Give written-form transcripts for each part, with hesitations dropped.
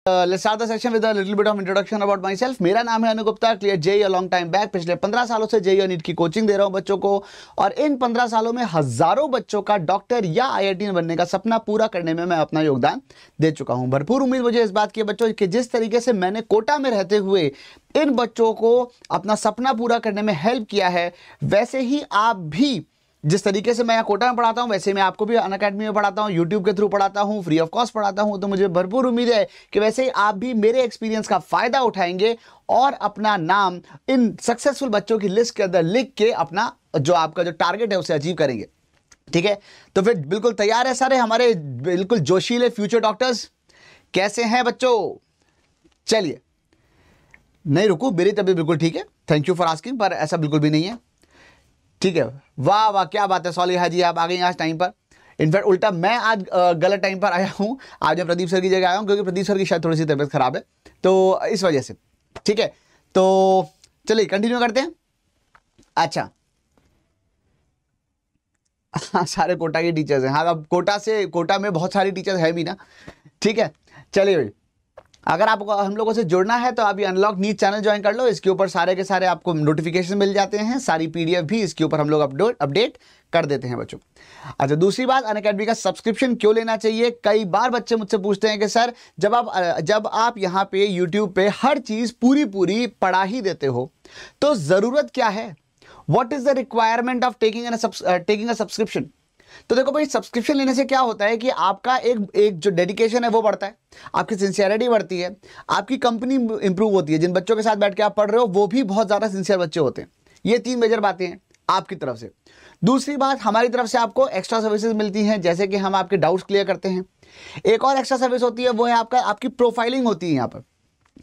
Let's start the session with a little bit of introduction about myself. मेरा नाम है Anu Gupta, clear JEE a long time back. पिछले 15 सालों से जेईई और नीट की कोचिंग दे रहा हूं बच्चों को, और इन 15 सालों में हजारों बच्चों का डॉक्टर या आईआईटी बनने का सपना पूरा करने में मैं अपना योगदान दे चुका हूं। भरपूर उम्मीद मुझे इस बात की है बच्चों कि जिस तरीके से मैंने कोटा में रहते हुए इन बच्चों को अपना सपना पूरा करने में हेल्प किया है, वैसे ही आप भी, जिस तरीके से मैं यहाँ कोटा में पढ़ाता हूँ वैसे मैं आपको भी अनअकैडमी में पढ़ाता हूँ, यूट्यूब के थ्रू पढ़ाता हूँ, फ्री ऑफ कॉस्ट पढ़ाता हूँ। तो मुझे भरपूर उम्मीद है कि वैसे ही आप भी मेरे एक्सपीरियंस का फायदा उठाएंगे और अपना नाम इन सक्सेसफुल बच्चों की लिस्ट के अंदर लिख के अपना जो आपका जो टारगेट है उसे अचीव करेंगे। ठीक है, तो फिर बिल्कुल तैयार है सारे हमारे बिल्कुल जोशीले फ्यूचर डॉक्टर्स? कैसे हैं बच्चों? चलिए, नहीं रुको, मेरी तबीयत बिल्कुल ठीक है, थैंक यू फॉर आस्किंग, पर ऐसा बिल्कुल भी नहीं है। ठीक है, वाह वाह, क्या बात है सॉलिहा जी, आप आ गई आज टाइम पर। इनफैक्ट उल्टा मैं आज गलत टाइम पर आया हूँ। आज मैं प्रदीप सर की जगह आया हूँ क्योंकि प्रदीप सर की शायद थोड़ी सी तबीयत खराब है, तो इस वजह से। ठीक है, तो चलिए कंटिन्यू करते हैं। अच्छा, हाँ, सारे कोटा के टीचर्स हैं। हाँ, अब कोटा में बहुत सारी टीचर्स है भी ना। ठीक है, चलिए भाई, अगर आपको हम लोगों से जुड़ना है तो आप ये अनलॉक नीट चैनल ज्वाइन कर लो। इसके ऊपर सारे के सारे आपको नोटिफिकेशन मिल जाते हैं, सारी पीडीएफ भी इसके ऊपर हम लोग अपडेट कर देते हैं बच्चों। अच्छा, दूसरी बात, अनअकैडमी का सब्सक्रिप्शन क्यों लेना चाहिए? कई बार बच्चे मुझसे पूछते हैं कि सर जब आप यहाँ पे यूट्यूब पे हर चीज़ पूरी पढ़ा ही देते हो तो ज़रूरत क्या है? What is the requirement of taking a subscription? तो देखो भाई, सब्सक्रिप्शन लेने से क्या होता है कि आपका एक जो डेडिकेशन है वो बढ़ता है, आपकी सिंसियरिटी बढ़ती है, आपकी कंपनी इंप्रूव होती है। जिन बच्चों के साथ बैठ के आप पढ़ रहे हो वो भी बहुत ज़्यादा सिंसियर बच्चे होते हैं। ये 3 मेजर बातें हैं आपकी तरफ से। दूसरी बात, हमारी तरफ से आपको एक्स्ट्रा सर्विसेज मिलती हैं, जैसे कि हम आपके डाउट्स क्लियर करते हैं। एक और एक्स्ट्रा सर्विस होती है, वो है आपकी प्रोफाइलिंग होती है। यहाँ पर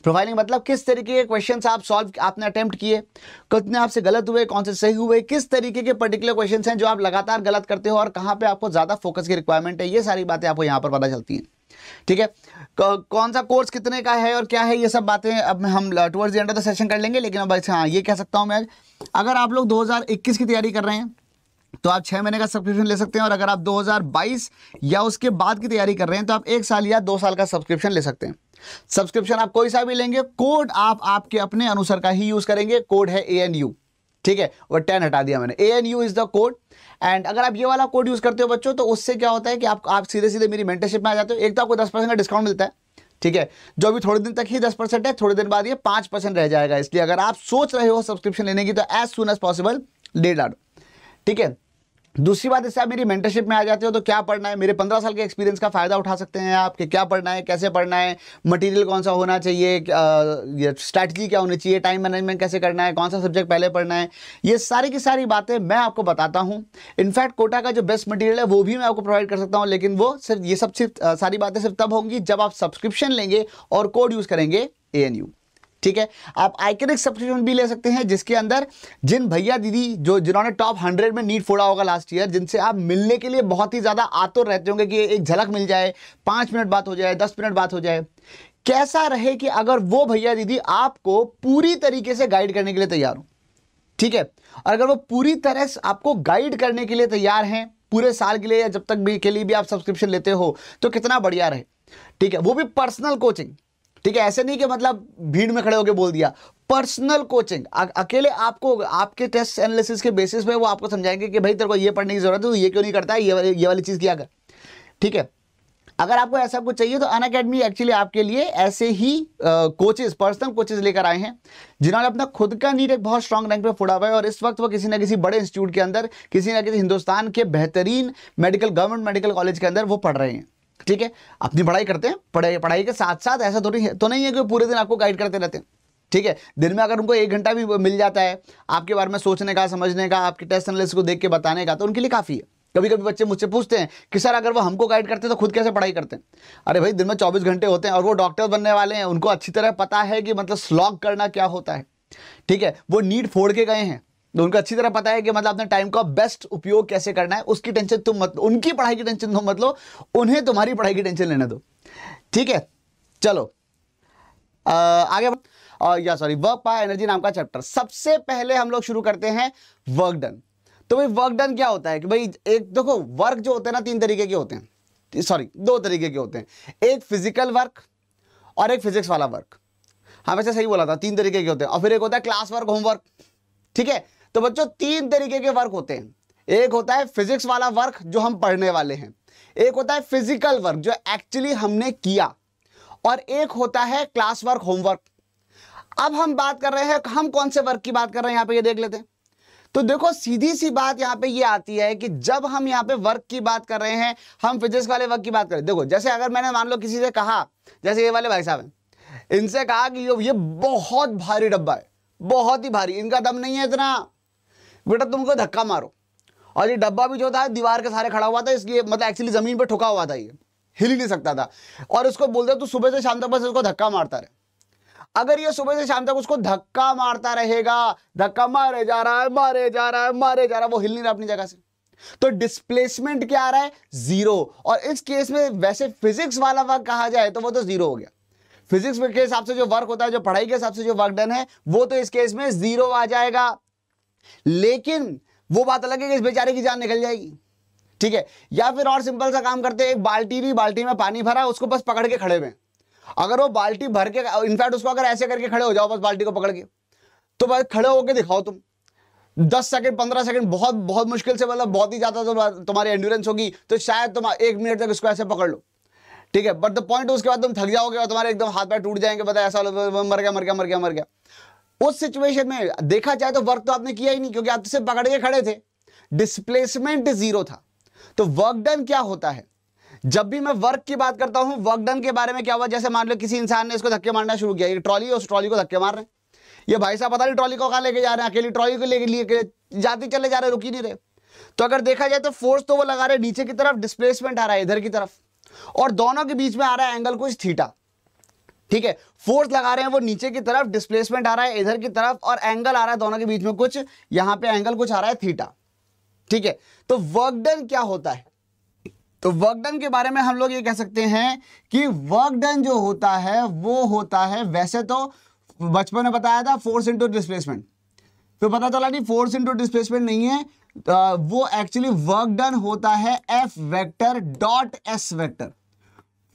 प्रोफाइलिंग मतलब किस तरीके के क्वेश्चंस आपने अटेम्प्ट किए, कितने आपसे गलत हुए, कौन से सही हुए, किस तरीके के पर्टिकुलर क्वेश्चंस हैं जो आप लगातार गलत करते हो और कहाँ पे आपको ज़्यादा फोकस की रिक्वायरमेंट है। ये सारी बातें आपको यहाँ पर पता चलती हैं। ठीक है, कौन सा कोर्स कितने का है और क्या है, ये सब बातें अब हम towards the end of the session कर लेंगे। लेकिन अब हाँ, ये कह सकता हूँ मैं, अगर आप लोग 2021 की तैयारी कर रहे हैं तो आप 6 महीने का सब्सक्रिप्शन ले सकते हैं, और अगर आप 2022 या उसके बाद की तैयारी कर रहे हैं तो आप 1 साल या 2 साल का सब्सक्रिप्शन ले सकते हैं। सब्सक्रिप्शन आप कोई सा भी लेंगे, कोड आप आपके अपने अनुसार का ही यूज करेंगे। कोड है ANU। ठीक है, और 10 हटा दिया मैंने। ANU is the code. And अगर आप ये वाला कोड यूज करते हो बच्चों, तो उससे क्या होता है कि आप सीधे मेरी मेंटरशिप में आ जाते हो। एक तो आपको 10% का डिस्काउंट मिलता है। ठीक है, जो अभी थोड़े दिन तक ही 10% है, थोड़े दिन बाद ये 5% रह जाएगा। इसलिए अगर आप सोच रहे हो सब्सक्रिप्शन लेने की तो एज सुन एज पॉसिबल ले डालो। ठीक है, दूसरी बात, इससे आप मेरी मेंटरशिप में आ जाते हो तो क्या पढ़ना है, मेरे 15 साल के एक्सपीरियंस का फायदा उठा सकते हैं आप, कि क्या पढ़ना है, कैसे पढ़ना है, मटेरियल कौन सा होना चाहिए, स्ट्रैटेजी क्या होनी चाहिए, टाइम मैनेजमेंट कैसे करना है, कौन सा सब्जेक्ट पहले पढ़ना है। ये सारी की सारी बातें मैं आपको बताता हूँ। इनफैक्ट कोटा का जो बेस्ट मटेरियल है वो भी मैं आपको प्रोवाइड कर सकता हूँ, लेकिन वो सिर्फ सारी बातें सिर्फ तब होंगी जब आप सब्सक्रिप्शन लेंगे और कोड यूज़ करेंगे ANU। ठीक है, आप आइकनिक सब्सक्रिप्शन भी ले सकते हैं, जिसके अंदर जिन भैया दीदी जिन्होंने टॉप 100 में नीट फोड़ा होगा लास्ट ईयर, जिनसे आप मिलने के लिए बहुत ही ज़्यादा आतुर रहते होंगे कि एक झलक मिल जाए, 5 मिनट बात हो जाए, 10 मिनट बात हो जाए। कैसा रहे कि अगर वो भैया दीदी आपको पूरी तरीके से गाइड करने के लिए तैयार हो। ठीक है, और अगर वो पूरी तरह से आपको गाइड करने के लिए तैयार हैं पूरे साल के लिए या जब तक भी के लिए भी आप सब्सक्रिप्शन लेते हो, तो कितना बढ़िया रहे। ठीक है, वो भी पर्सनल कोचिंग। ठीक है, ऐसे नहीं कि मतलब भीड़ में खड़े होकर बोल दिया, पर्सनल कोचिंग। अकेले आपको आपके टेस्ट एनालिसिस के बेसिस पे वो आपको समझाएंगे कि भाई तेरे को ये पढ़ने की जरूरत है, तो ये क्यों नहीं करता है, ये वाली चीज़ किया कर। ठीक है, अगर आपको ऐसा कुछ चाहिए तो अनअकैडमी एक्चुअली आपके लिए ऐसे ही कोचेस, पर्सनल कोचेस लेकर आए हैं, जिन्होंने अपना खुद का नीट एक बहुत स्ट्रॉन्ग रैंक पे फोड़ा हुआ है, और इस वक्त वो किसी ना किसी बड़े इंस्टीट्यूट के अंदर, किसी ना किसी हिंदुस्तान के बेहतरीन गवर्नमेंट मेडिकल कॉलेज के अंदर वो पढ़ रहे हैं। ठीक है, अपनी पढ़ाई करते हैं, पढ़ाई के साथ साथ ऐसा तो नहीं है कि पूरे दिन आपको गाइड करते रहते हैं। ठीक है, दिन में अगर उनको 1 घंटा भी मिल जाता है आपके बारे में सोचने का, समझने का, आपके टेस्ट एनालिसिस को देख के बताने का, तो उनके लिए काफ़ी है। कभी कभी बच्चे मुझसे पूछते हैं कि सर अगर वो हमको गाइड करते तो खुद कैसे पढ़ाई करते हैं? अरे भाई, दिन में 24 घंटे होते हैं और वो डॉक्टर बनने वाले हैं, उनको अच्छी तरह पता है कि मतलब स्लॉग करना क्या होता है। ठीक है, वो नीट फोड़ के गए हैं तो उनको अच्छी तरह पता है कि मतलब अपने टाइम का बेस्ट उपयोग कैसे करना है। उसकी टेंशन तुम मत, उनकी पढ़ाई की टेंशन तुम मत लो, उन्हें तुम्हारी पढ़ाई की टेंशन लेने दो। ठीक है, चलो आगे वर्क पावर एनर्जी नाम का चैप्टर। सबसे पहले हम लोग शुरू करते हैं वर्क डन। तो भाई वर्क डन क्या होता है कि भाई एक देखो, वर्क जो होते हैं ना 3 तरीके के होते हैं, 2 तरीके के होते हैं। एक फिजिकल वर्क और एक फिजिक्स वाला वर्क। हाँ वैसे सही बोला था, 3 तरीके के होते हैं। और फिर एक होता है क्लास वर्क, होमवर्क, ठीक है। तो बच्चों 3 तरीके के वर्क होते हैं। एक होता है फिजिक्स वाला वर्क जो हम पढ़ने वाले हैं, एक होता है फिजिकल वर्क जो एक्चुअली हमने किया, और एक होता है क्लास वर्क, होमवर्क। अब हम बात कर रहे हैं, हम कौन से वर्क की बात कर रहे हैं यहाँ पे ये देख लेते हैं। तो देखो सीधी सी बात यहाँ पे ये आती है कि जब हम यहाँ पे वर्क की बात कर रहे हैं, हम फिजिक्स वाले वर्क की बात करें। देखो जैसे अगर मैंने मान लो किसी से कहा, जैसे ये वाले भाई साहब हैं, इनसे कहा कि ये बहुत भारी डब्बा है, बहुत ही भारी, इनका दम नहीं है इतना, बेटा तुमको धक्का मारो। और ये डब्बा भी जो था दीवार के सहारे खड़ा हुआ था, इसलिए मतलब एक्चुअली जमीन पे ठुका हुआ था, ये हिल ही नहीं सकता था। और उसको बोलते तू सुबह से शाम तक बस इसको धक्का मारता रहे। अगर ये सुबह से शाम तक उसको धक्का मारता रहेगा, धक्का मारे जा रहा है, मारे जा रहा है, मारे जा रहा है, वो हिल नहीं रहा अपनी जगह से, तो डिस्प्लेसमेंट क्या आ रहा है? 0। और इस केस में वैसे फिजिक्स वाला वर्क कहा जाए तो वो तो 0 हो गया। फिजिक्स के हिसाब से जो वर्क होता है, जो पढ़ाई के हिसाब से जो वर्क डन है, वो तो इस केस में 0 आ जाएगा। लेकिन वो बात अलग है कि इस बेचारे की जान निकल जाएगी, ठीक है। या फिर और सिंपल सा काम करते हैं, एक बाल्टी में पानी भरा, उसको बस पकड़ के खड़े हुए, अगर वो बाल्टी भर के, इनफैक्ट उसको अगर ऐसे करके खड़े हो जाओ बस बाल्टी को पकड़ के, तो बस खड़े होके दिखाओ तुम 10 सेकंड 15 सेकंड, बहुत बहुत मुश्किल से, मतलब बहुत ही ज्यादा तो तुम्हारी एंड्योरेंस होगी, तो शायद तुम 1 मिनट तक इसको ऐसे पकड़ लो, ठीक है। बट द पॉइंट, उसके बाद तुम थक जाओगे और तुम्हारे एकदम हाथ पैर टूट जाएंगे, पता है ऐसा मर गया मर गया मर गया मर गया। उस सिचुएशन में देखा जाए तो वर्क तो आपने किया ही नहीं, क्योंकि आप सिर्फ पकड़ के खड़े थे, डिस्प्लेसमेंट 0 था। तो वर्क डन क्या होता है? जब भी मैं वर्क की बात करता हूं, वर्क डन के बारे में क्या हुआ, जैसे मान लो किसी इंसान ने इसको धक्के मारना शुरू किया, ये ट्रॉली है, उस ट्रॉली को धक्के मार रहे हैं, ये भाई साहब पता नहीं ट्रॉली को कहां लेके जा रहे हैं, अकेली ट्रॉली को लेके जाते चले जा रहे, रुक ही नहीं रहे। तो अगर देखा जाए तो फोर्स तो वो लगा रहे नीचे की तरफ, डिस्प्लेसमेंट आ रहा है इधर की तरफ, और दोनों के बीच में आ रहा है एंगल कुछ थीटा, ठीक है। फोर्स लगा रहे हैं वो नीचे की तरफ, डिस्प्लेसमेंट आ रहा है इधर की तरफ, और एंगल आ रहा है दोनों के बीच में कुछ, यहां पे एंगल कुछ आ रहा है थीटा, ठीक है। तो वर्क डन क्या होता है? तो वर्क डन के बारे में हम लोग ये कह सकते हैं कि वर्क डन जो होता है वो होता है, वैसे तो बचपन में बताया था फोर्स इंटू डिस्प्लेसमेंट, तो पता चला नहीं फोर्स इंटू डिस्प्लेसमेंट नहीं है, वो एक्चुअली वर्क डन होता है F vector dot S vector,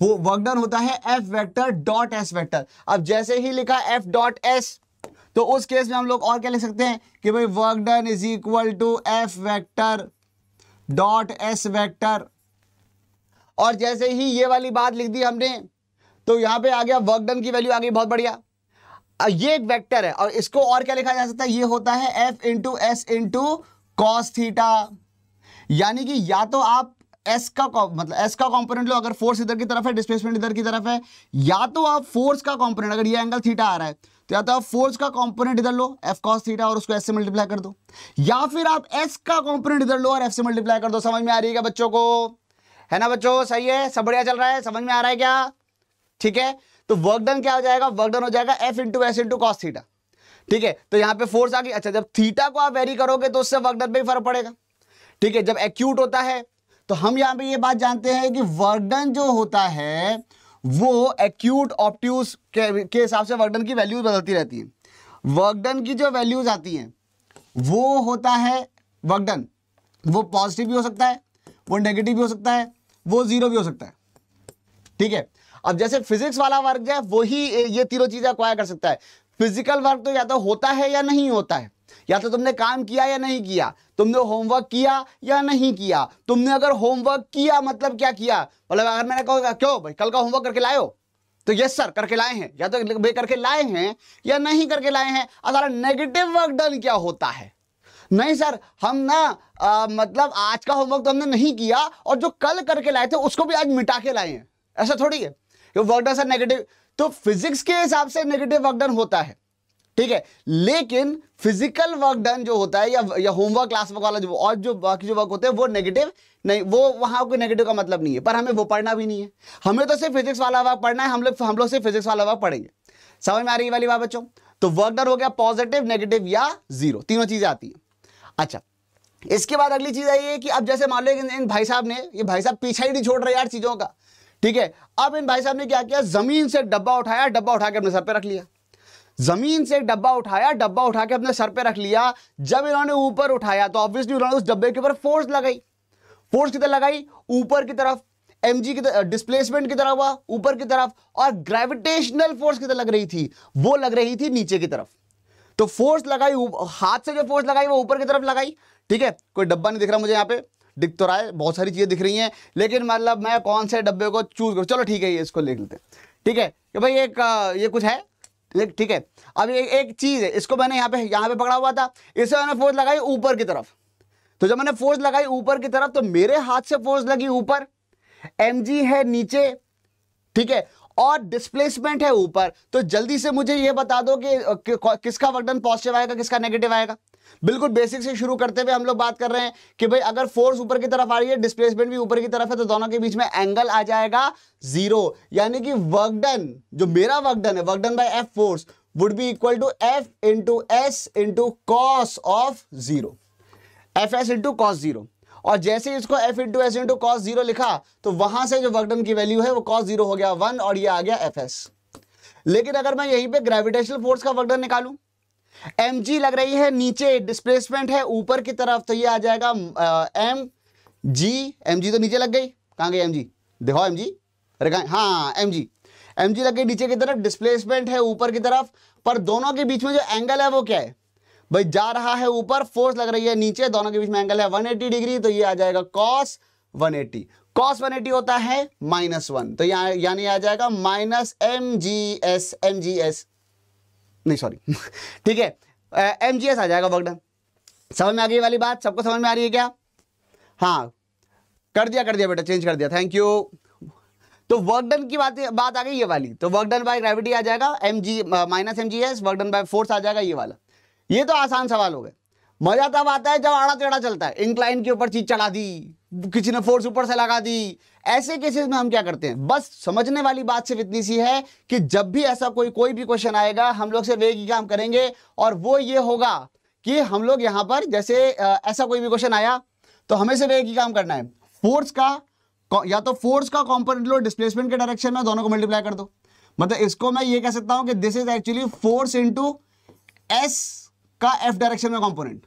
वो वर्क डन होता है F vector dot S vector. अब जैसे ही लिखा एफ डॉट एस, तो उस केस में हम लोग और क्या लिख सकते हैं कि भाई work done is equal to F vector dot S vector. और जैसे ही ये वाली बात लिख दी हमने, तो यहां पे आ गया वर्क डन की वैल्यू आ गई, बहुत बढ़िया। ये एक वेक्टर है, और इसको और क्या लिखा जा सकता है, ये होता है F into S into cos theta. यानी कि या तो आप एस का मतलब एस का कंपोनेंट लो, अगर फोर्स इधर की तरफ है, डिस्प्लेसमेंट इधर की तरफ है, या तो आप फोर्स का कंपोनेंट, अगर ये एंगल थीटा आ रहा है तो या तो आप फोर्स का कंपोनेंट इधर लो एफ कॉस थीटा और उसको एस से मल्टीप्लाई कर दो, या फिर आप एस का कंपोनेंट इधर लो और एफ से मल्टीप्लाई कर दो। समझ में आ रही है क्या बच्चों को? है ना बच्चों? सही है, सब बढ़िया चल रहा है, समझ में आ रहा है क्या? ठीक है। तो वर्क डन क्या हो जाएगा? वर्क डन हो जाएगा F into S into cos theta, ठीक है। तो यहां पे फोर्स आ गई। अच्छा, जब थीटा को आप वेरी करोगे तो उससे वर्क डन पे भी फर्क पड़ेगा, ठीक है। जब एक्यूट होता है तो हम यहां पे ये बात जानते हैं कि वर्क डन जो होता है वो एक्यूट ऑब्ट्यूज के हिसाब से वर्क डन की वैल्यूज बदलती रहती है। वर्क डन की जो वैल्यूज आती हैं वो होता है वर्क डन, वो पॉजिटिव भी हो सकता है, वो नेगेटिव भी हो सकता है, वो 0 भी हो सकता है, ठीक है। अब जैसे फिजिक्स वाला वर्क जो है वही ये तीनों चीजें एक्वायर कर सकता है। फिजिकल वर्क तो या तो होता है या नहीं होता है, या तो तुमने काम किया या नहीं किया, तुमने होमवर्क किया या नहीं किया। तुमने अगर होमवर्क किया मतलब क्या किया, मतलब अगर मैंने कहा क्यों भाई कल का होमवर्क करके लाए हो, तो यस सर करके लाए हैं, या तो भाई करके लाए हैं या नहीं करके लाए हैं। अगर नेगेटिव वर्क डन क्या होता है, नहीं सर हम ना मतलब आज का होमवर्क तो हमने नहीं किया और जो कल करके लाए थे उसको भी आज मिटा के लाए हैं, ऐसा थोड़ी है। वर्क डन सर नेगेटिव, तो फिजिक्स के हिसाब से नेगेटिव वर्क डन होता है, ठीक है। लेकिन फिजिकल वर्क डन जो होता है या होमवर्क क्लास वर्क वाला जो और जो बाकी जो वर्क होते हैं वो नेगेटिव नहीं, वो वहां कोई नेगेटिव का मतलब नहीं है। पर हमें वो पढ़ना भी नहीं है, हमें तो सिर्फ फिजिक्स वाला वर्क पढ़ना है, हम लोग सिर्फ फिजिक्स वाला वर्क पढ़ेंगे। समझ में आ रही है वाली बात बच्चों? तो वर्क डन हो गया पॉजिटिव, नेगेटिव या 0, तीनों चीजें आती हैं। अच्छा, इसके बाद अगली चीज आई है कि अब जैसे मान लो इन भाई साहब ने, ये भाई साहब पीछा ही नहीं छोड़ रहे यार चीजों का, ठीक है। अब इन भाई साहब ने क्या किया, जमीन से डब्बा उठाया, डब्बा उठा के अपने सर पे रख लिया। जमीन से डब्बा उठाया, डब्बा उठा के अपने सर पे रख लिया। जब इन्होंने ऊपर उठाया तो ऑब्वियसली उन्होंने उस डब्बे के ऊपर फोर्स लगाई। फोर्स किधर लगाई? ऊपर की तरफ। mg की डिस्प्लेसमेंट की तरफ हुआ ऊपर की तरफ, और ग्रेविटेशनल फोर्स किधर लग रही थी, वो लग रही थी नीचे की तरफ। तो फोर्स लगाई, हाथ से जो फोर्स लगाई वो ऊपर की तरफ लगाई, ठीक है। कोई डब्बा नहीं दिख रहा मुझे यहाँ पे, दिख तो रहा है बहुत सारी चीजें दिख रही हैं, लेकिन मतलब मैं कौन से डब्बे को चूज करूं, चलो ठीक है ये इसको लिख लेते हैं, ठीक है कि भाई एक ये कुछ है, ठीक है। अब एक चीज है, इसको मैंने यहाँ पे पकड़ा हुआ था, इसे मैंने फोर्स लगाई ऊपर की तरफ, तो जब मैंने फोर्स लगाई ऊपर की तरफ तो मेरे हाथ से फोर्स लगी ऊपर, mg है नीचे, ठीक है, और डिस्प्लेसमेंट है ऊपर। तो जल्दी से मुझे यह बता दो कि किसका वर्क डन पॉजिटिव आएगा, किसका नेगेटिव आएगा। बिल्कुल बेसिक से शुरू करते हुए हम लोग बात कर रहे हैं कि भाई अगर फोर्स ऊपर की तरफ आ रही है, डिस्प्लेसमेंट भी ऊपर की तरफ है, तो दोनों के बीच में एंगल आ जाएगा 0, यानी कि वर्क डन, जो मेरा वर्क डन है, work done by F force would be equal to F into S into cos of 0, F S into cos 0। और जैसे इसको f into S into cos 0 लिखा तो वहां से जो वर्क डन की वैल्यू है वो कॉस 0 हो गया 1, और ये आ गया fs। लेकिन अगर मैं यहीं पे ग्रेविटेशनल फोर्स का वर्क डन निकालूं, mg लग रही है नीचे, डिस्प्लेसमेंट है ऊपर की तरफ, तो ये आ जाएगा mg तो नीचे लग गई, कहां गई mg, देखो mg, अरे कहां, हाँ mg लग गई नीचे की तरफ, डिस्प्लेसमेंट है ऊपर की तरफ, पर दोनों के बीच में जो एंगल है वो क्या है भाई, जा रहा है ऊपर, फोर्स लग रही है नीचे, दोनों के बीच में एंगल है 180 डिग्री, तो ये आ जाएगा cos 180। cos 180 होता है -1, तो यानी आ जाएगा -mgs, नहीं सॉरी ठीक है, mgs आ जाएगा वर्क डन। समझ में आ गई वाली बात, सबको समझ में आ रही है क्या? हाँ कर दिया बेटा, चेंज कर दिया, थैंक यू। तो वर्क डन की बात आ गई ये वाली, तो वर्क डन बाय ग्रेविटी आ जाएगा -mgs, work done by force आ जाएगा ये वाला। ये तो आसान सवाल हो गए। मजा तब आता है जब आड़ा टेढ़ा चलता है, इंक्लाइन के ऊपर चीज चढ़ा दी, किसी ने फोर्स ऊपर से लगा दी, ऐसे केसेस में हम क्या करते हैं, बस समझने वाली बात सिर्फ इतनी सी है कि जब भी ऐसा कोई भी क्वेश्चन आएगा हम लोग सिर्फ एक ही काम करेंगे, और वो ये होगा कि हम लोग यहां पर जैसे ऐसा कोई भी क्वेश्चन आया तो हमें सिर्फ एक ही काम करना है, फोर्स का या तो फोर्स का कॉम्पोनेंट लो डिस्प्लेसमेंट के डायरेक्शन में, दोनों को मल्टीप्लाई कर दो। मतलब इसको मैं ये कह सकता हूं कि this is actually force into S का एफ डायरेक्शन में कंपोनेंट,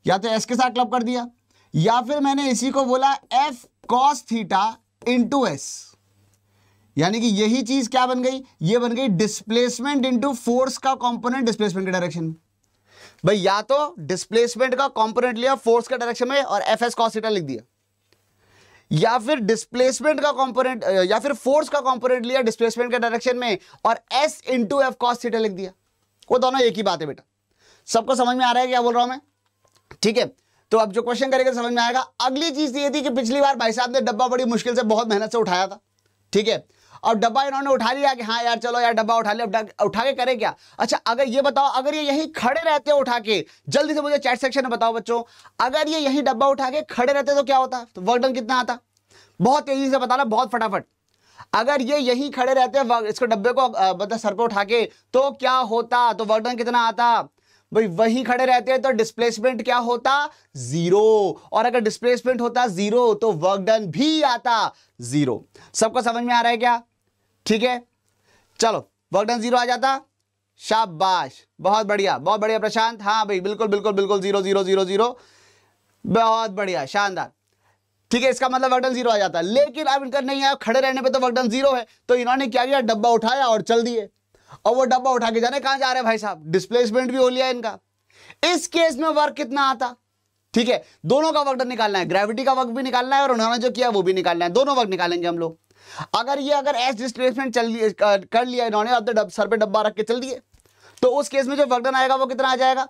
या तो एस के साथ क्लब कर दिया, या फिर मैंने इसी को बोला F cos theta into S, यानी कि यही चीज क्या बन गई, ये बन गई डिस्प्लेसमेंट इंटू फोर्स का कंपोनेंट डिस्प्लेसमेंट के डायरेक्शन में। भाई या तो डिस्प्लेसमेंट का कंपोनेंट लिया फोर्स के डायरेक्शन में और एफ एस कॉस थीटा लिख दिया, या फिर डिस्प्लेसमेंट का कंपोनेंट या फिर फोर्स का कंपोनेंट लिया डिस्प्लेसमेंट के डायरेक्शन में और S into F cos theta लिख दिया। वो दोनों एक ही बात है बेटा, सबको समझ में आ रहा है क्या बोल रहा हूं मैं? ठीक है, तो अब जो क्वेश्चन करेंगे समझ में आएगा। अगली चीज ये थी कि पिछली बार भाई साहब ने डब्बा बड़ी मुश्किल से बहुत मेहनत से उठाया था, ठीक है, और डब्बा इन्होंने उठा लिया कि हाँ यार चलो यार डब्बा उठा लिया, उठा के करे क्या। अच्छा अगर ये बताओ, अगर ये यहीं खड़े रहते उठा के, जल्दी से मुझे चैट सेक्शन में बताओ बच्चों, अगर ये यहीं डब्बा उठा के खड़े रहते तो क्या होता, तो वर्क डन कितना आता? बहुत तेजी से बताना, बहुत फटाफट। अगर ये यहीं खड़े रहते इसको डब्बे को मतलब सर पे उठा के तो क्या होता, तो वर्क डन कितना आता भाई? वहीं खड़े रहते हैं तो डिस्प्लेसमेंट क्या होता, 0, और अगर डिस्प्लेसमेंट होता 0 तो वर्क डन भी आता 0। सबको समझ में आ रहा है क्या? ठीक है, चलो वर्क डन 0 आ जाता, शाबाश, बहुत बढ़िया प्रशांत, हाँ भाई बिल्कुल 0 0 0 0, बहुत बढ़िया, शानदार। ठीक है, इसका मतलब वर्क डन 0 आ जाता। लेकिन अब इनका नहीं है, खड़े रहने पे तो वर्क डन 0 है, तो इन्होंने क्या किया, डब्बा उठाया और चल दिए, और वो डब्बा उठा के जाने कहां जा रहे हैं भाई साहब, डिस्प्लेसमेंट भी हो लिया इनका। इस केस में वर्क कितना आता? ठीक है, दोनों का वर्क डन निकालना है, ग्रेविटी का वर्क भी निकालना है और उन्होंने जो किया वो भी निकालना है, दोनों वर्क निकालेंगे हम लोग। अगर एस डिस्प्लेसमेंट कर लिया इन्होंने, अब सर पे डब्बा रख के चल दिए, तो उस केस में जो वर्क डन आएगा वो कितना आ जाएगा?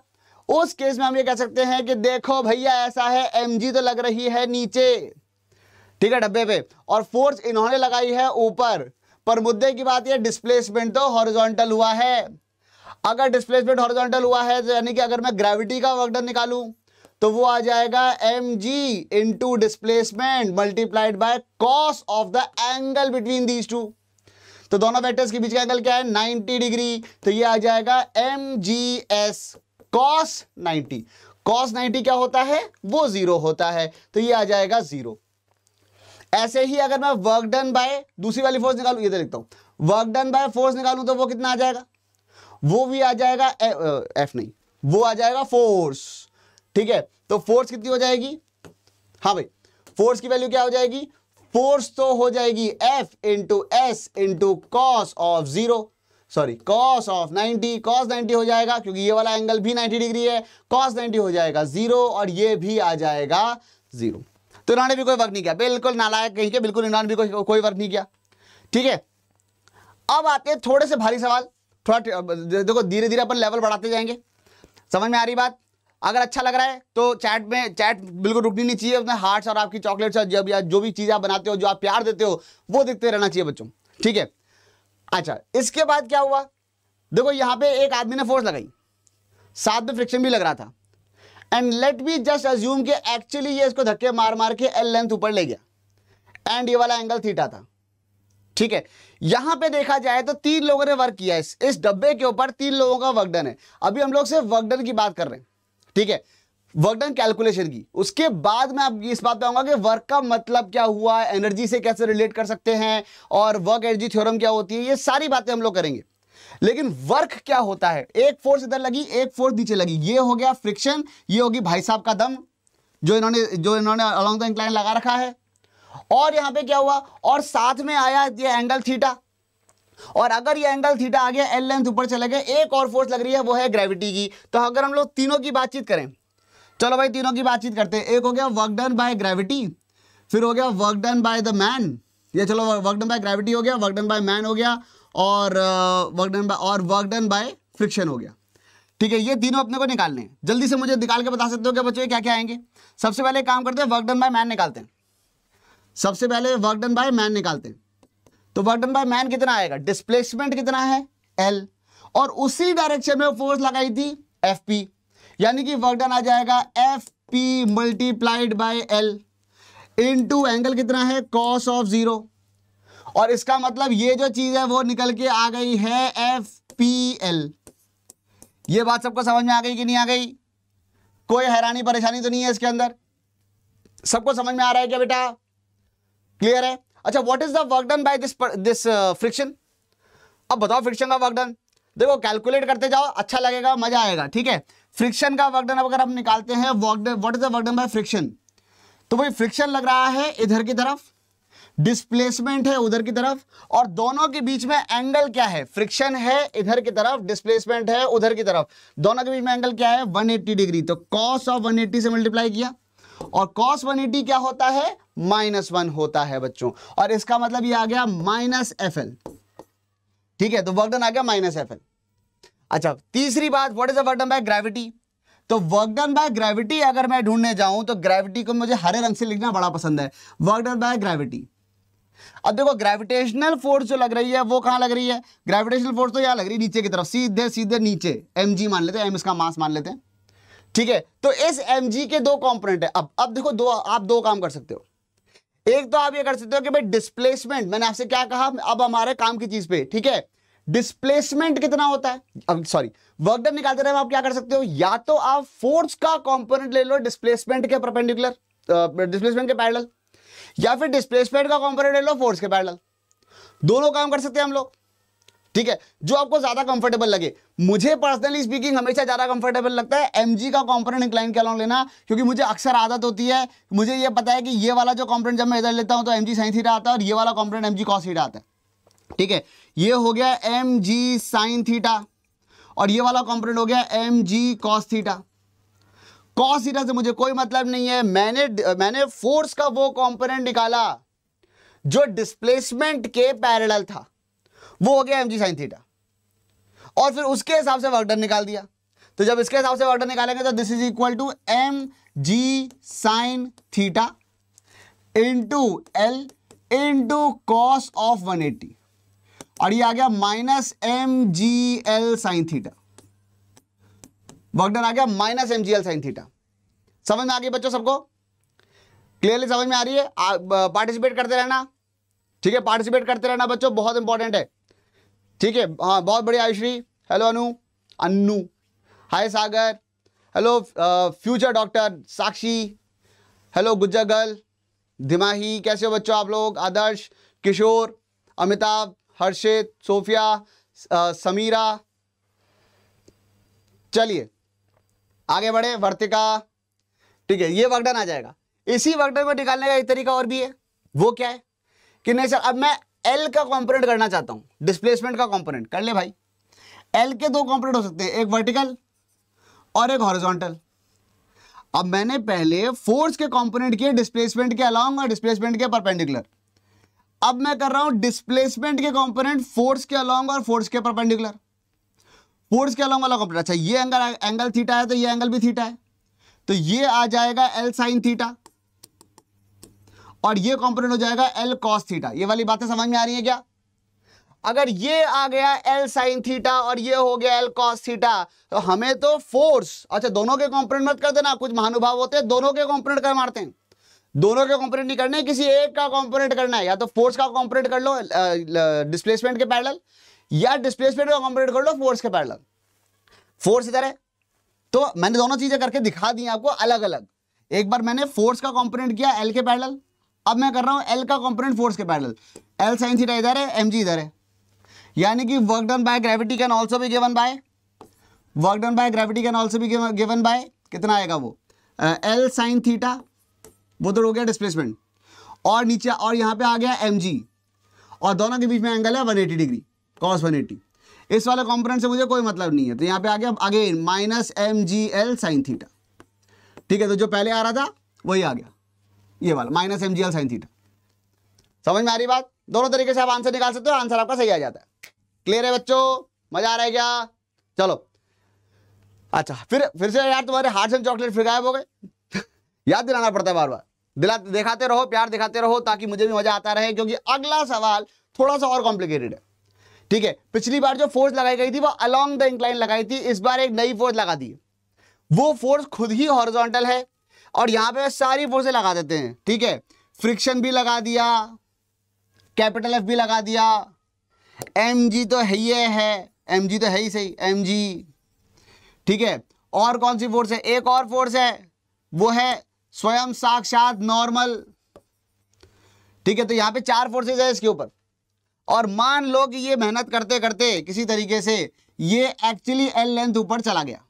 उस केस में हम ये कह सकते हैं कि देखो भैया ऐसा है, mg तो लग रही है नीचे, ठीक है, डब्बे पे, और फोर्स इन्होंने लगाई है ऊपर, पर मुद्दे की बात यह डिस्प्लेसमेंट तो हॉरिजॉन्टल हुआ है। अगर डिस्प्लेसमेंट हॉरिजॉन्टल हुआ है तो यानी कि अगर मैं ग्रेविटी का वर्क डन निकालूं तो वो आ जाएगा mg into displacement multiplied by cos of the angle between these two. तो दोनों वेक्टर्स के बीच का एंगल क्या है, 90 डिग्री, तो ये आ जाएगा mgs cos 90। cos 90 क्या होता है, वो 0 होता है, तो ये आ जाएगा 0। ऐसे ही अगर मैं वर्क डन बाय दूसरी वाली फोर्स निकालूं, ये तो लिखता हूं, वर्क डन बाय फोर्स निकालूं तो वो कितना आ जाएगा, वो भी आ जाएगा एफ नहीं, वो आ जाएगा फोर्स। ठीक है, तो फोर्स कितनी हो जाएगी, हाँ भाई फोर्स की वैल्यू क्या हो जाएगी, फोर्स तो हो जाएगी F into S into cos of 0, sorry cos of 90, cos 90 हो जाएगा क्योंकि ये वाला एंगल भी 90 डिग्री है, कॉस 90 हो जाएगा 0 और ये भी आ जाएगा 0। तो इन्होंने भी कोई वर्क नहीं किया, बिल्कुल नालायक कहीं के, बिल्कुल इन्होंने भी कोई वर्क नहीं किया। ठीक है, अब आते हैं थोड़े से भारी सवाल, थोड़ा देखो धीरे धीरे अपन लेवल बढ़ाते जाएंगे। समझ में आ रही बात? अगर अच्छा लग रहा है तो चैट बिल्कुल रुकनी नहीं चाहिए, अपने हार्ट्स और आपकी चॉकलेट्स और जब या जो भी चीज़ आप बनाते हो, जो आप प्यार देते हो, वो दिखते रहना चाहिए बच्चों। ठीक है, अच्छा इसके बाद क्या हुआ, देखो यहां पे एक आदमी ने फोर्स लगाई, साथ में फ्रिक्शन भी लग रहा था, and let me just assume कि एक्चुअली ये इसको धक्के मार मार के एल लेंथ ऊपर ले गया एंड ये वाला एंगल थीटा था। ठीक है, यहां पे देखा जाए तो 3 लोगों ने वर्क किया, इस डब्बे के ऊपर 3 लोगों का वर्क डन है। अभी हम लोग सिर्फ वर्क डन की बात कर रहे हैं। ठीक है, वर्क डन कैलकुलेशन की, उसके बाद मैं अब इस बात पे आऊंगा कि वर्क का मतलब क्या हुआ, एनर्जी से कैसे रिलेट कर सकते हैं और वर्क एनर्जी थ्योरम क्या होती है, ये सारी बातें हम लोग करेंगे। लेकिन वर्क क्या होता है, एक फोर्स इधर लगी, एक फोर्स नीचे लगी, ये हो गया फ्रिक्शन, ये होगी भाई साहब का दम जो इन्होंने अलोंग द इंक्लाइन लगा रखा है। और यहां पे क्या हुआ, और साथ में आया ये एंगल थीटा, और अगर ये एंगल थीटा आ गया, एल लेंथ ऊपर चले गए, एक और फोर्स लग रही है, वो है ग्रेविटी की। तो अगर हम लोग तीनों की बातचीत करें, चलो भाई तीनों की बातचीत करते हैं। एक हो गया वर्क डन बाय ग्रेविटी, फिर हो गया work done by the man, ये चलो वर्क डन बाय ग्रेविटी हो गया, वर्क डन बाय मैन हो गया, और वर्क डन बाय फ्रिक्शन हो गया। ठीक है, ये तीनों अपने को निकालने हैं। जल्दी से मुझे निकाल के बता सकते हो क्या बच्चों, क्या क्या आएंगे? सबसे पहले काम करते हैं, वर्क डन बाय मैन निकालते हैं। सबसे पहले वर्क डन बाय मैन निकालते हैं। तो वर्क डन बाय मैन कितना आएगा, डिस्प्लेसमेंट कितना है L, और उसी डायरेक्शन में फोर्स लगाई थी FP, यानी कि वर्क डन आ जाएगा FP multiplied by L into angle कितना है cos ऑफ 0, और इसका मतलब ये जो चीज है वो निकल के आ गई है FPL। ये बात सबको समझ में आ गई कि नहीं आ गई? कोई हैरानी परेशानी तो नहीं है इसके अंदर? सबको समझ में आ रहा है क्या बेटा? क्लियर है? अच्छा, what is the work done by this friction? अब बताओ फ्रिक्शन का वर्क डन, देखो कैलकुलेट करते जाओ, अच्छा लगेगा, मजा आएगा। ठीक है, फ्रिक्शन का वर्क डन अगर हम निकालते हैं, what is the work done by friction, तो भाई फ्रिक्शन लग रहा है इधर की तरफ, डिस्प्लेसमेंट है उधर की तरफ, और दोनों के बीच में एंगल क्या है, फ्रिक्शन है इधर की तरफ, डिस्प्लेसमेंट है उधर की तरफ, दोनों के बीच में एंगल क्या है 180 डिग्री। तो कॉस ऑफ 180 से मल्टीप्लाई किया, और cos 180 क्या होता है, -1 होता है बच्चों, और इसका मतलब ये आ गया -FL। ठीक है, तो वर्क डन आ गया -FL। अच्छा, तीसरी बात, what is the work done by gravity? तो वर्क डन बाय ग्रेविटी अगर मैं ढूंढने जाऊं तो ग्रेविटी को मुझे हरे रंग से लिखना बड़ा पसंद है, वर्क डन बाय ग्रेविटी। अब देखो ग्रेविटेशनल फोर्स जो लग रही है वो कहां लग रही है, ग्रेविटेशनल फोर्स तो यहां लग रही है नीचे की तरफ, सीधे सीधे नीचे, mg मान लेते हैं, m इसका मास मान लेते हैं। ठीक है, तो इस mg के 2 कंपोनेंट है। अब देखो आप दो काम कर सकते हो। एक तो आप ये कर सकते हो कि भाई डिस्प्लेसमेंट, मैंने आपसे क्या कहा, अब हमारे काम की चीज पे। ठीक है, डिस्प्लेसमेंट कितना होता है, अब सॉरी वर्क डन निकालते रहे आप क्या कर सकते हो, या तो आप फोर्स का कंपोनेंट ले लो डिस्प्लेसमेंट के परपेंडिकुलर, डिस्प्लेसमेंट के पैरेलल, या फिर डिस्प्लेसमेंट का कंपोनेंट ले लो फोर्स के पैरेलल। दोनों काम कर सकते हैं हम लोग। ठीक है, जो आपको ज्यादा कंफर्टेबल लगे। मुझे पर्सनली स्पीकिंग हमेशा ज्यादा कंफर्टेबल लगता है mg का कंपोनेंट इंक्लाइन के अलॉन्ग लेना, क्योंकि मुझे अक्सर आदत होती है, मुझे ये पता है कि ये वाला जो कंपोनेंट जब मैं इधर लेता हूं तो mg sin थीटा आता है, और ये वाला कंपोनेंट mg cos थीटा आता है। ठीक है, ये हो गया mg sin थीटा, और ये वाला कंपोनेंट हो गया mg cos theta. cos theta से मुझे कोई मतलब नहीं है, मैंने फोर्स का वो कंपोनेंट निकाला जो डिस्प्लेसमेंट के पैरेलल था, वो हो गया mg sin थीटा, और फिर उसके हिसाब से वर्क डन निकाल दिया। तो जब इसके हिसाब से वर्क डन निकालेंगे तो this is equal to mg sin theta into L into cos of 180, और ये आ गया -mgl sin theta. Work done आ गया -mgl sin थीटा। समझ में आ गई बच्चों सबको? क्लियरली समझ में आ रही है? पार्टिसिपेट करते रहना। ठीक है, पार्टिसिपेट करते रहना बच्चों, बहुत इंपॉर्टेंट है। ठीक है, हाँ बहुत बढ़िया आयुश्री, हेलो अन्नू, हाय सागर, हेलो फ्यूचर डॉक्टर साक्षी, हेलो गुज्जा गर्ल, दिमाही, कैसे हो बच्चों आप लोग? आदर्श, किशोर, अमिताभ, हर्षित, सोफिया, समीरा। चलिए आगे बढ़े, वर्तिका। ठीक है, ये वर्क डन आ जाएगा। इसी वर्क डन को निकालने का एक तरीका और भी है। वो क्या है कि नहीं सर अब मैं एल का कंपोनेंट करना चाहता हूं, डिस्प्लेसमेंट का कंपोनेंट कर ले भाई। एल के दो कंपोनेंट हो सकते हैं, एक वर्टिकल और एक हॉरिजॉन्टल। अब मैंने पहले फोर्स के कंपोनेंट किए डिस्प्लेसमेंट के अलोंग और डिस्प्लेसमेंट के परपेंडिकुलर। अब मैं कर रहा हूं डिस्प्लेसमेंट के कंपोनेंट फोर्स के अलोंग और फोर्स के परपेंडिकुलर। फोर्स के अलोंग वाला कंपोनेंट, अच्छा ये एंगल थीटा है तो ये एंगल भी थीटा है, तो ये आ जाएगा एल साइन थीटा और ये कंपोनेंट हो जाएगा एल कॉस थीटा। ये वाली बातें समझ में आ रही है क्या? अगर ये आ गया एल साइन थीटा और ये हो गया एल कॉस थीटा, तो हमें तो फोर्स, अच्छा दोनों के कंपोनेंट मत कर देना, कुछ महानुभाव होते हैं दोनों के कंपोनेंट कर मारते हैं। दोनों के कंपोनेंट नहीं करने, किसी एक का कंपोनेंट करना है, या तो फोर्स का कंपोनेंट कर लो डिस्प्लेसमेंट के पैरेलल, या डिस्प्लेसमेंट का कंपोनेंट कर लो फोर्स के पैरेलल। फोर्स इधर है तो मैंने दोनों चीजें करके दिखा दी आपको अलग अलग। एक बार मैंने फोर्स का कंपोनेंट किया एल के पैरेलल, अब मैं कर रहा हूं एल का कंपोनेंट फोर्स के पैरेलल। एल साइन थीटा इधर है, एम जी इधर है, यानी कि work done by gravity can also be given bye, work done by gravity can also be given bye, कितना आएगा वो एल साइन थीटा, वो तो हो गया डिस्प्लेसमेंट, और नीचे और यहाँ पे आ गया एम जी, और दोनों के बीच में एंगल है 180 डिग्री कॉस 180। इस वाले कंपोनेंट से मुझे कोई मतलब नहीं है, तो यहाँ पे आ गया again minus M G L sine theta. ठीक है, तो जो पहले आ रहा था वही आ गया, ये वाला minus M G L sine theta. समझ में आ रही बात? दोनों तरीके से आप आंसर निकाल सकते हो, आंसर आपका सही आ जाता है। क्लियर है बच्चों? मजा आ रहा है क्या? चलो अच्छा, फिर से यार तुम्हारे हार्ट्स एंड चॉकलेट फिर गायब हो गए याद दिलाना पड़ता है बार बार, दिखाते रहो, प्यार दिखाते रहो ताकि मुझे भी मजा आता रहे, क्योंकि अगला सवाल थोड़ा सा और कॉम्प्लिकेटेड है। ठीक है, पिछली बार जो फोर्स लगाई गई थी वो अलोंग द इंक्लाइन लगाई थी, इस बार एक नई फोर्स लगा दी। वो फोर्स खुद ही हॉरिजॉन्टल है और यहां पे सारी फोर्सें लगा देते हैं। ठीक है, फ्रिक्शन भी लगा दिया, कैपिटल एफ भी लगा दिया, एम जी तो है, ये है एम जी तो है ही सही, एम जी। ठीक है, और कौन सी फोर्स है? एक और फोर्स है, वो है स्वयं साक्षात नॉर्मल। ठीक है, तो यहां पे 4 फोर्सेज है इसके ऊपर, और मान लो कि ये मेहनत करते करते किसी तरीके से ये एक्चुअली एल लेंथ ऊपर चला गया,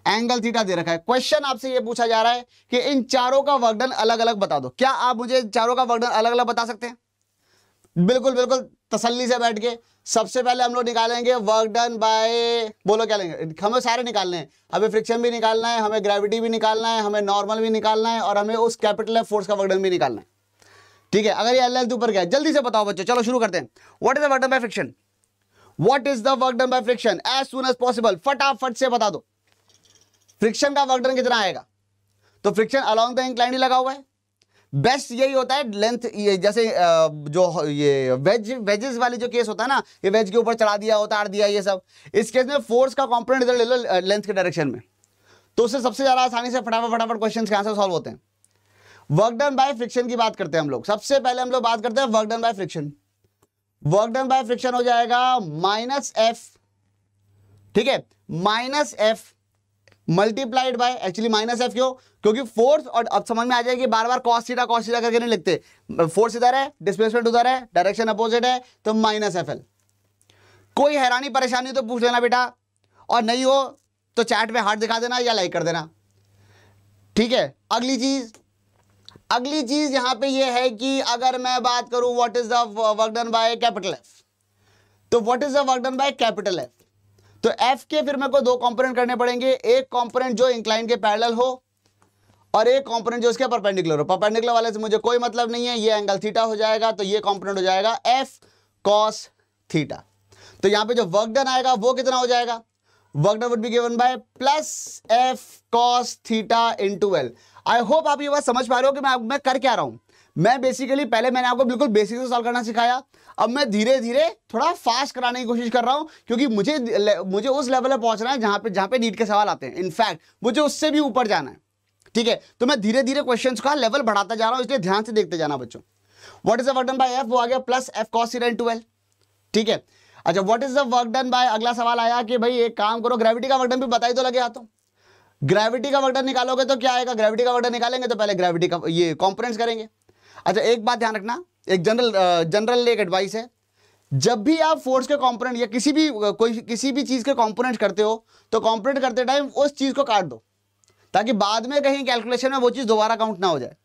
एंगल थीटा दे रखा है। क्वेश्चन आपसे ये पूछा जा रहा है कि इन चारों का वर्क डन अलग अलग बता दो। क्या आप मुझे चारों का वर्क डन अलग अलग बता सकते हैं? बिल्कुल बिल्कुल तसल्ली से बैठ के। सबसे पहले हम लोग निकालेंगे वर्क डन बाय, बोलो क्या लेंगे? हमें सारे निकालने हैं, हमें फ्रिक्शन भी निकालना है, हमें ग्रेविटी भी निकालना है, हमें नॉर्मल भी निकालना है, और हमें उस कैपिटल एफ फोर्स का वर्क डन भी निकालना है। ठीक है, अगर ये एल ऊपर गया, जल्दी से बताओ बच्चों, चलो शुरू करते हैं। What is the work done by friction? What is the work done by friction? As soon as possible, फटाफट से बता दो। फ्रिक्शन का वर्क डन कितना आएगा? तो फ्रिक्शन अलोंग द इंक्लाइन ही लगा हुआ है, बेस्ट यही होता है लेंथ, ये जैसे जो ये वेजेस वाली जो केस होता है ना, ये वेज के ऊपर चढ़ा दिया, उतार दिया, ये सब। इस केस में फोर्स का कंपोनेंट इधर ले लो लेंथ के डायरेक्शन में, तो उससे सबसे ज्यादा आसानी से फटाफट क्वेश्चंस के आंसर सॉल्व होते हैं। वर्क डन बाय फ्रिक्शन की बात करते हैं हम लोग। सबसे पहले हम लोग बात करते हैं work done by friction. Work done by friction हो जाएगा माइनस एफ, ठीक है, minus F multiplied by, actually minus F क्यों? क्योंकि फोर्स, और अब समझ में आ जाएगी, बार बार कॉस थीटा करके नहीं लिखते। फोर्स इधर है, डिस्प्लेसमेंट उधर है, डायरेक्शन अपोजिट है, तो माइनस एफ एल। कोई हैरानी परेशानी तो पूछ लेना बेटा, और नहीं हो तो चैट में हार्ट दिखा देना या लाइक कर देना। ठीक है, अगली चीज यहां पे ये है कि अगर मैं बात करूं what is the work done by capital F, तो what is the work done by capital F? तो एफ के फिर मेरे को दो कंपोनेंट करने पड़ेंगे, एक कंपोनेंट जो इंक्लाइन के पैरेलल हो और एक कंपोनेंट जो इसके परपेंडिकुलर हो। परपेंडिकुलर वाले से मुझे कोई मतलब नहीं है, ये एंगल थीटा हो जाएगा, तो ये कंपोनेंट हो जाएगा एफ कॉस थीटा। तो यहां पे जो वर्क डन आएगा वो कितना हो जाएगा? Work done would be given by plus F cos theta into L. I hope आप ये बात समझ पा रहे हो कि मैं कर क्या रहा हूं। मैं बेसिकली पहले मैंने आपको बिल्कुल बेसिक से सॉल्व करना सिखाया, अब मैं धीरे धीरे थोड़ा फास्ट कराने की कोशिश कर रहा हूं, क्योंकि मुझे उस लेवल पे पहुंचना है जहां पे नीट के सवाल आते हैं। इनफैक्ट मुझे उससे भी ऊपर जाना है। ठीक है, तो मैं धीरे धीरे क्वेश्चंस का लेवल बढ़ाता जा रहा हूं, इसलिए ध्यान से देखते जाना बच्चों। What is the work done by F? वो आ गया plus F cos theta into L. ठीक है, अच्छा what is the work done bye, अगला सवाल आया कि भाई एक काम करो, ग्रेविटी का वर्क डन भी बताई तो लगे हाथों। ग्रेविटी का वर्क डन निकालोगे तो क्या आएगा? ग्रेविटी का वर्क डन निकालेंगे तो पहले ग्रेविटी का ये कंपोनेंट्स करेंगे। अच्छा एक बात ध्यान रखना, एक जनरल एक एडवाइस है, जब भी आप फोर्स के कंपोनेंट या किसी भी चीज के कंपोनेंट करते हो, तो कंपोनेंट करते टाइम उस चीज को काट दो, ताकि बाद में कहीं कैलकुलेशन में वो चीज दोबारा काउंट ना हो जाए।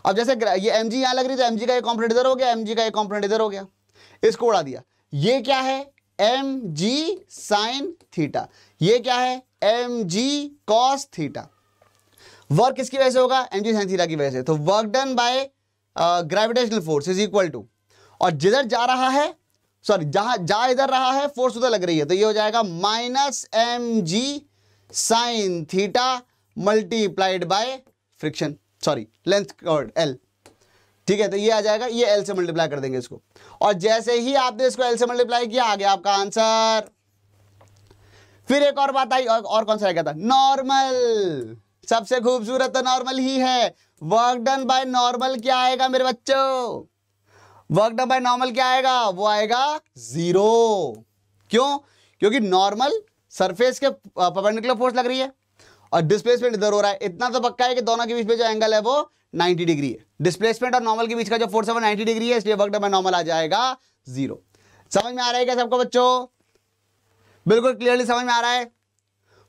अब जैसे ये एम जी यहां लग रही है तो एम जी का एक कॉम्पोनेंट इधर हो गया, एम जी का एक कॉम्पोनेंट इधर हो गया, इसको उड़ा दिया। ये क्या है, एम जी साइन थीटा, ये क्या है, M G cos theta. Work किसकी वजह से होगा, एम जी साइन थीटा की वजह से। तो work done by gravitational force is equal to, और जिधर जा रहा है, सॉरी जहां जा इधर रहा है, फोर्स उधर लग रही है, तो ये हो जाएगा minus M G sine theta multiplied by friction, sorry length curve L. ठीक है, तो ये आ जाएगा, ये एल से मल्टीप्लाई कर देंगे इसको, और जैसे ही आपने इसको एल से मल्टीप्लाई किया आ गया आपका आंसर। फिर एक और बात आई, और कौन सा रह गया था, नॉर्मल। सबसे खूबसूरत तो नॉर्मल ही है। वर्क डन बाय नॉर्मल क्या आएगा मेरे बच्चों, वर्क डन बाय नॉर्मल क्या आएगा, वो आएगा 0। क्यों, क्योंकि नॉर्मल सरफेस के परपेंडिकुलर फोर्स लग रही है और डिस्प्लेसमेंट इधर हो रहा है। इतना तो पक्का है कि दोनों के बीच में जो एंगल है वो 90 डिग्री है। डिस्प्लेसमेंट और नॉर्मल के बीच का जो फोर्स है वो 90 डिग्री है, इसलिए वर्क डन बाय नॉर्मल आ जाएगा 0। समझ में आ रहा है क्या सबको बच्चों, बिल्कुल क्लियरली समझ में आ रहा है,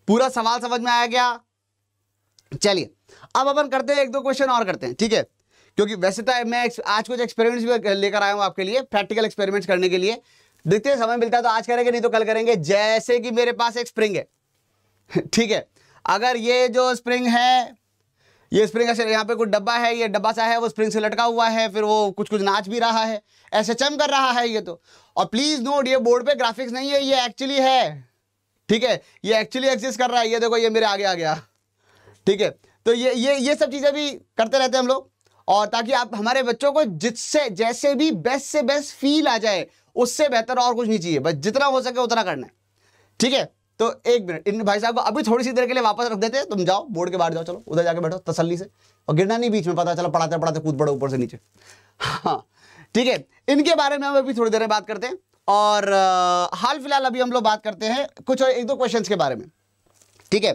पूरा सवाल समझ में आया क्या। चलिए अब अपन करते हैं, एक दो क्वेश्चन और करते हैं, ठीक है, क्योंकि वैसे तो मैं आज कुछ एक्सपेरिमेंट्स भी लेकर आया हूं आपके लिए, प्रैक्टिकल एक्सपेरिमेंट्स करने के लिए। देखते हैं समय मिलता है तो आज करेंगे, नहीं तो कल करेंगे। जैसे कि मेरे पास एक स्प्रिंग है, ठीक है, अगर ये जो स्प्रिंग है, ये स्प्रिंग ऐसे यहाँ पे कुछ डब्बा है, ये डब्बा सा है, वो स्प्रिंग से लटका हुआ है, फिर वो कुछ कुछ नाच भी रहा है, ऐसे चम कर रहा है ये तो। और प्लीज नोट, ये बोर्ड पे ग्राफिक्स नहीं है, ये एक्चुअली है, ठीक है, ये एक्चुअली एग्जिस्ट कर रहा है। ये देखो, ये मेरे आगे आ गया, ठीक है। तो ये सब चीजें भी करते रहते हैं हम लोग, और ताकि आप हमारे बच्चों को जिससे जैसे भी बेस्ट से बेस्ट फील आ जाए, उससे बेहतर और कुछ नहीं चाहिए, बस जितना हो सके उतना करना है, ठीक है। तो एक मिनट, इन भाई साहब को अभी थोड़ी सी देर के लिए वापस रख देते हैं, तुम जाओ बोर्ड के बाहर जाओ, चलो उधर जाके बैठो तसल्ली से, और गिरना नहीं बीच में, पता चला पढ़ाते पढ़ाते कूद पड़ो ऊपर से नीचे। हाँ ठीक है, इनके बारे में हम अभी थोड़ी देर में बात करते हैं, और हाल फिलहाल अभी हम लोग बात करते हैं कुछ एक दो क्वेश्चंस के बारे में, ठीक है,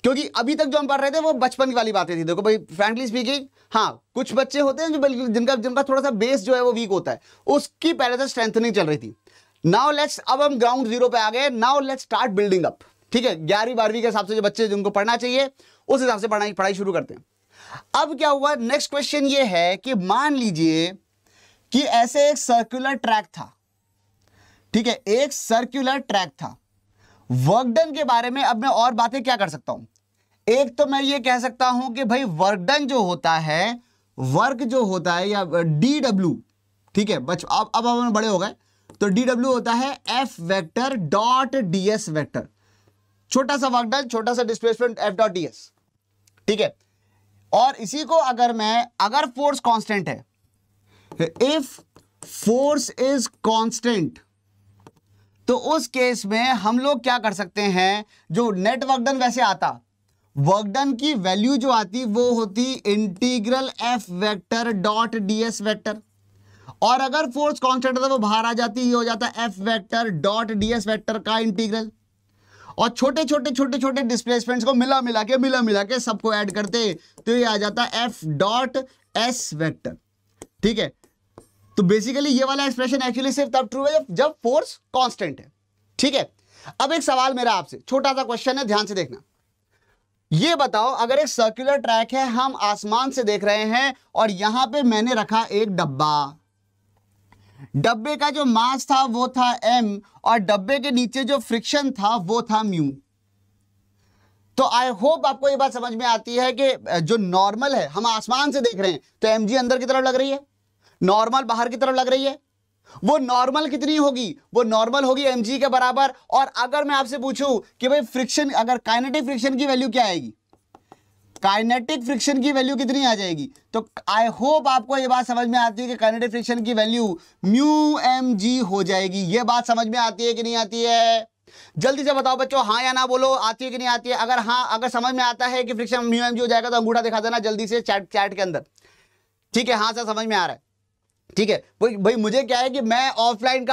क्योंकि अभी तक जो हम पढ़ रहे थे वो बचपन वाली बातें थी। देखो भाई, फ्रैंकली स्पीकिंग, हाँ कुछ बच्चे होते हैं जो बिल्कुल जिनका थोड़ा सा बेस जो है वो वीक होता है, उसकी पहले से स्ट्रेंथनिंग चल रही थी। नाउ लेट्स, अब हम ग्राउंड जीरो पे आ गए, now let's start building up, ठीक है। 11वीं 12वीं के हिसाब से जो बच्चे जिनको पढ़ना चाहिए उस हिसाब से पढ़ाई शुरू करते हैं। अब क्या हुआ, नेक्स्ट क्वेश्चन ये है कि मान लीजिए कि ऐसे एक सर्कुलर ट्रैक था, ठीक है, एक सर्कुलर ट्रैक था। वर्क डन के बारे में अब मैं और बातें क्या कर सकता हूं, एक तो मैं ये कह सकता हूं कि भाई वर्क डन जो होता है, वर्क जो होता है, या डी डब्ल्यू, ठीक है, अब हम बड़े हो गए, तो डी डब्ल्यू होता है F vector dot D S vector, छोटा सा वर्क डन, छोटा सा displacement F dot D S, ठीक है। और इसी को अगर फोर्स कांस्टेंट है, इफ फोर्स कांस्टेंट कांस्टेंट, तो उस केस में हम लोग क्या कर सकते हैं, जो नेट वर्क डन वैसे आता, वर्क डन की वैल्यू जो आती वो होती integral F vector dot DS vector, और अगर फोर्स कांस्टेंट है तो वो बाहर आ जाती, ये हो जाता F vector dot DS vector का इंटीग्रल, और छोटे छोटे डिस्प्लेसमेंट्स को मिला के सबको ऐड करते तो ये आ जाता एफ डॉट एस वेक्टर, ठीक है। तो बेसिकली ये वाला एक्सप्रेशन एक्चुअली सिर्फ तब ट्रू है जब फोर्स कांस्टेंट है, ठीक है। अब एक सवाल मेरा आपसे, छोटा सा क्वेश्चन है, ध्यान से देखना। ये बताओ, अगर एक सर्कुलर ट्रैक है, हम आसमान से देख रहे हैं, और यहां पे मैंने रखा एक डब्बा, डब्बे का जो मास था वो था m, और डब्बे के नीचे जो फ्रिक्शन था वो था म्यू। तो आई होप आपको ये बात समझ में आती है कि जो नॉर्मल है, हम आसमान से देख रहे हैं, तो mg अंदर की तरफ लग रही है, नॉर्मल बाहर की तरफ लग रही है। वो नॉर्मल कितनी होगी, वो नॉर्मल होगी mg के बराबर। और अगर मैं आपसे पूछूं कि भाई फ्रिक्शन, अगर काइनेटिक फ्रिक्शन की वैल्यू क्या आएगी, काइनेटिक फ्रिक्शन की वैल्यू कितनी आ जाएगी, तो आई होप आपको ये बात समझ में आती है कि काइनेटिक फ्रिक्शन की वैल्यू म्यू mg हो जाएगी। ये बात समझ में आती है कि नहीं आती है, जल्दी से बताओ बच्चों, हाँ या ना बोलो, आती है कि नहीं आती है। अगर हाँ, अगर समझ में आता है कि फ्रिक्शन म्यू mg हो जाएगा तो अंगूठा दिखा देना जल्दी से चैट के अंदर, ठीक है। हाँ सर समझ में आ रहा है, ठीक है। भाई मुझे क्या है कि मैं ऑफलाइन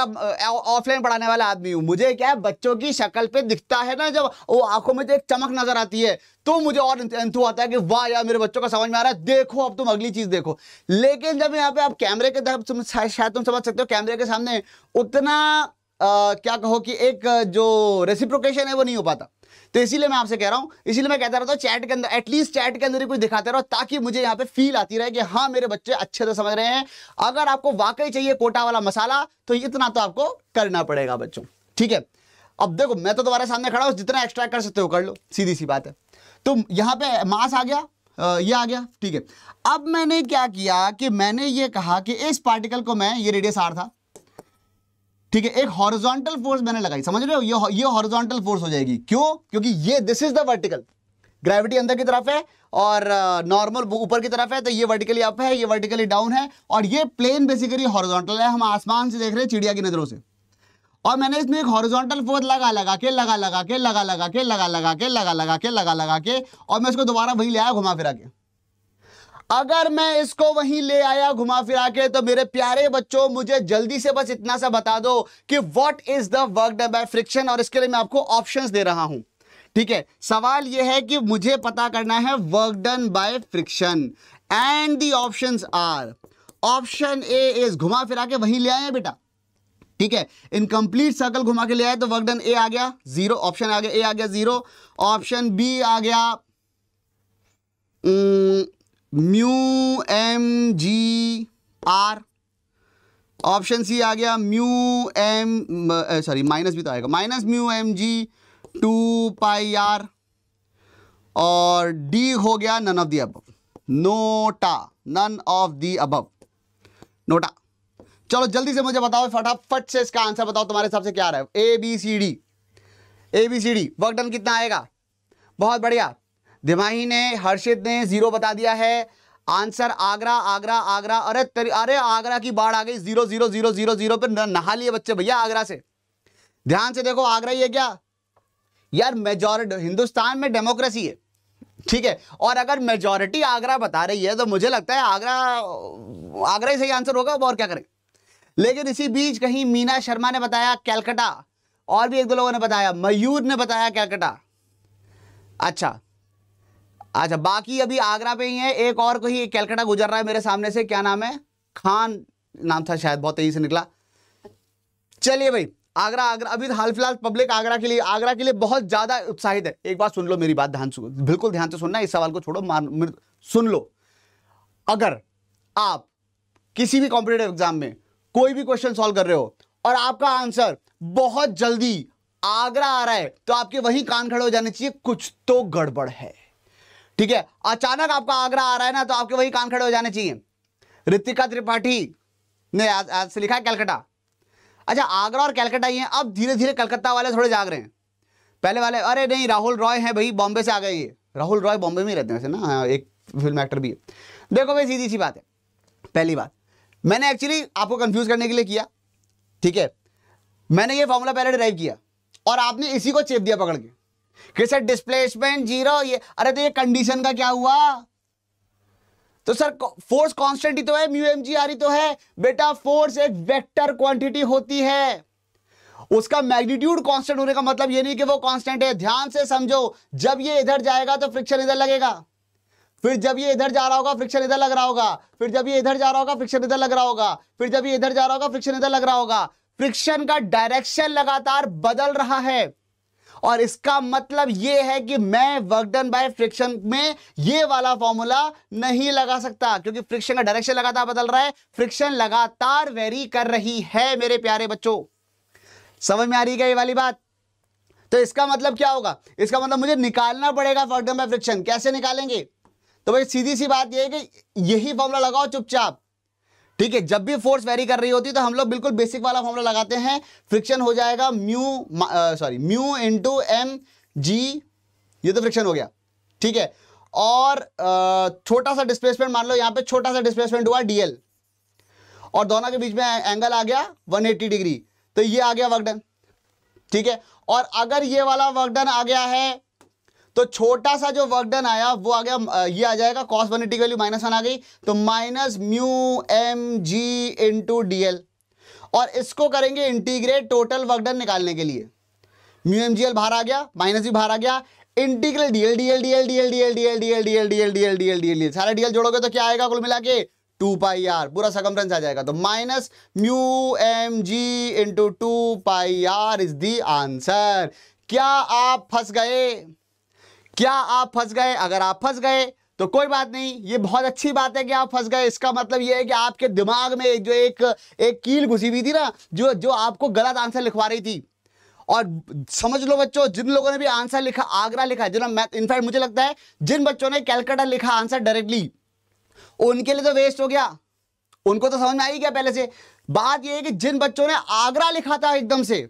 पढ़ाने वाला आदमी हूं, मुझे क्या है, बच्चों की शक्ल पे दिखता है ना, जब वो आंखों में जो एक चमक नजर आती है तो मुझे और एंथू आता है कि वाह यार मेरे बच्चों का समझ में आ रहा है, देखो अब तुम अगली चीज देखो। लेकिन जब यहाँ पे आप कैमरे के, शायद तुम समझ सकते हो, कैमरे के सामने उतना क्या कहो कि एक जो रेसिप्रोकेशन है वो नहीं हो पाता। तो इसीलिए मैं आपसे कह रहा हूं, इसीलिए मैं कहता रहता हूं चैट के अंदर, एटलीस्ट चैट के अंदर ही कुछ दिखाते रहो, ताकि मुझे यहाँ पे फील आती रहे कि हाँ मेरे बच्चे अच्छे से समझ रहे हैं। अगर आपको वाकई चाहिए कोटा वाला मसाला तो इतना तो आपको करना पड़ेगा बच्चों, ठीक है। अब देखो मैं तो तुम्हारे सामने खड़ा हूं, जितना एक्सट्रैक्ट कर सकते हो कर लो, सीधी सी बात है। तो यहाँ पे मास आ गया, ये आ गया, ठीक है। अब मैंने क्या किया कि मैंने ये कहा कि इस पार्टिकल को मैं, ये रेडियस आर था, ठीक है, एक हॉरिजॉन्टल फोर्स मैंने लगाई, समझ रहे हो, ये हॉरिजॉन्टल फोर्स हो जाएगी। क्यों? क्योंकि ये this is the vertical, gravity अंदर की तरफ है और नॉर्मल ऊपर की तरफ है, तो ये वर्टिकली अप है, ये वर्टिकली डाउन है, और ये प्लेन बेसिकली हॉरिजॉन्टल है, हम आसमान से देख रहे हैं चिड़िया की नजरों से। और मैंने इसमें एक हॉरिजॉन्टल फोर्स लगा के और मैं इसको दोबारा वहीं ले आया घुमा फिरा के। अगर मैं इसको वहीं ले आया घुमा फिरा के, तो मेरे प्यारे बच्चों मुझे जल्दी से बस इतना सा बता दो कि what is the work done by friction, और इसके लिए मैं आपको ऑप्शंस दे रहा हूं, ठीक है। सवाल यह है कि मुझे पता करना है work done by friction, and the options are, option A is, घुमा फिरा के वहीं ले आए बेटा, ठीक है, इनकम्प्लीट सर्कल घुमा के ले आए तो वर्क डन ए आ गया 0, ऑप्शन आ गया ए आ गया 0, ऑप्शन बी आ गया mu M G R, option C आ गया म्यू एम, सॉरी माइनस भी तो आएगा, minus mu M G 2 pi R, और डी हो गया none of the above, NOTA, none of the above, NOTA. चलो जल्दी से मुझे बताओ, फटाफट से इसका आंसर बताओ, तुम्हारे हिसाब से क्या आ रहा है? A B C D, work done कितना आएगा? बहुत बढ़िया, दिमाही ने, हर्षित ने 0 बता दिया है। आंसर आगरा, आगरा, आगरा, अरे आगरा की बाढ़ आ गई, 0 0 0 0 0 पे नहा लिए बच्चे भैया आगरा से। ध्यान से देखो, आगरा ही है क्या यार? मेजॉरिटी हिंदुस्तान में डेमोक्रेसी है, ठीक है, और अगर मेजॉरिटी आगरा बता रही है तो मुझे लगता है आगरा ही सही आंसर होगा, और क्या करें। लेकिन इसी बीच कहीं मीना शर्मा ने बताया कैलकाटा, और भी 1-2 लोगों ने बताया, मयूर ने बताया कैलकाटा। अच्छा, बाकी अभी आगरा पे ही है। एक और कोई कैलकाटा गुजर रहा है मेरे सामने से, क्या नाम है? खान नाम था शायद, बहुत तेजी से निकला। चलिए भाई, आगरा अभी हाल फिलहाल पब्लिक आगरा के लिए बहुत ज्यादा उत्साहित है। एक बात सुन लो, मेरी बात बिल्कुल ध्यान से सुनना, इस सवाल को छोड़ो, सुन लो। अगर आप किसी भी कॉम्पिटिटिव एग्जाम में कोई भी क्वेश्चन सॉल्व कर रहे हो और आपका आंसर बहुत जल्दी आगरा आ रहा है, तो आपके वहीं कान खड़े हो जाने चाहिए, कुछ तो गड़बड़ है, ठीक है। अचानक आपका आगरा आ रहा है ना, तो आपके वहीं कान खड़े हो जाने चाहिए। ऋतिका त्रिपाठी ने आज से लिखा है कैलकाटा। अच्छा, आगरा और कैलकाटा ही है, अब धीरे धीरे कलकत्ता वाले थोड़े जाग रहे हैं। पहले वाले अरे नहीं, राहुल रॉय हैं भाई, बॉम्बे से आ गए ये। राहुल रॉय बॉम्बे में ही रहते हैं वैसे ना, एक फिल्म एक्टर भी है। देखो भाई, सीधी सी बात है, पहली बात मैंने एक्चुअली आपको कंफ्यूज करने के लिए किया, ठीक है। मैंने ये फॉर्मूला पहले डिराइव किया और आपने इसी को चेप दिया पकड़ के कि सर डिस्प्लेसमेंट 0, ये अरे तो ये कंडीशन का क्या हुआ? तो सर फोर्स कांस्टेंट ही तो है, म्यू एम जी आर ही तो है बेटा। फोर्स एक वेक्टर क्वांटिटी होती है, उसका मैग्नीट्यूड कांस्टेंट होने का मतलब ये नहीं कि वो कांस्टेंट है। ध्यान से समझो, जब ये इधर जाएगा तो फ्रिक्शन इधर लगेगा, फिर जब ये इधर जा रहा होगा फ्रिक्शन इधर लग रहा होगा, फिर जब ये इधर जा रहा होगा फ्रिक्शन इधर लग रहा होगा, फिर जब ये इधर जा रहा होगा फ्रिक्शन इधर लग रहा होगा। फ्रिक्शन का डायरेक्शन लगातार बदल रहा है, और इसका मतलब यह है कि मैं वर्क डन बाय फ्रिक्शन में ये वाला फॉर्मूला नहीं लगा सकता, क्योंकि फ्रिक्शन का डायरेक्शन लगातार बदल रहा है, फ्रिक्शन लगातार वेरी कर रही है मेरे प्यारे बच्चों। समझ में आ रही है ये वाली बात? तो इसका मतलब क्या होगा? इसका मतलब मुझे निकालना पड़ेगा वर्क डन बाय फ्रिक्शन। कैसे निकालेंगे? तो भाई सीधी सी बात यह है कि यही फॉर्मूला लगाओ चुपचाप, ठीक है। जब भी फोर्स वेरी कर रही होती है तो हम लोग बिल्कुल बेसिक वाला फॉर्मूला लगाते हैं, फ्रिक्शन हो जाएगा म्यू इंटू एम जी, ये तो फ्रिक्शन हो गया, ठीक है। और छोटा सा डिस्प्लेसमेंट मान लो, यहां पे छोटा सा डिस्प्लेसमेंट हुआ डीएल, और दोनों के बीच में एंगल आ गया 180 डिग्री, तो ये आ गया वर्क डन, ठीक है। और अगर ये वाला वर्क डन आ गया है तो छोटा सा जो वर्क डन आया वो आ गया, ये आ जाएगा cos 180 की वैल्यू -1 आ गई, तो minus mu M G into DL, और इसको करेंगे इंटीग्रेट टोटल वर्क डन निकालने के लिए। म्यू एम जी एल बाहर आ गया, माइनस भी बाहर आ गया, integral DL DL DL DL DL DL DL DL DL DL DL DL, सारा डीएल जोड़ोगे तो क्या आएगा कुल मिला के 2 पाई आर, पूरा सर्कमफ्रेंस आ जाएगा। तो minus mu M G into 2 pi R is the answer. क्या आप फंस गए? क्या आप फंस गए? अगर आप फंस गए तो कोई बात नहीं, ये बहुत अच्छी बात है कि आप फंस गए। इसका मतलब ये है कि आपके दिमाग में जो एक कील घुसी हुई थी ना, जो आपको गलत आंसर लिखवा रही थी। और समझ लो बच्चों, जिन लोगों ने भी आंसर लिखा आगरा लिखा, जिन्होंने इनफैक्ट मुझे लगता है जिन बच्चों ने कैलकाटा लिखा आंसर डायरेक्टली, उनके लिए तो वेस्ट हो गया, उनको तो समझ में आ ही गया पहले से। बात यह है कि जिन बच्चों ने आगरा लिखा था एकदम से,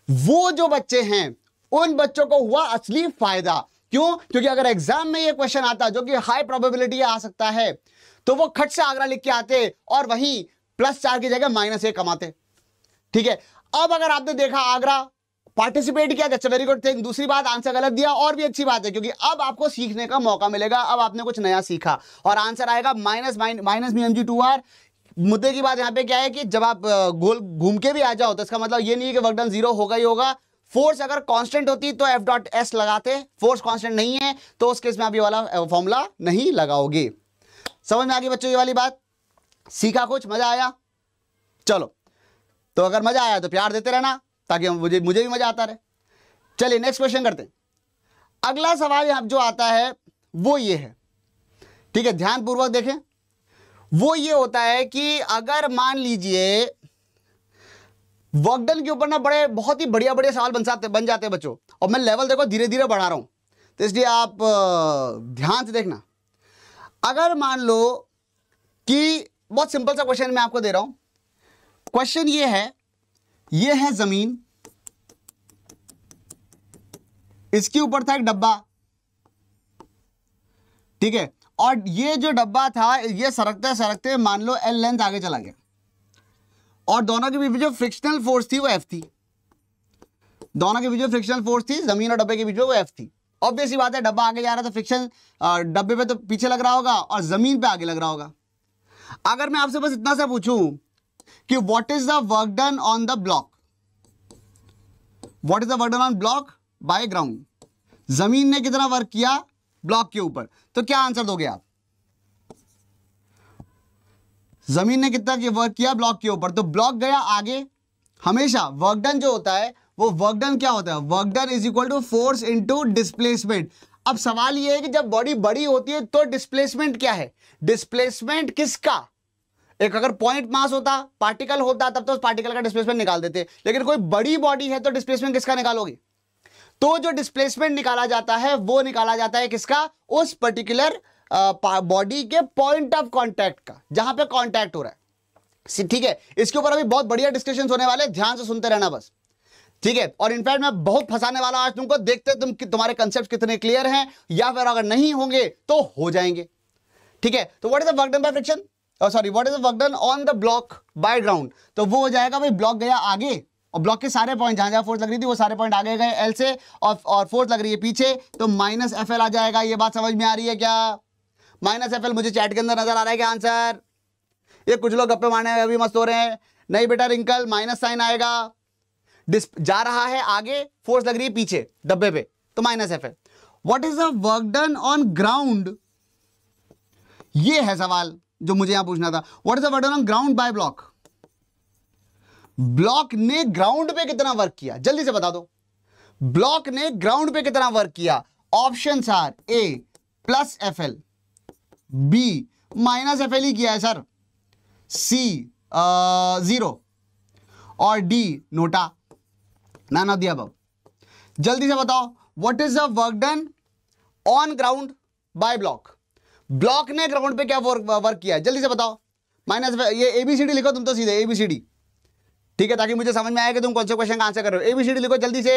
वो जो बच्चे हैं उन बच्चों को हुआ असली फायदा। क्यों? क्योंकि अगर एग्जाम में ये क्वेश्चन आता जो कि हाई प्रोबेबिलिटी आ सकता है, तो वो खट से आगरा लिख के आते और वहीं +4 की जगह -1 कमाते। ठीक है, अब अगर आपने देखा आगरा पार्टिसिपेट किया, that's a very good thing. दूसरी बात, आंसर गलत दिया, और भी अच्छी बात है, क्योंकि अब आपको सीखने का मौका मिलेगा, अब आपने कुछ नया सीखा और आंसर आएगा -μmg2r। मुद्दे की बात यहां पे क्या है कि जब आप गोल घूम के भी आ जाओ तो इसका मतलब ये नहीं है कि वर्क डन 0 होगा ही होगा। फोर्स अगर कांस्टेंट होती तो F.S लगाते, फोर्स कांस्टेंट नहीं है तो उस केस में आप ये वाला फॉर्मूला नहीं लगाओगे। समझ में आ गई बच्चों ये वाली बात? सीखा कुछ? मजा आया? चलो, तो अगर मजा आया तो प्यार देते रहना ताकि मुझे भी मजा आता रहे। चलिए नेक्स्ट क्वेश्चन करते हैं। अगला सवाल यहां जो आता है वो ये है, ठीक है, ध्यानपूर्वक देखें। वो ये होता है कि अगर मान लीजिए वर्क डन के ऊपर ना बहुत ही बढ़िया सवाल बन जाते हैं बच्चों, और मैं लेवल देखो धीरे धीरे बढ़ा रहा हूं, तो इसलिए आप ध्यान से देखना। अगर मान लो कि बहुत सिंपल सा क्वेश्चन मैं आपको दे रहा हूं। क्वेश्चन ये है जमीन, इसके ऊपर था एक डब्बा, ठीक है, और ये जो डब्बा था ये सरकते सरकते मान लो L लेंथ आगे चला गया, और दोनों के बीच जो फ्रिक्शनल फोर्स थी वो F थी। दोनों के बीच जो फ्रिक्शनल फोर्स थी जमीन और डब्बे के बीच में वो F थी। ऑब्वियस सी बात है, डब्बा आगे जा रहा था, फ्रिक्शन डब्बे पे तो पीछे लग रहा होगा और जमीन पे आगे लग रहा होगा। अगर मैं आपसे बस इतना सा पूछूं कि what is the work done on the block, what is the work done on block bye ground, जमीन ने कितना वर्क किया ब्लॉक के ऊपर, तो क्या आंसर दोगे आप? जमीन ने कितना वर्क किया ब्लॉक के ऊपर, तो ब्लॉक गया आगे। हमेशा वर्क डन जो होता है वो वर्क डन क्या होता है? Work done is equal to force into displacement. अब सवाल ये है कि जब बॉडी बड़ी होती है तो डिस्प्लेसमेंट क्या है? डिस्प्लेसमेंट किसका? एक अगर पॉइंट मास होता, पार्टिकल होता, तब तो उस पार्टिकल का डिस्प्लेसमेंट निकाल देते, लेकिन कोई बड़ी बॉडी है तो डिस्प्लेसमेंट किसका निकालोगे? तो जो डिस्प्लेसमेंट निकाला जाता है वो निकाला जाता है किसका? उस पर्टिकुलर बॉडी के पॉइंट ऑफ कांटेक्ट का, जहां पे कांटेक्ट हो रहा है। ठीक है, इसके ऊपर अभी बहुत बढ़िया डिस्कशन होने वाले, ध्यान से सुनते रहना बस, ठीक है। और इनफैक्ट मैं बहुत फंसाने वाला आज तुमको, देखते तुम्हारे कंसेप्ट कितने क्लियर हैं, या फिर अगर नहीं होंगे तो हो जाएंगे, ठीक है। तो what is the work done by friction, sorry what is the work done on the block bye ground, तो वो हो जाएगा भाई ब्लॉक गया आगे और ब्लॉक के सारे पॉइंट जहां जहां फोर्स लग रही थी वो सारे पॉइंट आगे गए एल से, और फोर्स लग रही है पीछे, तो -FL आ जाएगा। ये बात समझ में आ रही है क्या? -FL मुझे चैट के अंदर नजर आ रहा है क्या आंसर? ये कुछ लोग गप्पे मारने में अभी मस्त हो रहे हैं। नहीं बेटा रिंकल, माइनस साइन आएगा, जा रहा है आगे, फोर्स लग रही है पीछे डब्बे पे, तो -FL। What is the work done on ground, ये है सवाल जो मुझे यहां पूछना था। What is the work done on ground by block, block ने ग्राउंड पे कितना वर्क किया, जल्दी से बता दो। ब्लॉक ने ग्राउंड पे कितना वर्क किया? Options are A +FL, B -FL ही किया है सर, सी 0 और D NOTA, none of the above. जल्दी से बताओ what is the work done on ground by block, block ने ग्राउंड पे क्या वर्क किया है, जल्दी से बताओ। ये ABCD लिखो तुम तो सीधे ABCD, ठीक है, ताकि मुझे समझ में आए कि तुम कौन से क्वेश्चन का आंसर कर रहे हो। ABCD लिखो जल्दी से।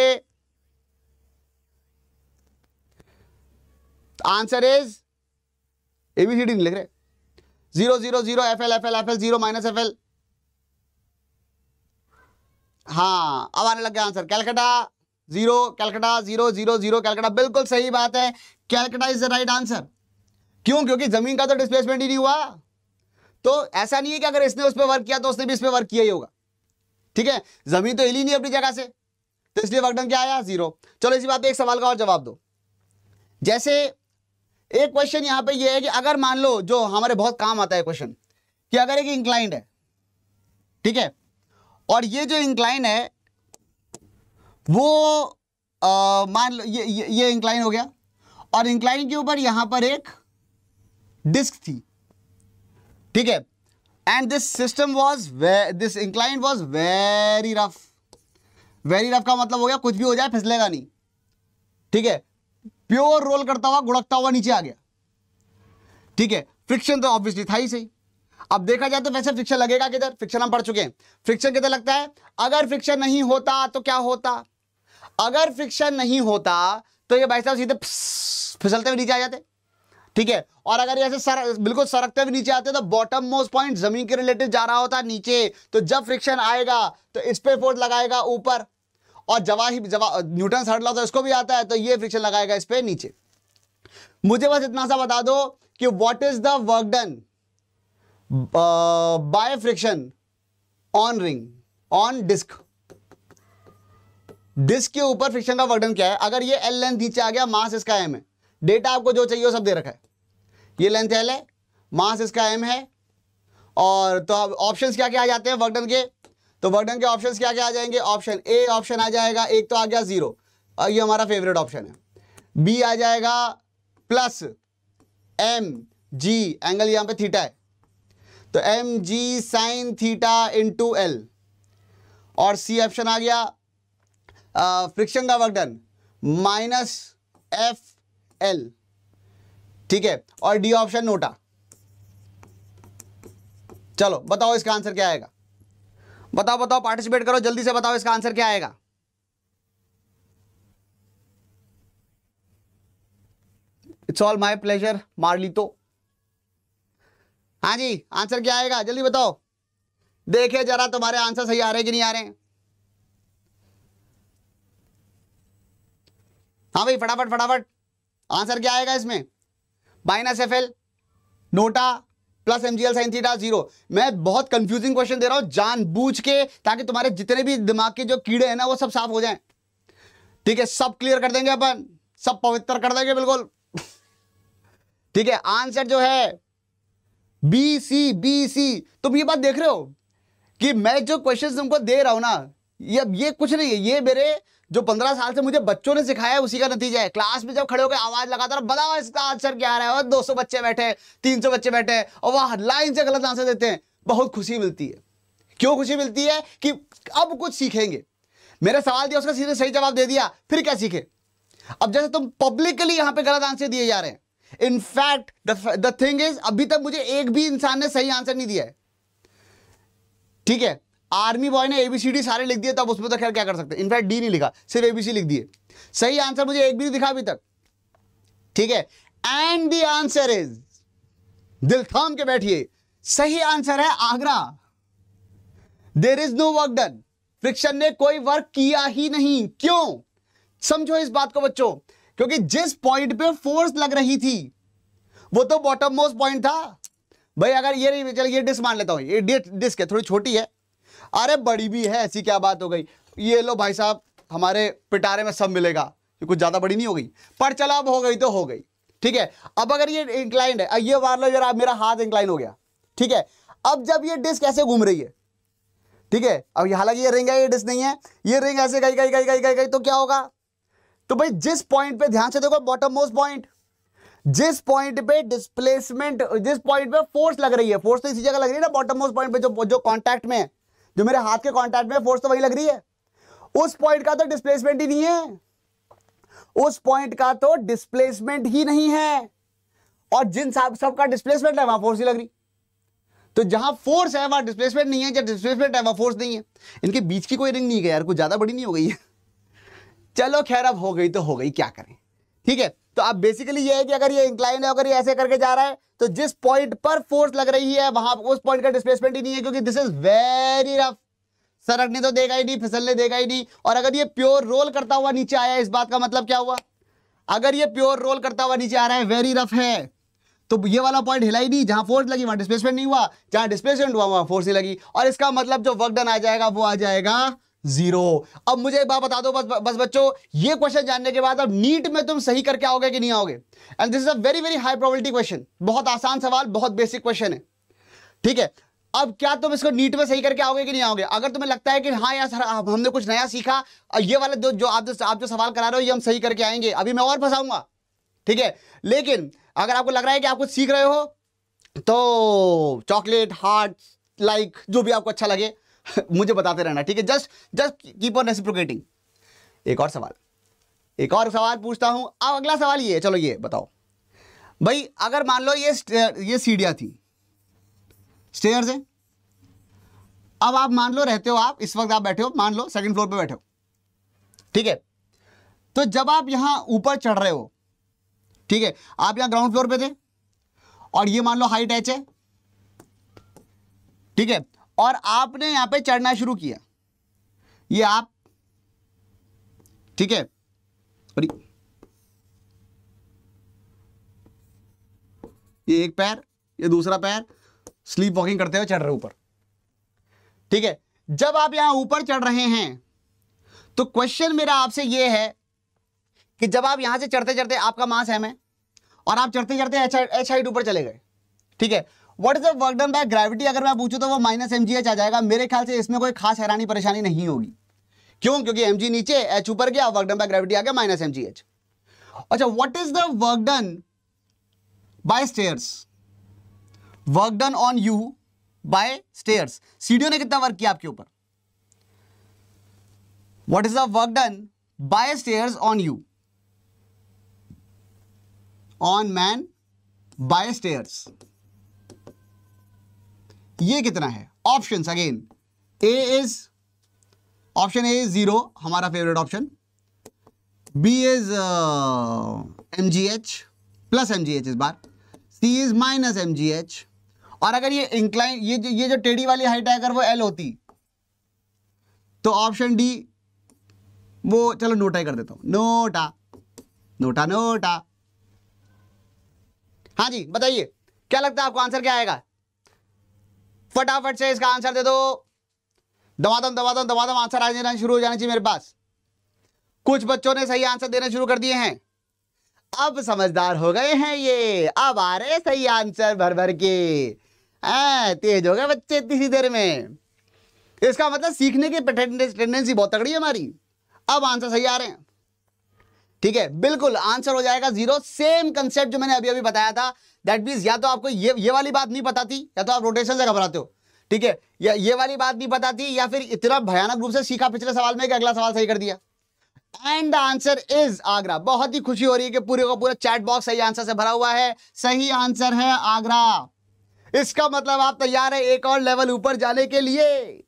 आंसर इज ABCD नहीं लिख रहे, 0 0 0 FL FL FL 0 -FL। हाँ अब आने लग गया आंसर, कैलकाटा 0 कैलकाटा 0 0 0 कैलकाटा, बिल्कुल सही बात है, Calcutta is the right answer. क्यों? क्योंकि जमीन का तो डिस्प्लेसमेंट ही नहीं हुआ, तो ऐसा नहीं है कि अगर इसने उस पर वर्क किया तो उसने भी इस पर वर्क किया ही होगा, ठीक है। जमीन तो हिली नहीं अपनी जगह से, तो इसलिए वर्क डन क्या आया? 0। चलो इसी बात पे एक सवाल का और जवाब दो। जैसे एक क्वेश्चन यहां पे ये है कि अगर मान लो, जो हमारे बहुत काम आता है क्वेश्चन, कि अगर एक इंक्लाइंड है, ठीक है, और ये जो इंक्लाइन है वो मान लो ये इंक्लाइन हो गया, और इंक्लाइन के ऊपर यहां पर एक डिस्क थी, ठीक है, and this system was this incline was very rough. Very rough का मतलब हो गया कुछ भी हो जाए फिसलेगा नहीं, ठीक है, प्योर रोल करता हुआ गुड़कता हुआ नीचे आ गया, ठीक है। फ्रिक्शन तो ऑब्वियसली था ही सही। अब देखा जाए तो वैसे फ्रिक्शन लगेगा किधर, फ्रिक्शन हम पढ़ चुके हैं, फ्रिक्शन किधर लगता है, अगर फ्रिक्शन नहीं होता तो क्या होता, अगर फ्रिक्शन नहीं होता तो ये भाई साहब सीधे फिसलते हुए नीचे आ जाते, ठीक है, और अगर ये ऐसे बिल्कुल सरकते हुए नीचे आते तो बॉटम मोस्ट पॉइंट जमीन के रिलेटिव जा रहा होता नीचे, तो जब फ्रिक्शन आएगा तो इस पे फोर्स लगाएगा ऊपर, और न्यूटन थर्ड लॉ तो इसको भी आता है, तो ये फ्रिक्शन लगाएगा इस पे नीचे। मुझे बस इतना सा बता दो कि what is the work done by friction on ring on disc. Disc के ऊपर फ्रिक्शन का वर्क डन क्या है। अगर ये एल लेंथ नीचे आ गया, मास इसका एम है, डेटा आपको जो चाहिए वो सब दे रखा है, ये लेंथ एल है, मास इसका एम है, और तो ऑप्शंस क्या क्या आ जाते हैं वर्क डन के, तो वर्क डन के ऑप्शंस क्या क्या आ जाएंगे, ऑप्शन ए ऑप्शन आ जाएगा, एक तो आ गया 0, ये हमारा फेवरेट ऑप्शन है, बी आ जाएगा प्लस एम जी, एंगल यहां पे थीटा है तो M G sine theta into L, और सी ऑप्शन आ गया फ्रिक्शन का work done minus F L, ठीक है, और डी ऑप्शन नोटा। चलो बताओ इसका आंसर क्या आएगा, बताओ बताओ, पार्टिसिपेट करो जल्दी से, बताओ इसका आंसर क्या आएगा। इट्स ऑल माय प्लेजर मार्लितो। हाँ जी, आंसर क्या आएगा जल्दी बताओ, देखिए जरा तुम्हारे आंसर सही आ रहे कि नहीं आ रहे हैं। हाँ भाई फटाफट फटाफट, आंसर क्या आएगा इसमें, minus F L NOTA plus MGL sine theta 0। मैं बहुत कंफ्यूजिंग क्वेश्चन दे रहा हूं जानबूझ के, ताकि तुम्हारे जितने भी दिमाग के जो कीड़े हैं ना वो सब साफ हो जाएं, ठीक है, सब क्लियर कर देंगे अपन, सब पवित्र कर देंगे बिल्कुल, ठीक है। आंसर जो है बी सी। तुम ये बात देख रहे हो कि मैं जो क्वेश्चन तुमको दे रहा हूं ना, ये कुछ नहीं है, ये मेरे जो 15 साल से मुझे बच्चों ने सिखाया है उसी का नतीजा है। क्लास में जब खड़े होकर आवाज लगाता रहा, बताओ इसका आंसर क्या आ रहा है, और 200 बच्चे बैठे, 300 बच्चे बैठे, और वह लाइन से गलत आंसर देते हैं, बहुत खुशी मिलती है। क्यों खुशी मिलती है कि अब कुछ सीखेंगे। मेरा सवाल दिया, उसका सीधे सही जवाब दे दिया, फिर क्या सीखे। अब जैसे तुम पब्लिकली यहां पे गलत आंसर दिए जा रहे हैं, इनफैक्ट द थिंग इज अभी तक मुझे एक भी इंसान ने सही आंसर नहीं दिया है, ठीक है। आर्मी बॉय ने एबीसीडी सारे लिख दिए, तब उसमें तो खैर क्या कर सकते हैं, इनफैक्ट डी नहीं लिखा, सिर्फ एबीसी लिख दिए, सही आंसर मुझे एक भी नहीं दिखा अभी तक, ठीक है। एंड द आंसर इज, दिल थाम के बैठिए, सही आंसर है Agra. There is no work done, friction ने कोई वर्क किया ही नहीं। क्यों, समझो इस बात को बच्चों, क्योंकि जिस पॉइंट पे फोर्स लग रही थी वो तो बॉटम मोस्ट पॉइंट था भाई। अगर ये नहीं, चल ये डिस्क मान लेता हूं, ये डिस्क है, थोड़ी छोटी है, अरे बड़ी भी है, ऐसी क्या बात हो गई, ये लो भाई साहब हमारे पिटारे में सब मिलेगा, ये कुछ ज्यादा बड़ी नहीं हो गई, पर चला अब हो गई तो हो गई, ठीक है। अब अगर ये इंक्लाइंड है, ये मान लो जरा मेरा हाथ इंक्लाइन हो गया, ठीक है। अब जब ये डिस्क ऐसे घूम रही है, ठीक है, अब हालांकि ये रिंग है, ये डिस्क नहीं है, ये रिंग ऐसे गई तो क्या होगा, तो भाई जिस पॉइंट पे, ध्यान से देखो बॉटम मोस्ट पॉइंट, जिस पॉइंट पे डिस्प्लेसमेंट, जिस पॉइंट पे फोर्स लग रही है, फोर्स तो इसी जगह लग रही है ना बॉटम मोस्ट पॉइंट पे, जो कांटेक्ट में है, जो मेरे हाथ के कांटेक्ट में फोर्स तो वही लग रही है, उस पॉइंट का तो डिस्प्लेसमेंट ही नहीं है, उस पॉइंट का तो डिस्प्लेसमेंट ही नहीं है, और जिन सब का डिस्प्लेसमेंट है वहां फोर्स ही लग रही। तो जहां फोर्स है वहां डिस्प्लेसमेंट नहीं है, जब डिस्प्लेसमेंट है वहां फोर्स नहीं है। इनके बीच की कोई रिंग नहीं है यार, कुछ ज्यादा बड़ी नहीं हो गई है। चलो खैर अब हो गई तो हो गई, क्या करें, ठीक है। तो अब बेसिकली ये है कि अगर ये इंक्लाइन है, अगर ये ऐसे करके जा रहा है, तो जिस पॉइंट पर फोर्स लग रही है वहां उस पॉइंट का डिस्प्लेसमेंट ही नहीं है, क्योंकि दिस इज वेरी रफ, सरकने तो देगा ही नहीं, फिसलने देगा ही नहीं। और अगर ये प्योर रोल करता हुआ नीचे आया, इस बात का मतलब क्या हुआ, अगर ये प्योर रोल करता हुआ नीचे आ रहा है, वेरी रफ है, तो ये वाला पॉइंट हिला ही नहीं, जहां फोर्स लगी वहां डिस्प्लेसमेंट नहीं हुआ, जहां डिस्प्लेसमेंट हुआ वहां फोर्स ही लगी, और इसका मतलब जो वर्क डन आ जाएगा वो आ जाएगा 0। अब मुझे एक बात बता दो बस बच्चों, ये क्वेश्चन जानने के बाद अब नीट में तुम सही करके आओगे कि नहीं आओगे। And this is a very very high probability question, बहुत आसान सवाल, बहुत बेसिक क्वेश्चन है। ठीक है, अब क्या तुम इसको नीट में सही करके आओगे कि नहीं आओगे? अगर तुम्हें लगता है कि हाँ यार सर हमने कुछ नया सीखा, ये वाले जो आप जो सवाल करा रहे हो ये हम सही करके आएंगे, अभी मैं और फंसाऊंगा, ठीक है। लेकिन अगर आपको लग रहा है कि आप कुछ सीख रहे हो तो चॉकलेट, हार्ट, लाइक जो भी आपको अच्छा लगे मुझे बताते रहना, ठीक है। Just keep on reciprocating. एक और सवाल पूछता हूं। अब अगला सवाल ये, चलो ये बताओ भाई, अगर मान लो ये सीढ़ियां थी, स्टेयर्स है। अब आप मान लो रहते हो, आप इस वक्त आप बैठे हो, मान लो सेकंड फ्लोर पे बैठे हो, ठीक है। तो जब आप यहां ऊपर चढ़ रहे हो, ठीक है, आप यहां ग्राउंड फ्लोर पे थे और ये मान लो हाइट h है, ठीक है, और आपने यहां पे चढ़ना शुरू किया, ये आप, ठीक है, और ये एक पैर, ये दूसरा पैर, स्लीप वॉकिंग करते हुए चढ़ रहे ऊपर, ठीक है। जब आप यहां ऊपर चढ़ रहे हैं तो क्वेश्चन मेरा आपसे ये है कि जब आप यहां से चढ़ते चढ़ते, आपका मास m है और आप चढ़ते चढ़ते h हाइट ऊपर चले गए, ठीक है, what is the work done by gravity अगर मैं पूछूं तो वो -mgh आ जाएगा। मेरे ख्याल से इसमें कोई खास हैरानी परेशानी नहीं होगी। क्यों? क्योंकि mg नीचे, h ऊपर गया, वर्क डन बाय ग्रेविटी आ गया -mgh। अच्छा, what is the work done by stairs? Work done on you by stairs, सीढ़ियों ने कितना वर्क किया आपके ऊपर? What is the work done by stairs on you, on man by stairs, ये कितना है? Options again, option A is 0, हमारा favourite option, B is mgh plus mgh इस बार, सी इज -mgh, और अगर ये इंक्लाइन, ये जो टेढ़ी वाली हाइट है अगर वो L होती तो ऑप्शन डी, वो चलो नोटा ही कर देता हूं, नोटा। हाँ जी बताइए, क्या लगता है आपको आंसर क्या आएगा? फटाफट से इसका आंसर दे दो, दमादम आंसर आ जाना शुरू हो जाना चाहिए मेरे पास। कुछ बच्चों ने सही आंसर देना शुरू कर दिए हैं, अब समझदार हो गए हैं ये, अब आ रहे सही आंसर भर भर के, तेज हो गए बच्चे इतनी देर में। इसका मतलब सीखने की टेंडेंसी बहुत तगड़ी है हमारी, अब आंसर सही आ रहे हैं, ठीक है। बिल्कुल आंसर हो जाएगा 0, सेम कंसेप्ट जो मैंने अभी अभी बताया था। दैट मींस या तो आपको ये वाली बात नहीं पता थी, या तो आप रोटेशन से घबराते हो, ठीक है, या ये वाली बात नहीं पता थी, या फिर इतना भयानक रूप से सीखा पिछले सवाल में कि अगला सवाल सही कर दिया। And the answer is Agra. बहुत ही खुशी हो रही है कि पूरे का पूरा चैट बॉक्स सही आंसर से भरा हुआ है। सही आंसर है आगरा। इसका मतलब आप तैयार है एक और लेवल ऊपर जाने के लिए?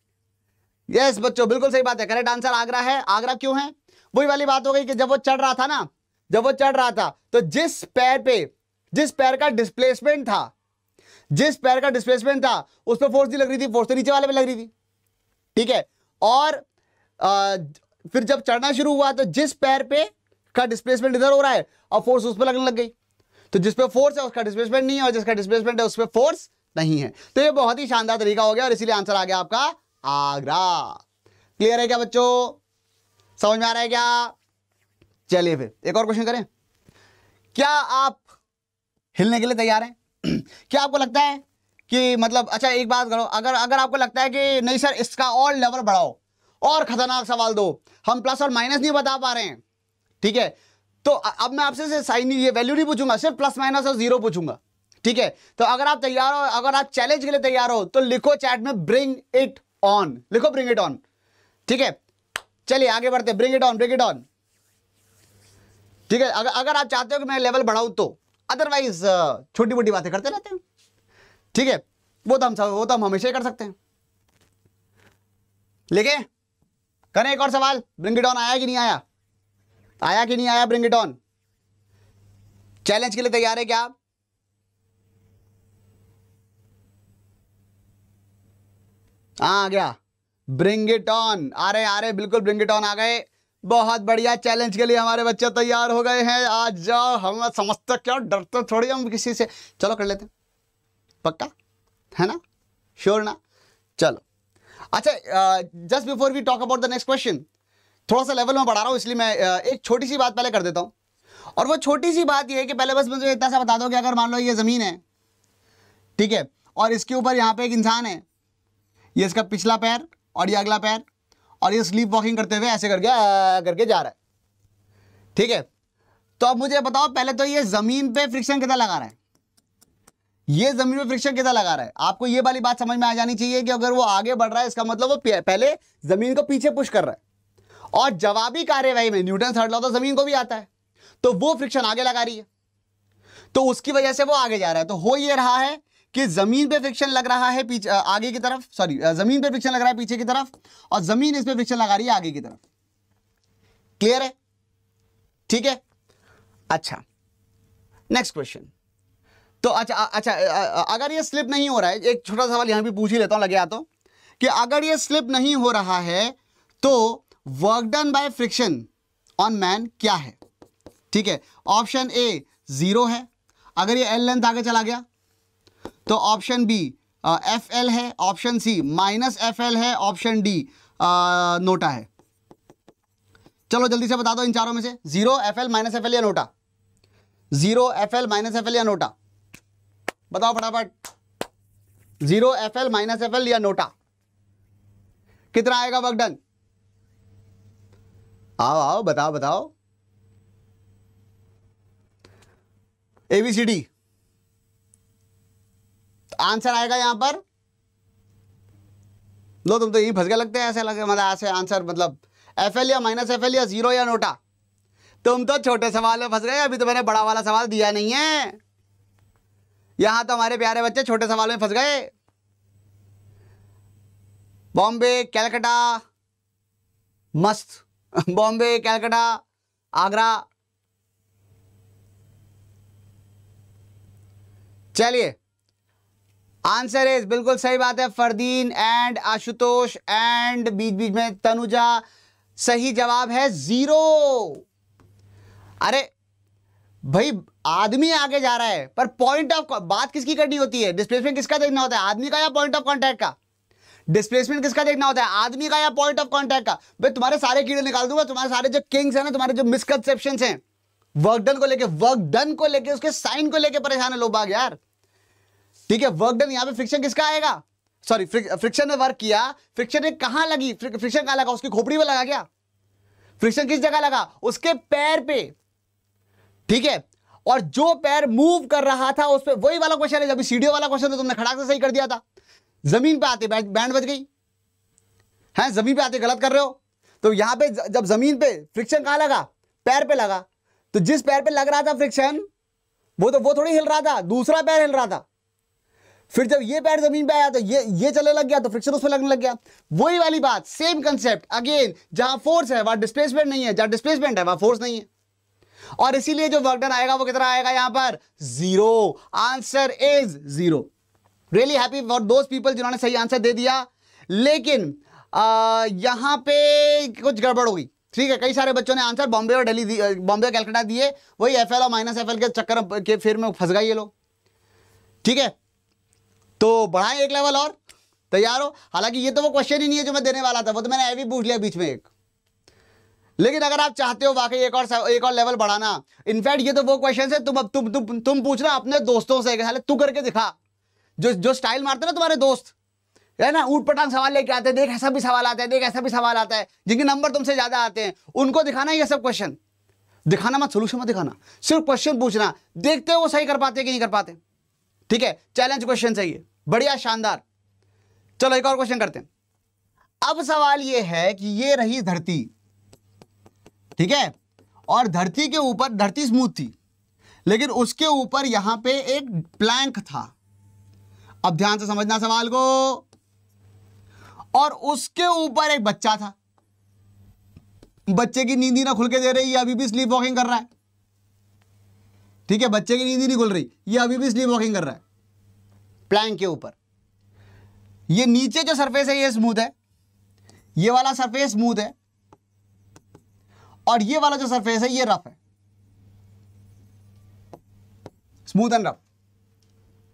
यस बच्चों, बिल्कुल सही बात है, करेक्ट आंसर आगरा है। आगरा क्यों है? वही वाली बात हो गई कि जब वो चढ़ रहा था ना, तो जिस पैर का डिस्प्लेसमेंट था उस पर फोर्स नहीं लग रही थी, फोर्स तो नीचे वाले पे लग रही थी, ठीक है। और फिर जब चढ़ना शुरू हुआ तो जिस पैर पे का डिस्प्लेसमेंट इधर हो रहा है और फोर्स उस पर लगने लग गई, तो जिस पे फोर्स है उसका डिस्प्लेसमेंट नहीं है, और जिसका डिस्प्लेसमेंट है उस पर फोर्स नहीं है। तो ये बहुत ही शानदार तरीका हो गया और इसीलिए आंसर आ गया आपका आगरा। क्लियर है क्या बच्चों? समझ में आ रहा है क्या? चलिए फिर एक और क्वेश्चन करें। क्या आप हिलने के लिए तैयार हैं? क्या आपको लगता है कि मतलब, अच्छा एक बात करो, अगर आपको लगता है कि नहीं सर इसका और लेवल बढ़ाओ और खतरनाक सवाल दो, हम प्लस और माइनस नहीं बता पा रहे हैं, ठीक है, तो अब मैं आपसे साइन ये वैल्यू नहीं पूछूंगा, सिर्फ प्लस माइनस और 0 पूछूंगा, ठीक है। तो अगर आप तैयार हो, अगर आप चैलेंज के लिए तैयार हो तो लिखो चैट में ब्रिंग इट ऑन, लिखो ब्रिंग इट ऑन, ठीक है। चलिए आगे बढ़ते, ब्रिंग इट ऑन, ठीक है। अगर आप चाहते हो कि मैं लेवल बढ़ाऊं तो, अदरवाइज छोटी मोटी बातें करते रहते हैं, ठीक है, वो तो हम हमेशा ही कर सकते हैं। लेके करें एक और सवाल, ब्रिंग इट ऑन आया कि नहीं आया? Bring it on. चैलेंज के लिए तैयार है क्या आप? आ गया ब्रिंग इट ऑन, आ रहे बिल्कुल ब्रिंग इट ऑन आ गए। बहुत बढ़िया, चैलेंज के लिए हमारे बच्चे तैयार हो गए हैं। आज जाओ, हम समझते क्या, डरते थोड़ी हम किसी से, चलो कर लेते हैं, पक्का है ना, श्योर ना? चलो अच्छा, just before we talk about the next question, थोड़ा सा लेवल में बढ़ा रहा हूं, इसलिए मैं एक छोटी सी बात पहले कर देता हूं। और वो छोटी सी बात ये है कि पहले बस मुझे इतना सा बता दो कि अगर मान लो ये जमीन है, ठीक है, और इसके ऊपर यहाँ पे एक इंसान है, ये इसका पिछला पैर और ये अगला पैर, और ये स्लीप वॉकिंग करते हुए ऐसे करके जा रहा है। ठीक है, तो अब मुझे बताओ पहले तो ये जमीन पे फ्रिक्शन कितना लगा रहा है, ये जमीन पे फ्रिक्शन कितना लगा रहा है। आपको ये वाली बात समझ में आ जानी चाहिए कि अगर वो आगे बढ़ रहा है इसका मतलब वो पहले जमीन को पीछे पुश कर रहा है, और जवाबी कार्यवाही में न्यूटन थर्ड लॉ तो जमीन को भी आता है, तो वो फ्रिक्शन आगे लगा रही है, तो उसकी वजह से वो आगे जा रहा है। तो हो ये रहा है कि जमीन पे फ्रिक्शन लग रहा है पीछे आगे की तरफ, सॉरी जमीन पे फ्रिक्शन लग रहा है पीछे की तरफ, और जमीन इस पे फ्रिक्शन लगा रही है आगे की तरफ। क्लियर है? ठीक है, अच्छा नेक्स्ट क्वेश्चन। तो अच्छा अगर ये स्लिप नहीं हो रहा है, एक छोटा सवाल यहां भी पूछ ही लेता हूं लगे तो, कि अगर ये स्लिप नहीं हो रहा है तो work done by friction on man क्या है? ठीक है, ऑप्शन ए 0 है, अगर ये एल लेंथ आगे चला गया तो ऑप्शन बी FL है, ऑप्शन सी -FL है, ऑप्शन डी नोटा है। चलो जल्दी से बता दो इन चारों में से, 0, FL, -FL या नोटा। 0, FL, -FL या नोटा, बताओ फटाफट। 0, FL, -FL या नोटा, कितना आएगा वर्क डन? आओ आओ बताओ बताओ। ABCD आंसर आएगा यहां पर। लो तुम तो यही फंस गए लगते हैं, ऐसे लगे मतलब ऐसे आंसर मतलब FL या -FL या 0 या नोटा। तुम तो छोटे सवाल में फंस गए, अभी तो मैंने बड़ा वाला सवाल दिया नहीं है। यहां तो हमारे प्यारे बच्चे छोटे सवाल में फंस गए। बॉम्बे, कलकत्ता, मस्त बॉम्बे, कलकत्ता, आगरा। चलिए आंसर इज, बिल्कुल सही बात है, फरदीन एंड आशुतोष एंड बीच बीच में तनुजा। सही जवाब है 0। अरे भाई आदमी आगे जा रहा है, पर पॉइंट ऑफ बात किसकी करनी होती है? डिस्प्लेसमेंट किसका देखना होता है? आदमी का या पॉइंट ऑफ कांटेक्ट का? डिस्प्लेसमेंट किसका देखना होता है? आदमी का या पॉइंट ऑफ कांटेक्ट का? भाई तुम्हारे सारे कीड़े निकाल दूंगा, तुम्हारे सारे जो किंग्स हैं ना, तुम्हारे जो मिसकंसेप्शंस हैं वर्क डन को लेके उसके साइन को लेके परेशान है लोग बाग यार। ठीक है, वर्क डन यहां पे फ्रिक्शन किसका आएगा? सॉरी, फ्रिक्शन ने वर्क किया, फ्रिक्शन ने कहां लगी? फ्रिक्शन कहां लगा? उसकी खोपड़ी में लगा क्या? फ्रिक्शन किस जगह लगा? उसके पैर पे। ठीक है, और जो पैर मूव कर रहा था उस पे, वही वाला क्वेश्चन है जब सीडीओ वाला क्वेश्चन तो तुमने खड़ाक से सही कर दिया था। जमीन पे आते बैंड बज गई है, जमीन पे आते गलत कर रहे हो। तो यहां पे जब जमीन पे फ्रिक्शन कहां लगा? पैर पे लगा। तो जिस पैर पे लग रहा था फ्रिक्शन, वो थोड़ी हिल रहा था, दूसरा पैर हिल रहा था। फिर जब ये पैर जमीन पे आया तो ये चलने लग गया, तो फ्रिक्शन उस पर लगने लग गया। वही वाली बात, सेम कंसेप्ट अगेन। जहां फोर्स है वहां डिस्प्लेसमेंट नहीं है, जहां डिस्प्लेसमेंट है वहां फोर्स नहीं है, और इसीलिए जो वर्क डन आएगा वो कितना आएगा यहां पर? 0। Answer is 0। Really happy for those people जिन्होंने सही आंसर दे दिया, लेकिन यहां पे कुछ गड़बड़ हो गई। ठीक है, कई सारे बच्चों ने आंसर बॉम्बे और दिल्ली, बॉम्बे और कलकत्ता दिए, वही FL और -FL के चक्कर के फिर में फंस गए ये लोग। ठीक है, तो बढ़ाएं एक लेवल और, तैयार हो? हालांकि ये तो वो क्वेश्चन ही नहीं है जो मैं देने वाला था, वो तो मैंने ऐवी पूछ लिया बीच में एक। लेकिन अगर आप चाहते हो वाकई एक और लेवल बढ़ाना, इनफैक्ट ये तो वो क्वेश्चन है, तुम पूछना अपने दोस्तों से, तू करके दिखा। जो स्टाइल मारते ना तुम्हारे दोस्त है ना, ऊट पटांग सवाल लेके आते हैं, देख ऐसा भी सवाल आता है, देख ऐसा भी सवाल आता है, जिनके नंबर तुमसे ज्यादा आते हैं, उनको दिखाना ये सब क्वेश्चन। दिखाना मत, सोल्यूशन मत दिखाना, सिर्फ क्वेश्चन पूछना, देखते हो वो सही कर पाते कि नहीं कर पाते। ठीक है, चैलेंज क्वेश्चन चाहिए, बढ़िया शानदार। चलो एक और क्वेश्चन करते हैं। अब सवाल ये है कि ये रही धरती, ठीक है, और धरती के ऊपर, धरती स्मूथ थी, लेकिन उसके ऊपर यहां पे एक प्लैंक था। अब ध्यान से समझना सवाल को। और उसके ऊपर एक बच्चा था, बच्चे की नींद ही ना खुल के दे रही, ये अभी भी स्लीप वॉकिंग कर रहा है। ठीक है, बच्चे की नींद ही नहीं खुल रही, ये अभी भी स्लीप वॉकिंग कर रहा है प्लैंक के ऊपर। ये नीचे जो सरफेस है ये स्मूथ है, ये वाला सरफेस स्मूथ है, और ये वाला जो सरफेस है ये रफ है, स्मूथ एंड रफ।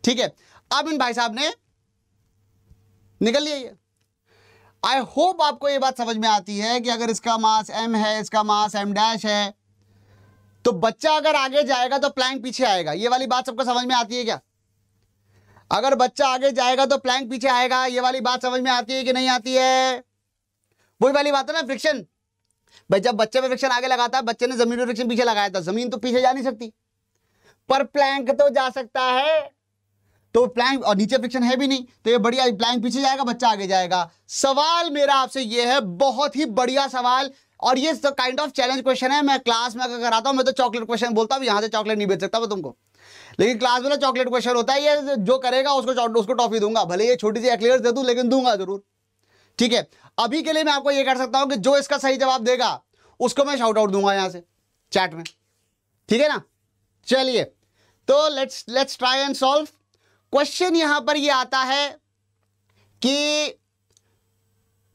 ठीक है, अब इन भाई साहब ने निकल लिया ये। आई होप आपको ये बात समझ में आती है कि अगर इसका मास m है, इसका मास m' है, तो बच्चा अगर आगे जाएगा तो प्लैंक पीछे आएगा। ये वाली बात सबको समझ में आती है क्या? अगर बच्चा आगे जाएगा तो प्लैंक पीछे आएगा। ये वाली बात समझ में आती है कि नहीं आती है? वही वाली बात है ना, फ्रिक्शन। भाई जब बच्चे पे फ्रिक्शन आगे लगाता है, बच्चे ने जमीन पे फ्रिक्शन पीछे लगाया था, जमीन तो पीछे जा नहीं सकती, पर प्लैंक तो जा सकता है। तो प्लैंक, और नीचे फ्रिक्शन है भी नहीं, तो ये बढ़िया, प्लैंक पीछे जाएगा, बच्चा आगे जाएगा। सवाल मेरा आपसे ये है, बहुत ही बढ़िया सवाल, और ये काइंड ऑफ चैलेंज क्वेश्चन है। मैं क्लास में अगर कराता हूं, मैं तो चॉकलेट क्वेश्चन बोलता हूं, यहां से चॉकलेट नहीं बेच सकता मैं तुमको, लेकिन क्लास में ना चॉकलेट क्वेश्चन होता है, ये जो करेगा उसको टॉफी दूंगा, भले ये छोटी सी एक्लेयर्स दे दूं, लेकिन दूंगा जरूर। ठीक है, अभी के लिए मैं आपको ये कर सकता हूं कि जो इसका सही जवाब देगा उसको मैं शाउट आउट दूंगा यहां से चैट में, ठीक है ना। चलिए, तो let's try and solve. Question यहां पर ये आता है कि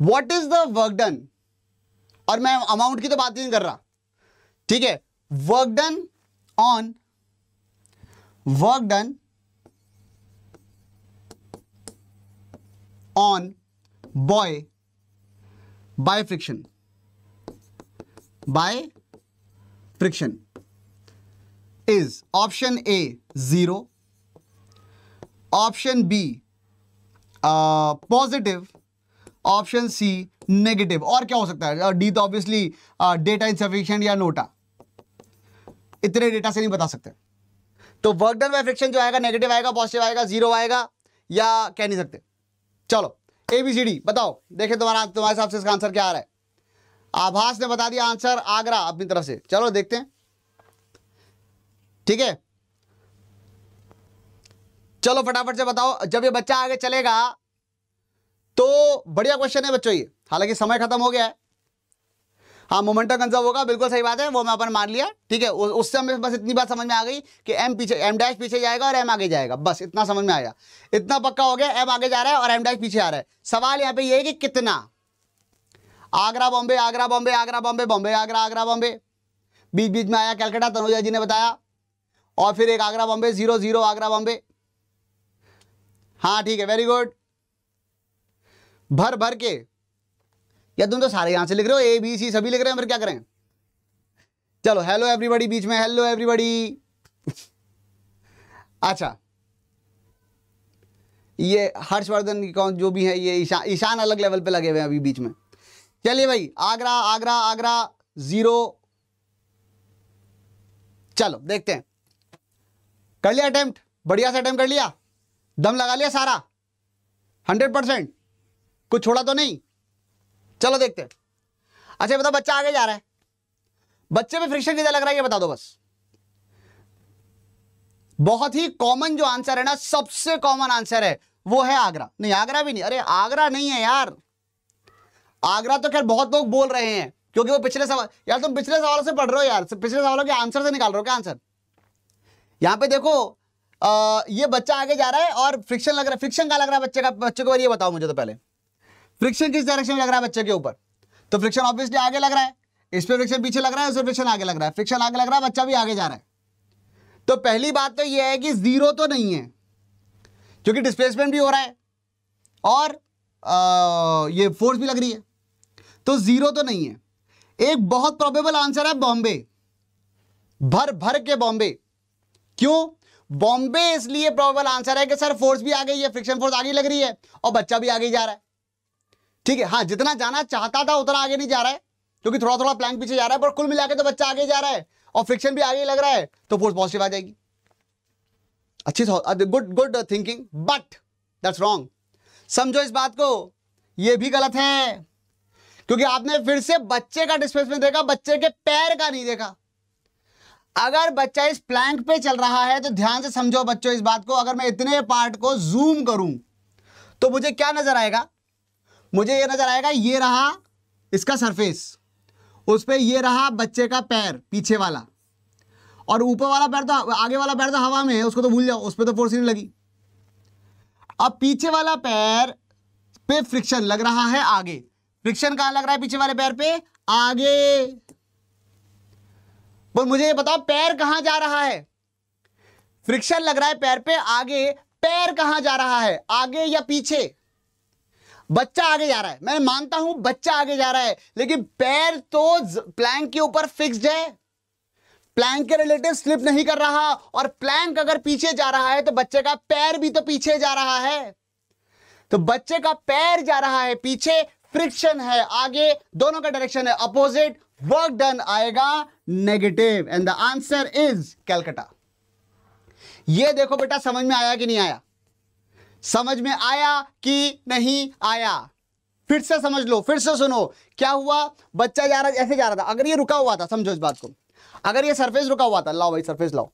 what is the work done, और मैं अमाउंट की तो बात नहीं कर रहा, ठीक है। Work done on boy by friction is option A 0, option B positive, option C negative. और क्या हो सकता है? डी तो ऑब्वियसली डेटा इनसफिशिएंट या नोटा, इतने डेटा से नहीं बता सकते। तो वर्क डन बाय फ्रिक्शन जो आएगा नेगेटिव आएगा, पॉजिटिव आएगा, जीरो आएगा, या कह नहीं सकते। चलो ABCD बताओ, देखें तुम्हारे हिसाब से इसका आंसर क्या आ रहा है। आभास ने बता दिया आंसर आगरा अपनी तरफ से, चलो देखते हैं, ठीक है। चलो फटाफट से बताओ, जब ये बच्चा आगे चलेगा तो बढ़िया क्वेश्चन है बच्चों ये, हालांकि समय खत्म हो गया है। हाँ, मोमेंटम कंजर्व होगा, बिल्कुल सही बात है, वो मैं अपन मान लिया, ठीक है। उससे हमें बस इतनी बात समझ में आ गई कि एम डैश पीछे जाएगा और एम आगे जाएगा, बस इतना समझ में आया, इतना पक्का हो गया। एम आगे जा रहा है और एम डैश पीछे आ रहा है। सवाल यहाँ पे ये है कि कितना। आगरा बॉम्बे, आगरा बॉम्बे, आगरा बॉम्बे, बॉम्बे आगरा, आगरा बॉम्बे, बीच बीच में आया कैलकाटा, तनुजा जी ने बताया, और फिर एक आगरा बॉम्बे, 0 0 आगरा बॉम्बे। हाँ ठीक है, वेरी गुड। भर भर के, या तुम तो सारे यहां से लिख रहे हो, ABC सभी लिख रहे हैं, फिर क्या करें। चलो हेलो एवरीबॉडी बीच में, हेलो एवरीबॉडी। अच्छा, ये हर्षवर्धन कौन जो भी है, ये ईशान अलग लेवल पे लगे हुए हैं अभी बीच में। चलिए भाई, आगरा आगरा आगरा 0। चलो देखते हैं, कर लिया अटेम्प्ट, बढ़िया से अटेम्प्ट कर लिया, दम लगा लिया सारा 100%, कुछ छोड़ा तो नहीं। चलो देखते हैं। अच्छा बताओ, बच्चा आगे जा रहा है, बच्चे में फ्रिक्शन कितना लग रहा है ये बता दो बस। बहुत ही कॉमन जो आंसर है ना, सबसे कॉमन आंसर है वो है आगरा। नहीं, आगरा भी नहीं, अरे आगरा नहीं है यार, आगरा तो खैर बहुत लोग बोल रहे हैं, क्योंकि वो पिछले सवाल, यार तुम पिछले सवालों से पढ़ रहे हो यार, पिछले सवालों के आंसर से निकाल रहे हो क्या आंसर। यहां पे देखो, ये बच्चा आगे जा रहा है और फ्रिक्शन लग रहा है। फ्रिक्शन क्या लग रहा है बच्चे का, बच्चे को ये बताओ मुझे तो पहले, फ्रिक्शन किस डायरेक्शन में लग रहा है बच्चे के ऊपर। तो फ्रिक्शन ऑब्वियसली आगे लग रहा है, इस पे फ्रिक्शन पीछे लग रहा है, उस पे फ्रिक्शन आगे लग रहा है, फ्रिक्शन आगे लग रहा है, बच्चा भी आगे जा रहा है। तो पहली बात तो ये है कि 0 तो नहीं है, क्योंकि डिस्प्लेसमेंट भी हो रहा है और ये फोर्स भी लग रही है, तो 0 तो नहीं है। एक बहुत प्रोबेबल आंसर है बॉम्बे, भर भर के बॉम्बे। क्यों बॉम्बे? इसलिए प्रोबेबल आंसर है कि सर फोर्स भी आ गई है, फ्रिक्शन फोर्स आगे लग रही है और बच्चा भी आगे जा रहा है, ठीक है। हाँ, जितना जाना चाहता था उतना आगे नहीं जा रहा है, क्योंकि थोड़ा थोड़ा प्लैंक पीछे जा रहा है, पर कुल मिला के तो बच्चा आगे जा रहा है और फ्रिक्शन भी आगे लग रहा है, तो फोर्स पॉजिटिव आ जाएगी। अच्छी, good thinking, but that's wrong. समझो इस बात को, यह भी गलत है, क्योंकि आपने फिर से बच्चे का डिस्प्लेसमेंट देखा, बच्चे के पैर का नहीं देखा। अगर बच्चा इस प्लैंक पे चल रहा है तो ध्यान से समझो बच्चों इस बात को, अगर मैं इतने पार्ट को जूम करूं तो मुझे क्या नजर आएगा, मुझे ये नजर आएगा, ये रहा इसका सरफेस, उस पे ये रहा बच्चे का पैर पीछे वाला, और ऊपर वाला पैर तो, आगे वाला पैर तो हवा में है, उसको तो भूल जाओ, उस पे तो फोर्स नहीं लगी। अब पीछे वाला पैर पे फ्रिक्शन लग रहा है आगे, फ्रिक्शन कहां लग रहा है पीछे वाले पैर पे, आगे। पर मुझे ये बताओ पैर कहां जा रहा है, फ्रिक्शन लग रहा है पैर पे आगे, पैर कहां जा रहा है, आगे या पीछे। बच्चा आगे जा रहा है, मैं मानता हूं बच्चा आगे जा रहा है, लेकिन पैर तो प्लैंक के ऊपर फिक्स्ड है, प्लैंक के रिलेटिव स्लिप नहीं कर रहा, और प्लैंक अगर पीछे जा रहा है तो बच्चे का पैर भी तो पीछे जा रहा है, तो बच्चे का पैर जा रहा है पीछे, फ्रिक्शन है आगे, दोनों का डायरेक्शन है अपोजिट, वर्क डन आएगा negative, and the answer is Calcutta. ये देखो बेटा, समझ में आया कि नहीं आया? समझ में आया कि नहीं आया? फिर से समझ लो, फिर से सुनो। क्या हुआ? बच्चा जा रहा, ऐसे जा रहा था, अगर ये रुका हुआ था, समझो इस बात को, अगर ये सरफेस रुका हुआ था, लाओ भाई सरफेस लाओ,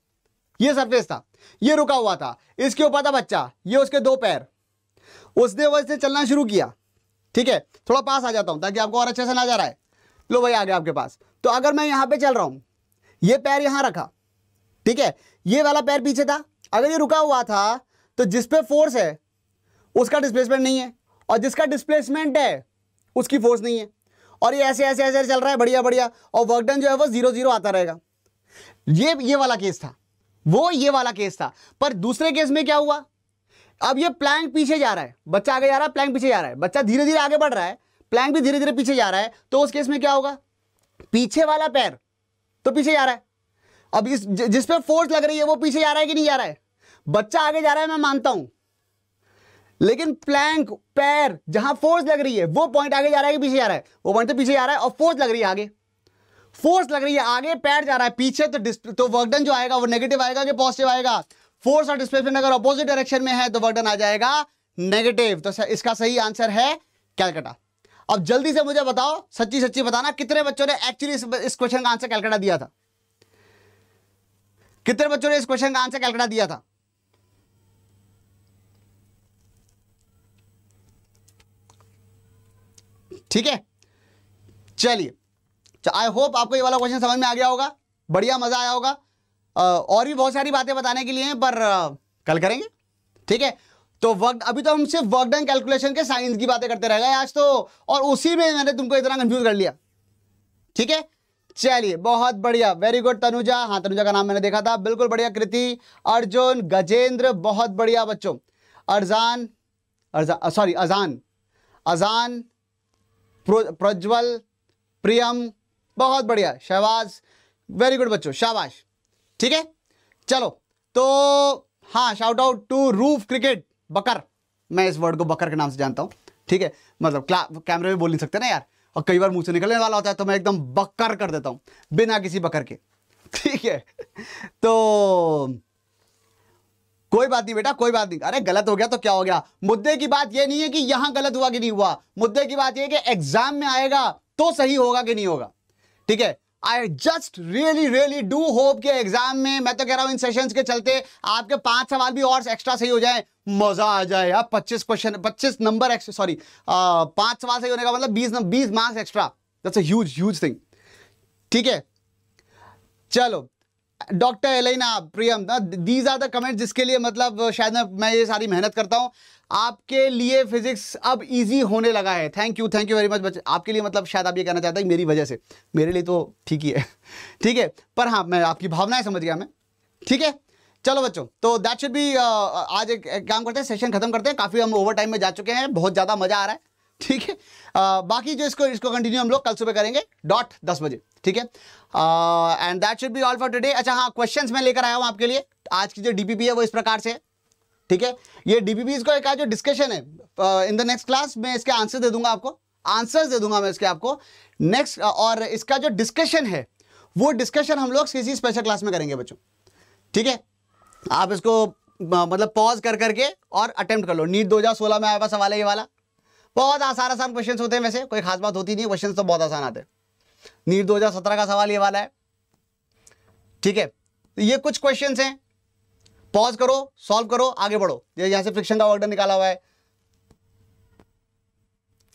ये सरफेस था, ये रुका हुआ था, इसके ऊपर था बच्चा, ये उसके दो पैर, उसने वैसे चलना शुरू किया, ठीक है? थोड़ा पास आ जाता हूं ताकि आपको और अच्छे से नजर आए। लो भाई आ गया आपके पास। तो अगर मैं यहां पे चल रहा हूं, ये पैर यहां रखा, ठीक है, ये वाला पैर पीछे था, अगर ये रुका हुआ था तो जिस पे फोर्स है उसका डिस्प्लेसमेंट नहीं है, और जिसका डिस्प्लेसमेंट है उसकी फोर्स नहीं है, और ये ऐसे ऐसे ऐसे चल रहा है, बढ़िया बढ़िया, और वर्क डन जो है वो 0 0 आता रहेगा। ये वाला केस था, वो ये वाला केस था। पर दूसरे केस में क्या हुआ? अब ये प्लैंक पीछे जा रहा है, बच्चा आगे जा रहा है, प्लैंक पीछे जा रहा है, बच्चा धीरे धीरे आगे बढ़ रहा है, प्लैंक भी धीरे धीरे पीछे जा रहा है, तो उस केस में क्या होगा? पीछे वाला पैर तो पीछे जा रहा है, अब इस जिस पे फोर्स लग रही है वो पीछे जा रहा है कि नहीं जा रहा है? बच्चा आगे जा रहा है, मैं मानता हूं, लेकिन प्लैंक पैर जहां फोर्स लग रही है वो पॉइंट आगे जा रहा है कि पीछे जा रहा है? वो पॉइंट तो पीछे जा रहा है, और फोर्स लग रही है आगे, फोर्स लग रही है आगे, पैर जा रहा है पीछे, तो वर्क डन जो आएगा वो नेगेटिव आएगा कि पॉजिटिव आएगा? फोर्स और डिस्प्लेसमेंट अगर अपोजिट डायरेक्शन में है तो वर्क डन आ जाएगा नेगेटिव। तो इसका सही आंसर है कलकत्ता। अब जल्दी से मुझे बताओ, सच्ची सच्ची बताना, कितने बच्चों ने एक्चुअली इस क्वेश्चन का आंसर कलकत्ता दिया था? कितने बच्चों ने इस क्वेश्चन का आंसर कलकत्ता दिया था? ठीक है, चलिए, आई होप आपको ये वाला क्वेश्चन समझ में आ गया होगा, बढ़िया मजा आया होगा। और भी बहुत सारी बातें बताने के लिए हैं, पर कल करेंगे, ठीक है? तो वर्क, अभी तो हम सिर्फ वर्क डन कैलकुलेशन के साइंस की बातें करते रह गए आज तो, और उसी में मैंने तुमको इतना कंफ्यूज कर लिया, ठीक है? चलिए, बहुत बढ़िया, वेरी गुड तनुजा, हाँ तनुजा का नाम मैंने देखा था, बिल्कुल बढ़िया। कृति, अर्जुन, गजेंद्र, बहुत बढ़िया बच्चों। अजान, प्रज्वल, प्रियम, बहुत बढ़िया। शहबाज, वेरी गुड बच्चों, शाबाश, ठीक है? चलो, तो हाँ, shout out to roof cricket, बकर, मैं इस वर्ड को बकर के नाम से जानता हूं, ठीक है? मतलब कैमरे में बोल नहीं सकते ना यार, और कई बार मुंह से निकलने वाला होता है तो मैं एकदम बकर कर देता हूं बिना किसी बकर के, ठीक है? तो कोई बात नहीं बेटा, कोई बात नहीं। अरे गलत हो गया तो क्या हो गया? मुद्दे की बात यह नहीं है कि यहां गलत हुआ कि नहीं हुआ, मुद्दे की बात यह है कि एग्जाम में आएगा तो सही होगा कि नहीं होगा, ठीक है? I just really do hope कि एग्जाम में, मैं तो कह रहा हूं इन सेशंस के चलते आपके 5 सवाल भी और एक्स्ट्रा सही हो जाए, मजा आ जाए यार। 25 क्वेश्चन, 25 नंबर एक्स्ट्रा, सॉरी 5 सवाल सही होने का मतलब 20 marks extra, that's a huge thing, ठीक है? चलो, doctor Elena, Priyam, these are the comment जिसके लिए मतलब शायद मैं ये सारी मेहनत करता हूं आपके लिए। फिजिक्स अब इजी होने लगा है, थैंक यू वेरी मच बच्चे। आपके लिए मतलब शायद आप ये कहना चाहते हैं मेरी वजह से, मेरे लिए तो ठीक ही है, ठीक है? पर हाँ, मैं आपकी भावनाएं समझ गया मैं, ठीक है? चलो बच्चों, तो दैट शुड बी, आज एक काम करते हैं, सेशन खत्म करते हैं, काफ़ी हम ओवर टाइम में जा चुके हैं, बहुत ज़्यादा मज़ा आ रहा है, ठीक है? बाकी जो इसको कंटिन्यू हम लोग कल सुबह करेंगे डॉट 10 बजे, ठीक है? And that should be all for today. अच्छा हाँ, क्वेश्चंस मैं लेकर आया हूँ आपके लिए। आज की जो डीपीपी है वो इस प्रकार से है, ठीक है? ये डीपीपी का एक जो डिस्कशन है, इन द नेक्स्ट क्लास में इसके आंसर दे दूंगा आपको, आंसर्स दे दूंगा मैं इसके आपको नेक्स्ट, और इसका जो डिस्कशन है वो डिस्कशन हम लोग किसी स्पेशल क्लास में करेंगे बच्चों, ठीक है? आप इसको मतलब पॉज कर करके और अटेम्प्ट कर लो। नीट 2016 में आया हुआ सवाल है ये वाला, बहुत आसान क्वेश्चन होते हैं, वैसे कोई खास बात होती नहीं है, क्वेश्चन तो बहुत आसान आते हैं। नीट 2017 का सवाल ये वाला है, ठीक है? तो ये कुछ क्वेश्चन हैं, पॉज करो, सॉल्व करो, आगे बढ़ो। यहां से फ्रिक्शन का वर्क डन निकाला हुआ है,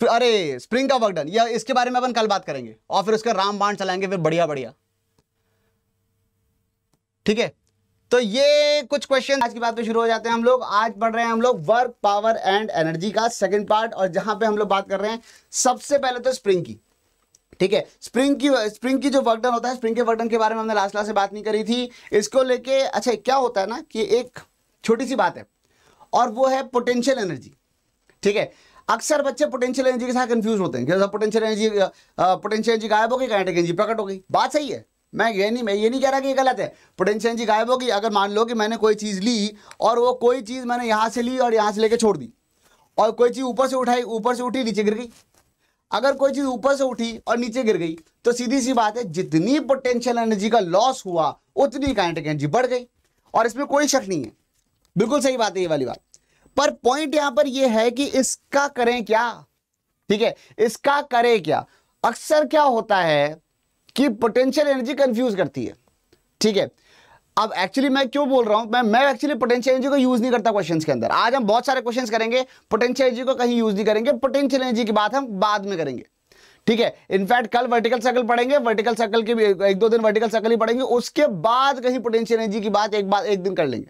फिर अरे स्प्रिंग का वर्क डन, या इसके बारे में अपन कल बात करेंगे, और फिर उसके रामबाण चलाएंगे, फिर बढ़िया, ठीक है? तो ये कुछ क्वेश्चन आज की बात पे शुरू हो जाते हैं हम लोग। आज पढ़ रहे हैं हम लोग वर्क, पावर एंड एनर्जी का सेकंड पार्ट, और जहां पे हम लोग बात कर रहे हैं सबसे पहले तो स्प्रिंग की, ठीक है? स्प्रिंग की जो वर्क डन होता है, स्प्रिंग के वर्क डन के बारे में हमने लास्ट क्लास से बात नहीं करी थी, इसको लेके। अच्छा, क्या होता है ना कि एक छोटी सी बात है, और वो है पोटेंशियल एनर्जी, ठीक है? अक्सर बच्चे पोटेंशियल एनर्जी के साथ कंफ्यूज होते हैं कि पोटेंशियल एनर्जी गायब हो गई, काइनेटिक एनर्जी प्रकट हो गई। बात सही है, मैं ये नहीं कह रहा कि ये गलत है। पोटेंशियल एनर्जी गायब होगी अगर मान लो कि मैंने कोई चीज़ ली और वो कोई चीज़ मैंने यहाँ से ली और यहाँ से लेके छोड़ दी, और कोई चीज़ ऊपर से उठी नीचे गिर गई। अगर कोई चीज़ ऊपर से उठी और नीचे गिर गई तो सीधी सी बात है, जितनी पोटेंशियल एनर्जी का लॉस हुआ उतनी काइनेटिक एनर्जी बढ़ गई, और इसमें कोई शक नहीं है, बिल्कुल सही बात है ये वाली बात। पर पॉइंट यहां पर ये है कि इसका करें क्या, ठीक है, इसका करें क्या। अक्सर क्या होता है कि पोटेंशियल एनर्जी कंफ्यूज करती है, ठीक है। अब एक्चुअली मैं क्यों बोल रहा हूं, मैं एक्चुअली पोटेंशियल एनर्जी को यूज नहीं करता क्वेश्चंस के अंदर। आज हम बहुत सारे क्वेश्चंस करेंगे, पोटेंशियल एनर्जी को कहीं यूज नहीं करेंगे, पोटेंशियल एनर्जी की बात हम बाद में करेंगे, ठीक है। इनफैक्ट कल वर्टिकल सर्कल पढ़ेंगे, वर्टिकल सर्कल के भी 1-2 दिन वर्टिकल सर्कल ही पढ़ेंगे, उसके बाद कहीं पोटेंशियल एनर्जी की बात एक दिन कर लेंगे,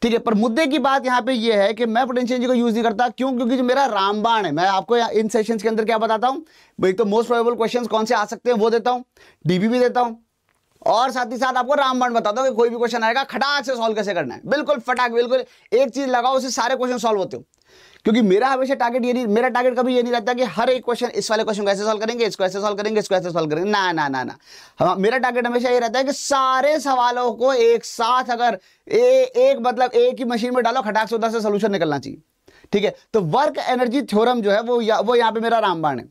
ठीक है। पर मुद्दे की बात यहां पे ये है कि मैं पोटेंशियल एनर्जी को यूज नहीं करता, क्यों? क्योंकि जो मेरा रामबाण है, मैं आपको इन सेशंस के अंदर क्या बताता हूं, एक तो मोस्ट प्रोबेबल क्वेश्चंस कौन से आ सकते हैं वो देता हूं, डीबी भी देता हूं, और साथ ही साथ आपको रामबाण बताता हूं कि कोई भी क्वेश्चन आएगा खटाक से सॉल्व कैसे करना है, बिल्कुल फटाक, बिल्कुल एक चीज लगाओ उससे सारे क्वेश्चन सॉल्व होते हो। क्योंकि मेरा हमेशा टारगेट ये नहीं, मेरा टारगेट कभी ये नहीं रहता कि हर एक क्वेश्चन, इस वाले क्वेश्चन को ऐसे सॉल्व करेंगे, इसको ऐसे सॉल्व करेंगे, इसको ऐसे सॉल्व करेंगे, ना ना ना ना। मेरा टारगेट हमेशा ये रहता है कि सारे सवालों को एक साथ अगर मतलब एक ही मशीन में डालो, खटाक से उधर से सोल्यूशन निकलना चाहिए, ठीक है। तो वर्क एनर्जी थ्योरम जो है वो यहाँ पे मेरा रामबाण है।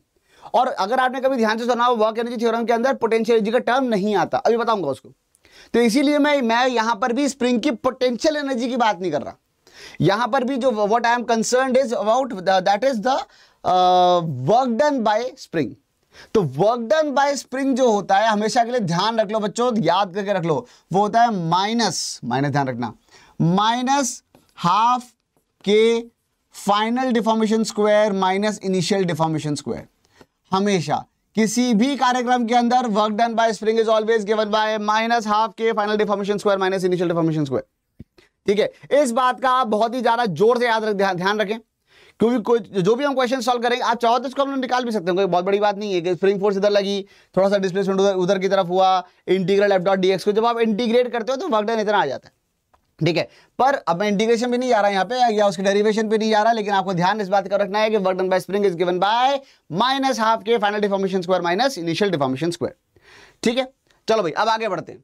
और अगर आपने कभी ध्यान से सुना हो, वर्क एनर्जी थ्योरम के अंदर पोटेंशियल एनर्जी का टर्म नहीं आता, अभी बताऊंगा उसको। तो इसीलिए मैं यहां पर भी स्प्रिंग की पोटेंशियल एनर्जी की बात नहीं कर रहा। यहां पर भी जो what I am concerned is about that is the work done by spring. तो वर्क डन बाय स्प्रिंग जो होता है, हमेशा के लिए ध्यान रख लो बच्चों, याद करके रख लो, वो होता है माइनस ध्यान रखना, minus half K final deformation square minus initial deformation square. हमेशा किसी भी कार्यक्रम के अंदर work done by spring is always given by minus half K final deformation square minus initial deformation square, ठीक है। इस बात का आप बहुत ही ज्यादा जोर से ध्यान रखें, क्योंकि कोई जो भी हम क्वेश्चन सॉल्व करेंगे, आप चाहो तो इसको हम निकाल भी सकते हैं, कोई बहुत बड़ी बात नहीं है कि स्प्रिंग फोर्स इधर लगी, थोड़ा सा डिस्प्लेसमेंट उधर की तरफ हुआ, इंटीग्रल एफ डॉट डीएक्स को जब आप इंटीग्रेट करते हो तो वर्क डन इतना आ जाता है, ठीक है। पर अब मैं इंटीग्रेशन भी नहीं जा रहा यहाँ पे, या उसके डेरिवेशन पे नहीं जा रहा, लेकिन आपको ध्यान इस बात का रखना है कि work done by spring is given by minus half K final deformation square minus initial deformation square, ठीक है। चलो भाई अब आगे बढ़ते हैं।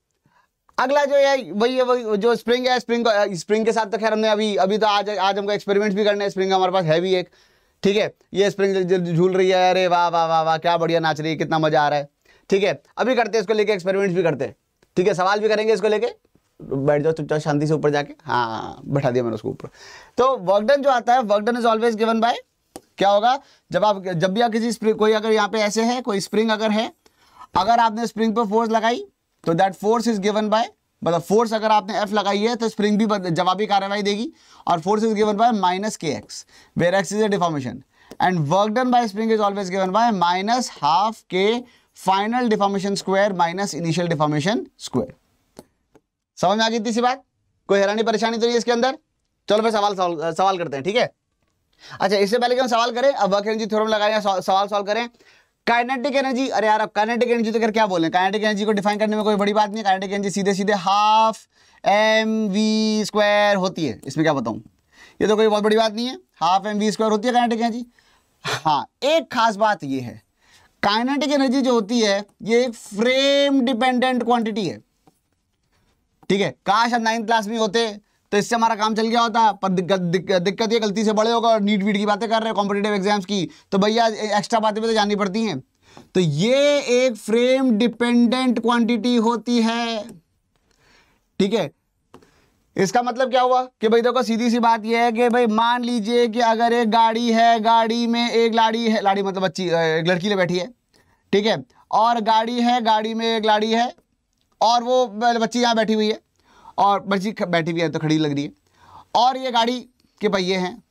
अगला जो है वही जो स्प्रिंग है, स्प्रिंग के साथ तो खैर हमने अभी तो आज हमको एक्सपेरिमेंट्स भी करने हैं। स्प्रिंग हमारे पास है भी एक, ठीक है। ये स्प्रिंग झूल रही है, अरे वाह वाह वाह वाह क्या बढ़िया नाच रही है, कितना मजा आ रहा है, ठीक है। अभी करते हैं इसको लेके एक्सपेरिमेंट्स भी करते हैं, ठीक है। सवाल भी करेंगे इसको लेके, बैठ जाओ चुपचाप शांति से ऊपर जाके, हाँ बैठा दिया मैंने उसको ऊपर। तो वर्क डन जो आता है, work done is always given bye, क्या होगा, जब भी आप किसी स्प्रिंग, कोई अगर यहाँ पे ऐसे है कोई स्प्रिंग अगर है, अगर आपने स्प्रिंग पर फोर्स लगाई तो that force is given bye, मतलब फोर्स अगर आपने F लगाई है तो स्प्रिंग भी जवाबी कार्रवाई देगी, और force is given by minus K X, where X is a deformation, and work done by spring is always given by minus half K final deformation square minus initial deformation square. समझ में आ गई इतनी सी बात, कोई हैरानी परेशानी तो नहीं है इसके अंदर। चलो फिर सवाल करते हैं, ठीक है। अच्छा, इससे पहले कि हम सवाल करें, अब वर्क एनर्जी थ्योरम लगाएं, सवाल सॉल्व करें। काइनेटिक एनर्जी, अरे यार अब काइनेटिक एनर्जी तो क्या बोलें, काइनेटिक एनर्जी को डिफाइन करने में कोई बड़ी बात नहीं है। काइनेटिक एनर्जी सीधे सीधे हाफ mv स्क्वायर होती है, इसमें क्या बताऊं, ये तो कोई बहुत बड़ी बात नहीं है, हाफ mv स्क्वायर होती है काइनेटिक एनर्जी। हाँ, एक खास बात ये है, काइनेटिक एनर्जी जो होती है ये एक फ्रेम डिपेंडेंट क्वांटिटी है, ठीक है। काश हम 9th क्लास में होते तो इससे हमारा काम चल गया होता, पर दिक्कत ये गलती से बड़े होगा और नीट वीट की बातें कर रहे हैं, कॉम्पिटिटिव एग्जाम्स की, तो भैया एक्स्ट्रा बातें भी तो जाननी पड़ती हैं। तो ये एक फ्रेम डिपेंडेंट क्वांटिटी होती है, ठीक है। इसका मतलब क्या हुआ कि भाई देखो सीधी सी बात ये है कि भाई मान लीजिए कि अगर एक गाड़ी है, गाड़ी में एक लाड़ी है, लाड़ी मतलब बच्ची, एक लड़की ले बैठी है, ठीक है, और गाड़ी है, गाड़ी में एक लाड़ी है, और वो बच्ची यहाँ बैठी हुई है, और बच्ची बैठी हुई है तो खड़ी लग रही है, और ये गाड़ी के पहिए हैं,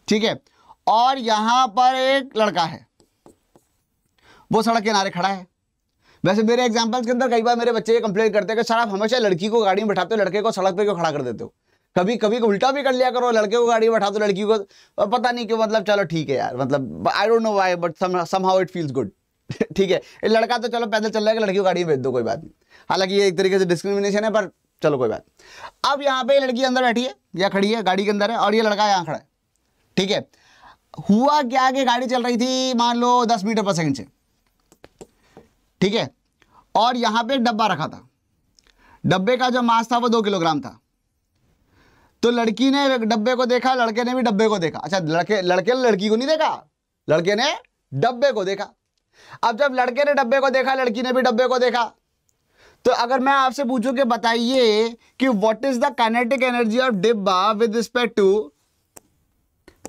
ठीक है, और यहाँ पर एक लड़का है, वो सड़क के किनारे खड़ा है। वैसे मेरे एग्जांपल्स के अंदर कई बार मेरे बच्चे ये कंप्लेन करते हैं कि सर आप हमेशा लड़की को गाड़ी में बैठाते हो, लड़के को सड़क पे क्यों खड़ा कर देते हो। कभी कभी उल्टा भी कर लिया करो, लड़के को गाड़ी में बैठा दो, लड़की को पता नहीं क्यों, मतलब चलो ठीक है यार, मतलब I don't know why but somehow it feels good, ठीक है। लड़का तो चलो पैदल चल रहा है, लड़की को गाड़ी में भेज दो, कोई बात नहीं। हालांकि ये एक तरीके से डिस्क्रिमिनेशन है, पर चलो कोई बात। अब यहाँ पे लड़की अंदर बैठी है या खड़ी है, गाड़ी के अंदर है, और ये लड़का यहाँ खड़ा है, ठीक है। हुआ क्या कि गाड़ी चल रही थी मान लो 10 मीटर पर सेकंड से, ठीक है, और यहां पे एक डब्बा रखा था, डब्बे का जो मास था वो 2 किलोग्राम था। तो लड़की ने डब्बे को देखा, लड़के ने भी डब्बे को देखा। अच्छा, लड़के ने लड़की को नहीं देखा, लड़के ने डब्बे को देखा। अब जब लड़के ने डब्बे को देखा, लड़की ने भी डब्बे को देखा, तो अगर मैं आपसे पूछूं कि बताइए कि what is the kinetic energy of डिब्बा with respect to,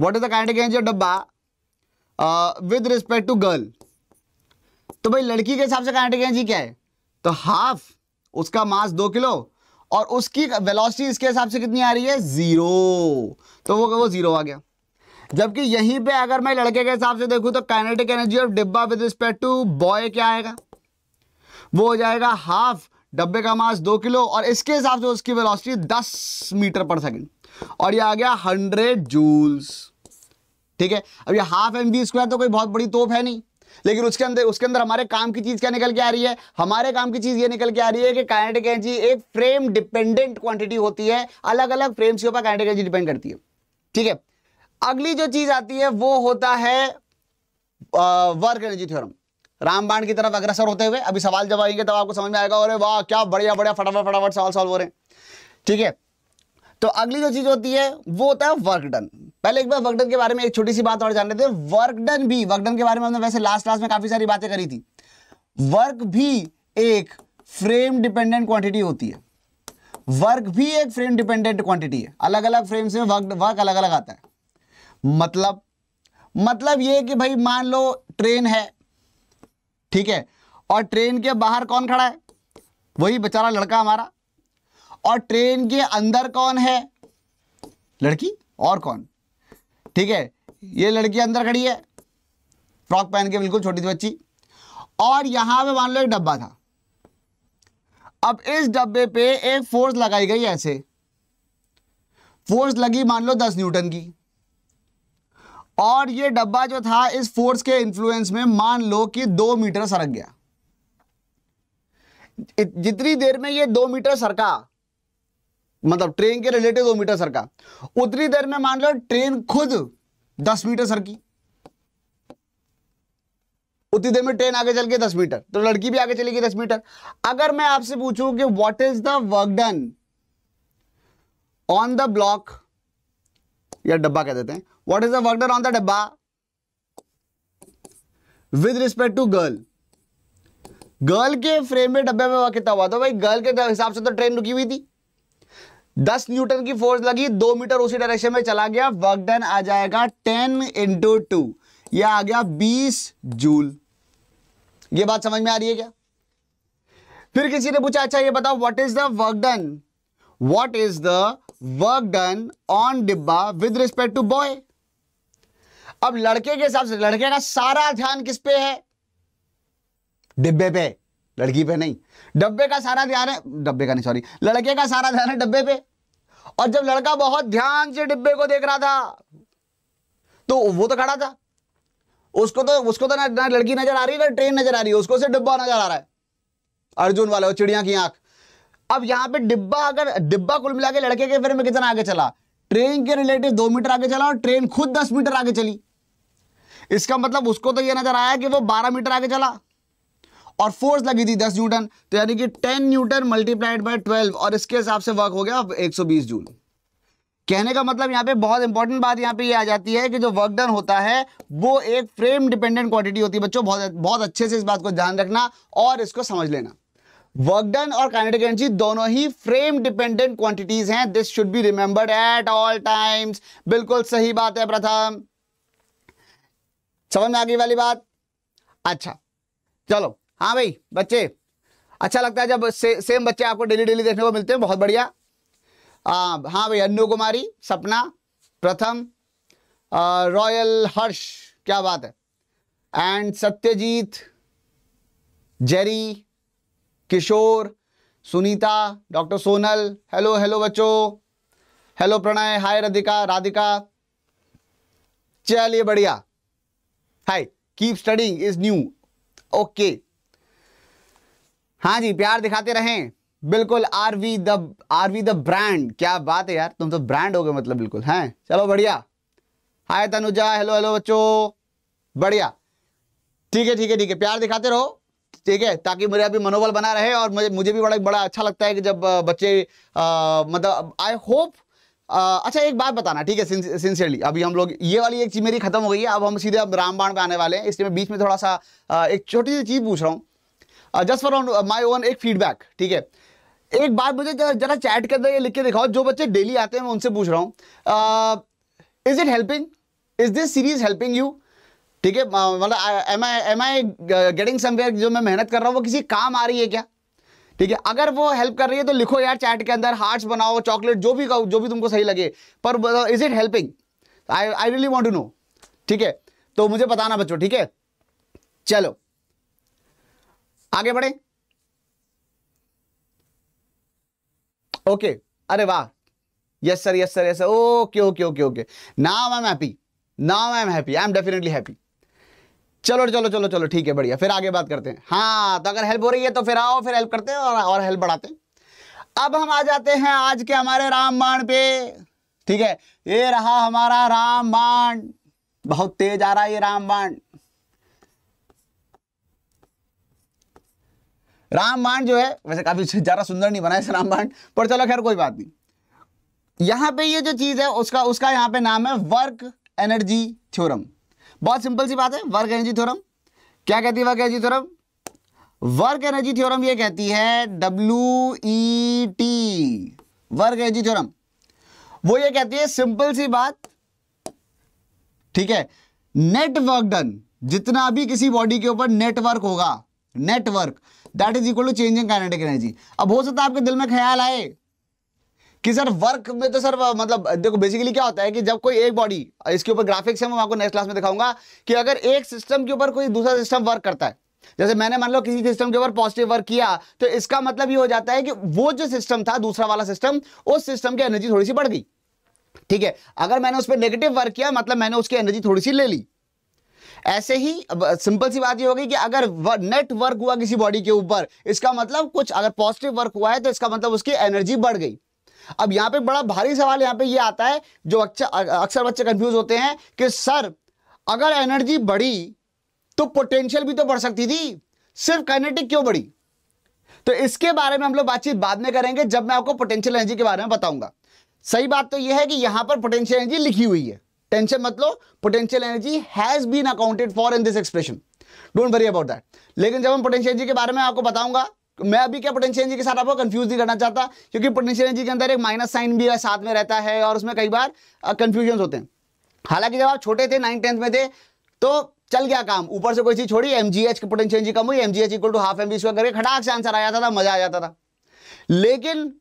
what is the kinetic energy of डब्बा विद रिस्पेक्ट टू गर्ल, तो भाई लड़की के हिसाब से काइनेटिक एनर्जी क्या है? तो हाफ, उसका मास 2 किलो और उसकी वेलोसिटी इसके हिसाब से कितनी आ रही है? 0, तो वो 0 आ गया। जबकि यहीं पे अगर मैं लड़के के हिसाब से देखूं तो काइनेटिक एनर्जी ऑफ डिब्बा विद रिस्पेक्ट टू बॉय क्या आएगा? वो हो जाएगा हाफ, डब्बे का मास 2 किलो और इसके हिसाब से उसकी वेलोसिटी 10 मीटर पर सेकंड, और ये आ गया 100 जूल्स। ठीक है, अब ये हाफ mv² तो कोई बहुत बड़ी तोप है नहीं, लेकिन उसके अंदर हमारे काम की चीज क्या निकल के आ रही है? हमारे काम की चीज ये निकल के आ रही है कि काइनेटिक एनर्जी एक फ्रेम डिपेंडेंट क्वांटिटी होती है, अलग अलग फ्रेम्स के ऊपर काइनेटिक एनर्जी डिपेंड करती है। ठीक है, अगली जो चीज आती है वो होता है वर्क एनर्जी थ्योरम। रामबाण की तरफ अग्रसर होते हुए अभी सवाल जब आएंगे तब आपको समझ में आएगा, अरे वाह क्या बढ़िया बढ़िया फटाफट सवाल सॉल्व हो रहे हैं। ठीक है, तो अगली जो चीज होती है वो होता है वर्क डन। पहले एक बार वर्क डन के बारे में एक छोटी सी बात और जान लेते हैं। वर्क डन के बारे में हमने वैसे लास्ट क्लास में काफी सारी बातें करी थी। वर्क भी एक फ्रेम डिपेंडेंट क्वांटिटी होती है, वर्क भी एक फ्रेम डिपेंडेंट क्वांटिटी है। अलग अलग फ्रेम्स में वर्क अलग अलग आता है। मतलब ये कि भाई मान लो ट्रेन है, ठीक है, और ट्रेन के बाहर कौन खड़ा है? वही बेचारा लड़का हमारा। और ट्रेन के अंदर कौन है? लड़की। और कौन? ठीक है, ये लड़की अंदर खड़ी है, फ्रॉक पहन के, बिल्कुल छोटी सी बच्ची। और यहां पे मान लो एक डब्बा था। अब इस डब्बे पे एक फोर्स लगाई गई, ऐसे फोर्स लगी मान लो 10 न्यूटन की, और ये डब्बा जो था इस फोर्स के इन्फ्लुएंस में मान लो कि 2 मीटर सरक गया। जितनी देर में ये 2 मीटर सरका, मतलब ट्रेन के रिलेटिव 2 मीटर सरका, उतनी देर में मान लो ट्रेन खुद 10 मीटर सरकी। उतनी देर में ट्रेन आगे चल के 10 मीटर, तो लड़की भी आगे चलेगी 10 मीटर। अगर मैं आपसे पूछूं कि what is the work done on the block, या डब्बा कह देते हैं, what is the work done on the डब्बा with respect to girl, girl के फ्रेम में डब्बे में कितना हुआ? तो भाई गर्ल के हिसाब से तो ट्रेन रुकी हुई थी, 10 न्यूटन की फोर्स लगी, 2 मीटर उसी डायरेक्शन में चला गया, वर्क डन आ जाएगा 10 × 2, यह आ गया 20 जूल। ये बात समझ में आ रही है क्या? फिर किसी ने पूछा, अच्छा ये बताओ what is the work done on डिब्बा विद रिस्पेक्ट टू बॉय। अब लड़के के हिसाब से लड़के का सारा ध्यान किस पे है? डिब्बे पे, लड़की पे नहीं। डब्बे का सारा ध्यान है, डब्बे का नहीं सॉरी, लड़के का सारा ध्यान है डब्बे पे। और जब लड़का बहुत ध्यान से डिब्बे को देख रहा था तो वो तो खड़ा था, उसको तो ना लड़की नजर आ रही है ना ट्रेन नजर आ रही है, उसको सिर्फ डिब्बा नजर आ रहा है, अर्जुन वाला, वो चिड़िया की आंख। अब यहां पे डिब्बा कुल मिला के लड़के के फ्रेम में कितना आगे चला? ट्रेन के रिलेटिव 2 मीटर आगे चला और ट्रेन खुद 10 मीटर आगे चली। इसका मतलब उसको तो यह नजर आया कि वो 12 मीटर आगे चला और फोर्स लगी थी 10 न्यूटन, तो यानी कि 10 न्यूटन मल्टीप्लाइड बाय 12, और इसके हिसाब से वर्क हो गया 120 जूल। कहने का मतलब यहाँ पे बहुत इंपॉर्टेंट बात यहाँ पे ये आ जाती है कि जो वर्क डन होता है वो एक फ्रेम डिपेंडेंट क्वांटिटी होती है। बच्चों बहुत अच्छे से इस बात को ध्यान रखना और इसको समझ लेना। वर्क डन और काइनेटिक एनर्जी दोनों ही फ्रेम डिपेंडेंट क्वांटिटीज हैं। This should be remembered at all times. बिल्कुल सही बात है प्रथम, समझ में आ गई वाली बात? अच्छा चलो, हाँ भाई बच्चे, अच्छा लगता है जब सेम बच्चे आपको डेली देखने को मिलते हैं, बहुत बढ़िया। हाँ भाई, अन्नू कुमारी, सपना, प्रथम, रॉयल हर्ष, क्या बात है, and Satyajit, Jerry, Kishore, Sunita, doctor Sonal, hello बच्चों, हेलो प्रणय, हाय राधिका, चलिए बढ़िया, hi, keep studying is new, okay. हाँ जी, प्यार दिखाते रहें, बिल्कुल। आर वी द ब्रांड, क्या बात है यार, तुम तो ब्रांड हो गए मतलब, बिल्कुल हैं। चलो बढ़िया, हाय तनुजा, हेलो बच्चों, बढ़िया, ठीक है, प्यार दिखाते रहो, ठीक है, ताकि मेरा भी मनोबल बना रहे और मुझे भी बड़ा अच्छा लगता है कि जब बच्चे मतलब आई होप। अच्छा एक बात बताना, ठीक है, सिंसियरली, अभी हम लोग ये वाली एक चीज मेरी खत्म हो गई है, अब हम सीधे अब रामबाण पे आने वाले हैं, इसलिए मैं बीच में थोड़ा सा एक छोटी सी चीज पूछ रहा हूँ, जस्ट फॉर माय ओन एक फीडबैक, ठीक है। एक बात मुझे जरा चैट के अंदर ये लिख के दिखाओ, जो बच्चे डेली आते हैं मैं उनसे पूछ रहा हूँ, is it helping, is this series helping you, ठीक है, मतलब एम आई गेटिंग समवेयर, जो मैं मेहनत कर रहा हूँ वो किसी काम आ रही है क्या, ठीक है। अगर वो हेल्प कर रही है तो लिखो यार चैट के अंदर, हार्ट्स बनाओ, चॉकलेट, जो भी तुमको सही लगे, पर is it helping, I really want to know, ठीक है, तो मुझे बताना बच्चों, ठीक है। चलो आगे बढ़े, ओके, अरे वाह, yes sir, yes sir, yes sir, okay okay okay okay, now I am happy, now I am happy, I am definitely happy. चलो चलो चलो चलो, ठीक है, बढ़िया, फिर आगे बात करते हैं। हाँ, तो अगर हेल्प हो रही है तो फिर आओ, फिर हेल्प करते हैं और हेल्प बढ़ाते हैं। अब हम आ जाते हैं आज के हमारे रामबाण पे, ठीक है, ये रहा हमारा रामबाण, बहुत तेज आ रहा है ये रामबाण। रामबाण जो है वैसे काफी ज्यादा सुंदर नहीं बना है रामबाण, पर चलो खैर कोई बात नहीं। यहां पे ये जो चीज है उसका यहां पे नाम है वर्क एनर्जी थ्योरम। बहुत सिंपल सी बात है, वर्क एनर्जी थ्योरम क्या कहती है? Work energy theorem, work energy theorem ये कहती है WET, वर्क एनर्जी थ्योरम वो ये कहती है सिंपल सी बात, ठीक है, नेट वर्क डन, जितना भी किसी बॉडी के ऊपर नेटवर्क होगा, net work that is equal to change in kinetic energy. अब हो सकता है आपके दिल में ख्याल आए कि सर वर्क में तो सर मतलब देखो बेसिकली क्या होता है कि जब कोई एक बॉडी, इसके ऊपर ग्राफिक्स है, मैं आपको नेक्स्ट क्लास में दिखाऊंगा कि अगर एक सिस्टम के ऊपर कोई दूसरा सिस्टम वर्क करता है, जैसे मैंने मान लो किसी सिस्टम के ऊपर पॉजिटिव वर्क किया, तो इसका मतलब ये हो जाता है कि वो जो सिस्टम था दूसरा वाला सिस्टम, उस सिस्टम की एनर्जी थोड़ी सी बढ़ गई, ठीक है। अगर मैंने उस पर नेगेटिव वर्क किया मतलब मैंने उसकी एनर्जी थोड़ी सी ले ली। ऐसे ही सिंपल सी बात ये होगी कि अगर नेट वर्क हुआ किसी बॉडी के ऊपर, इसका मतलब कुछ अगर पॉजिटिव वर्क हुआ है तो इसका मतलब उसकी एनर्जी बढ़ गई। अब यहां पे बड़ा भारी सवाल यहां पे ये आता है, जो अक्सर बच्चे कंफ्यूज होते हैं कि सर अगर एनर्जी बढ़ी तो पोटेंशियल भी तो बढ़ सकती थी, सिर्फ काइनेटिक क्यों बढ़ी? तो इसके बारे में हम लोग बातचीत बाद में करेंगे जब मैं आपको पोटेंशियल एनर्जी के बारे में बताऊंगा। सही बात तो यह है कि यहां पर पोटेंशियल एनर्जी लिखी हुई है, टेंशन मत लो, potential energy has been accounted for in this expression, don't worry about that. लेकिन जब हम पोटेंशियल एनर्जी के बारे में आपको बताऊंगा, मैं अभी क्या पोटेंशियल एनर्जी के साथ आपको कंफ्यूज नहीं करना चाहता, क्योंकि पोटेंशियल एनर्जी के अंदर एक माइनस साइन भी साथ में रहता है और उसमें कई बार कंफ्यूजन होते हैं। हालांकि जब आप छोटे थे 9th-10th में थे तो चल गया काम, ऊपर से कोई चीज छोड़ी, mgh की पोटेंशियल एनर्जी कम हुई, mgh equal to half mv square करके खटाक से आंसर आ जाता था, मजा आ जाता था। लेकिन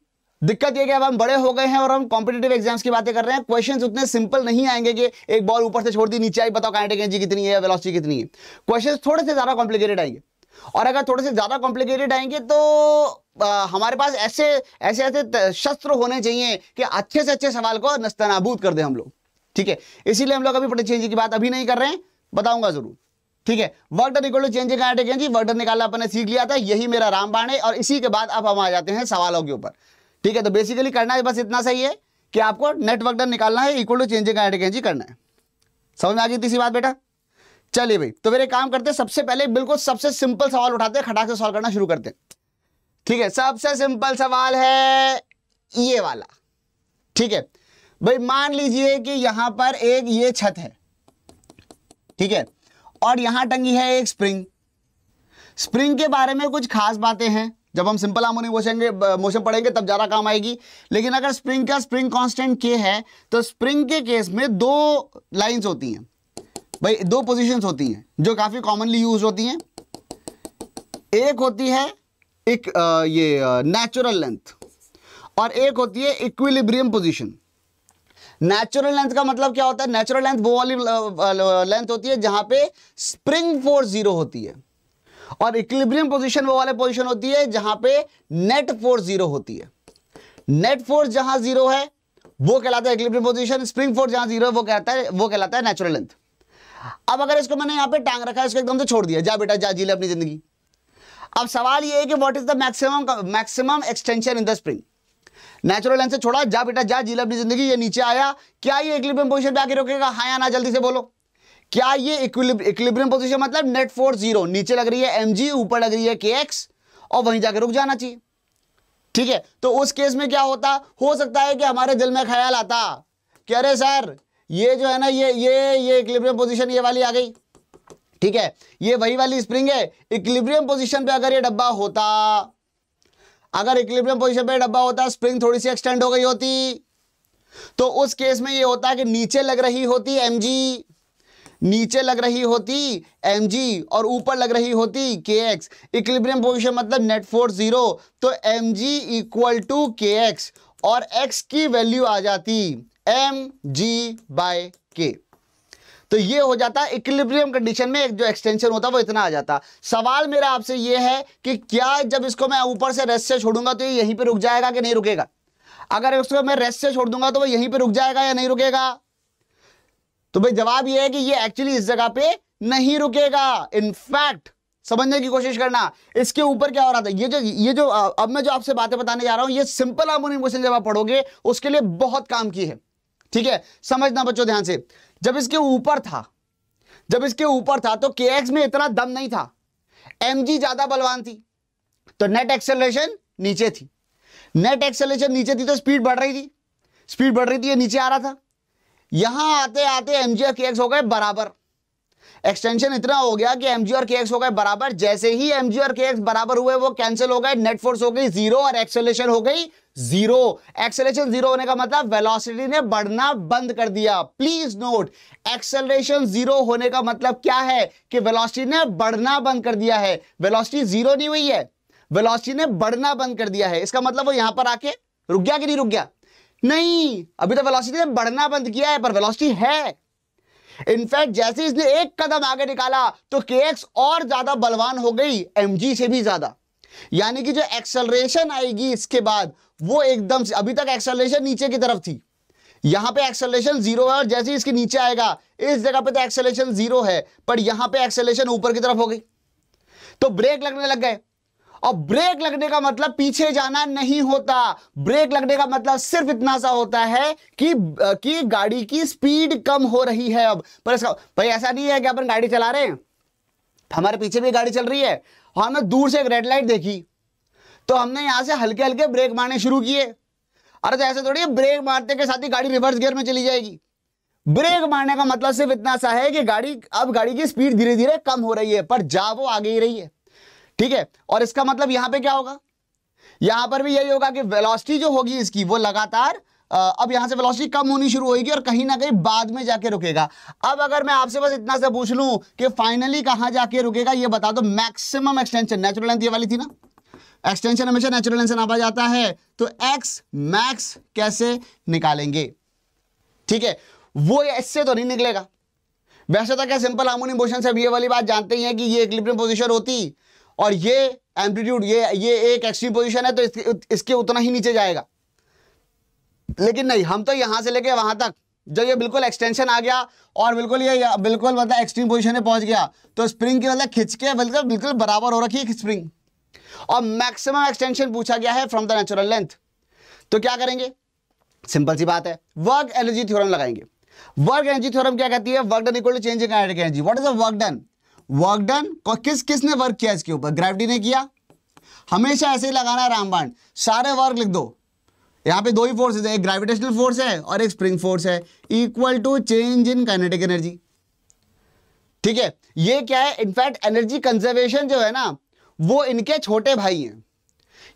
दिक्कत ये कि अब हम बड़े हो गए हैं और हम कॉम्पिटिटिव एग्जाम्स की बातें कर रहे हैं, क्वेश्चंस उतने सिंपल नहीं आएंगे कि एक बॉल ऊपर से छोड़ दी नीचे आई, बताओ काइनेटिक एनर्जी कितनी है, वेलोसिटी कितनी है। क्वेश्चंस थोड़े से ज्यादा कॉम्प्लिकेटेड आएंगे, और अगर थोड़े से ज्यादा कॉम्प्लिकेटेड आएंगे तो हमारे पास ऐसे ऐसे ऐसे शस्त्र होने चाहिए कि अच्छे से अच्छे सवाल को नस्तनाबूद कर दे हम लोग, ठीक है। इसीलिए हम लोग अभी पोटेंशियल एनर्जी की बात अभी नहीं कर रहे हैं, बताऊंगा जरूर, ठीक है। Work done equal to change in kinetic energy, work done निकालना अपन ने सीख लिया था, यही मेरा रामबाण है। और इसी के बाद अब हम आ जाते हैं सवालों के ऊपर, ठीक है। तो बेसिकली करना है बस इतना सही है कि आपको नेट वर्क डन निकालना है equal to change in kinetic energy करना है। समझ में आ गई थी सी बात बेटा? चलिए भाई, तो फिर एक काम करते हैं, सबसे पहले बिल्कुल सबसे सिंपल सवाल उठाते हैं, खटाक से सॉल्व करना शुरू करते हैं, ठीक है। सबसे सिंपल सवाल है ये वाला, ठीक है भाई। मान लीजिए कि यहां पर एक ये छत है, ठीक है, और यहां टंगी है एक स्प्रिंग। स्प्रिंग के बारे में कुछ खास बातें हैं, जब हम सिंपल हार्मोनिक मोशन पढ़ेंगे तब ज्यादा काम आएगी। लेकिन अगर स्प्रिंग का स्प्रिंग कांस्टेंट K है तो स्प्रिंग के केस में दो लाइंस होती हैं भाई, दो पोजीशंस होती हैं जो काफी कॉमनली यूज होती हैं। एक होती है एक ये नेचुरल लेंथ, और एक होती है इक्विलिब्रियम पोजीशन। नेचुरल लेंथ का मतलब क्या होता है? नेचुरल लेंथ वो वाली लेंथ होती है जहां पे स्प्रिंग फोर्स 0 होती है, और इक्विलिब्रियम पोजीशन वो वाले पोजीशन होती है जहां पे नेट फोर्स 0 होती है। नेट फोर्स जहां 0 है वो कहलाता है इक्विलिब्रियम पोजीशन, स्प्रिंग फोर्स जहां 0 है वो कहलाता है नेचुरल लेंथ। अब अगर इसको मैंने यहां पे टांग रखा है, इसको एकदम से छोड़ दिया, जा बेटा जा जी ले अपनी जिंदगी। अब सवाल ये है कि what is the maximum extension in the spring. Natural length से छोड़ा, जा बेटा जा जी ले अपनी जिंदगी। ये नीचे आया, क्या ये इक्विलिब्रियम पोजीशन पे आके रोकेगा? हाँ या ना, जल्दी से बोलो। क्या ये इक्विलिब्रियम पोजीशन मतलब नेट फोर्स जीरो, नीचे लग रही है mg, ऊपर लग रही है kx, और वहीं जाकर रुक जाना चाहिए। ठीक है, तो उस केस में क्या होता, हो सकता है कि हमारे दिल में ख्याल आता कि अरे सर ये जो है ना ये इक्विलिब्रियम पोजीशन ये वाली आ गई। ठीक है, ये वही वाली स्प्रिंग है, इक्विलिब्रियम पोजीशन पे अगर ये डब्बा होता, अगर इक्विलिब्रियम पोजीशन पे डब्बा होता, स्प्रिंग थोड़ी सी एक्सटेंड हो गई होती, तो उस केस में ये होता कि नीचे लग रही होती mg, नीचे लग रही होती mg और ऊपर लग रही होती kx। इक्विलिब्रियम पोजीशन मतलब नेट फोर्स जीरो, तो mg इक्वल टू kx और x की वैल्यू आ जाती mg/k। तो ये हो जाता इक्विलिब्रियम कंडीशन में एक जो एक्सटेंशन होता वो इतना आ जाता। सवाल मेरा आपसे ये है कि क्या जब इसको मैं ऊपर से रेस्ट से छोड़ूंगा तो ये यहीं पे रुक जाएगा कि नहीं रुकेगा? अगर इसको मैं रेस्ट से छोड़ दूंगा तो वो यहीं पे रुक जाएगा या नहीं रुकेगा? तो भाई जवाब ये है कि ये एक्चुअली इस जगह पे नहीं रुकेगा। इनफैक्ट समझने की कोशिश करना, इसके ऊपर क्या हो रहा था, ये जो अब मैं जो आपसे बातें बताने जा रहा हूं, ये सिंपल हार्मोनिक मोशन जब आप पढ़ोगे उसके लिए बहुत काम की है। ठीक है, समझना बच्चों ध्यान से। जब इसके ऊपर था तो kx में इतना दम नहीं था, mg ज्यादा बलवान थी, तो नेट एक्सेलरेशन नीचे थी। नेट एक्सेलरेशन नीचे थी तो स्पीड बढ़ रही थी, ये नीचे आ रहा था। यहां आते आते mg और kx हो गए बराबर, एक्सटेंशन इतना हो गया कि mg और kx हो गए बराबर। जैसे ही mg और kx बराबर हुए वो कैंसिल हो गए, नेट फोर्स हो गई जीरो और एक्सेलरेशन हो गई जीरो। एक्सेलरेशन जीरो होने का मतलब वेलोसिटी ने बढ़ना बंद कर दिया। प्लीज नोट, एक्सेलरेशन जीरो होने का मतलब क्या है कि वेलोसिटी ने बढ़ना बंद कर दिया है। वेलोसिटी जीरो नहीं हुई है, वेलोसिटी ने बढ़ना बंद कर दिया है। इसका मतलब वो यहां पर आके रुक गया कि नहीं रुक गया? नहीं, अभी तो वेलोसिटी ने बढ़ना बंद किया है पर वेलोसिटी है। इनफैक्ट जैसे इसने एक कदम आगे निकाला तो kx और ज्यादा बलवान हो गई mg से भी ज्यादा, यानी कि जो एक्सेलरेशन आएगी इसके बाद वो एकदम से, अभी तक एक्सेलरेशन नीचे की तरफ थी, यहां पे एक्सेलरेशन जीरो है और जैसे ही इसके नीचे आएगा, इस जगह पे तो एक्सेलरेशन जीरो है पर यहां पे एक्सेलरेशन ऊपर की तरफ हो गई, तो ब्रेक लगने लग गए। और ब्रेक लगने का मतलब पीछे जाना नहीं होता, ब्रेक लगने का मतलब सिर्फ इतना सा होता है कि गाड़ी की स्पीड कम हो रही है अब। पर इसका भाई ऐसा नहीं है कि अपन गाड़ी चला रहे हैं, हमारे पीछे भी गाड़ी चल रही है, हमने दूर से एक रेड लाइट देखी तो हमने यहां से हल्के हल्के ब्रेक मारने शुरू किए। अरे तो ऐसे थोड़ी है ब्रेक मारते के साथ ही गाड़ी रिवर्स गियर में चली जाएगी। ब्रेक मारने का मतलब सिर्फ इतना सा है कि गाड़ी की स्पीड धीरे धीरे कम हो रही है पर जा वो आगे ही रही है। ठीक है, और इसका मतलब यहां पे क्या होगा, यहां पर भी यही होगा कि वेलोसिटी जो होगी इसकी वो लगातार अब यहां से वेलोसिटी कम होनी शुरू होगी और कहीं ना कहीं बाद में जाके रुकेगा। अब अगर मैं आपसे बस इतना सा पूछ लूं कि फाइनली कहां जाके रुकेगा ये बता दो। मैक्सिमम एक्सटेंशन, नेचुरल लेंथ ये वाली थी ना, एक्सटेंशन हमेशा नेचुरल लेंथ से नापा जाता है, तो एक्स मैक्स कैसे निकालेंगे? ठीक है, वो इससे तो नहीं निकलेगा। वैसे तो क्या सिंपल हार्मोनिक मोशन से ये वाली बात जानते ही हैं कि ये इक्विलिब्रियम पोजीशन होती और ये एम्पलीट्यूड ये एक एक्सट्रीम पोजीशन है तो इसके उतना ही नीचे जाएगा, लेकिन नहीं, हम तो यहां से लेके वहां तक जब ये बिल्कुल एक्सटेंशन आ गया और बिल्कुल ये बिल्कुल मतलब एक्सट्रीम पोजीशन में पहुंच गया तो स्प्रिंग की मतलब खिंच के बिल्कुल बराबर हो रखी है स्प्रिंग, और मैक्सिमम एक्सटेंशन पूछा गया है फ्रॉम द नेचुरल लेंथ। तो क्या करेंगे, सिंपल सी बात है, वर्क एनर्जी थ्योरम लगाएंगे। वर्क एनर्जी थ्योरम क्या कहती है, work done equal to change in kinetic energy. What is the work done? Work done किसने वर्क किया इसके ऊपर? ग्रेविटी ने किया। हमेशा ऐसे ही लगाना है रामबाण, सारे वर्क लिख दो। यहां पे दो ही फोर्सेस है, एक ग्रेविटेशनल फोर्स है और एक स्प्रिंग फोर्स है, equal to change in kinetic energy. ठीक है, ये क्या है, इनफैक्ट एनर्जी कंजर्वेशन जो है ना वो इनके छोटे भाई हैं,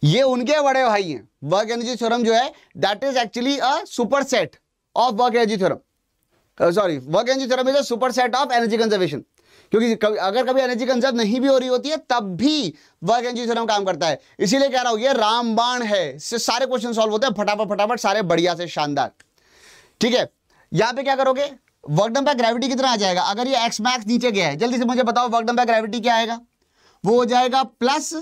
ये उनके बड़े भाई हैं। वर्क एनर्जी थ्योरम जो है that is actually a superset of work energy theorem. Sorry, work energy theorem is a superset of energy conservation, क्योंकि अगर कभी एनर्जी कंजर्व नहीं भी हो रही होती है तब भी वर्क एनर्जी थ्योरम काम करता है। इसीलिए कह रहा हूं ये रामबाण है, इससे सारे क्वेश्चन सॉल्व होते हैं फटाफट सारे बढ़िया से शानदार। ठीक है, यहां पे क्या करोगे, वर्क डन बाय ग्रेविटी कितना आ जाएगा? अगर ये एक्स मैक्स नीचे गया है, जल्दी से मुझे बताओ वर्क डन बाय ग्रेविटी क्या आएगा? वो हो जाएगा plus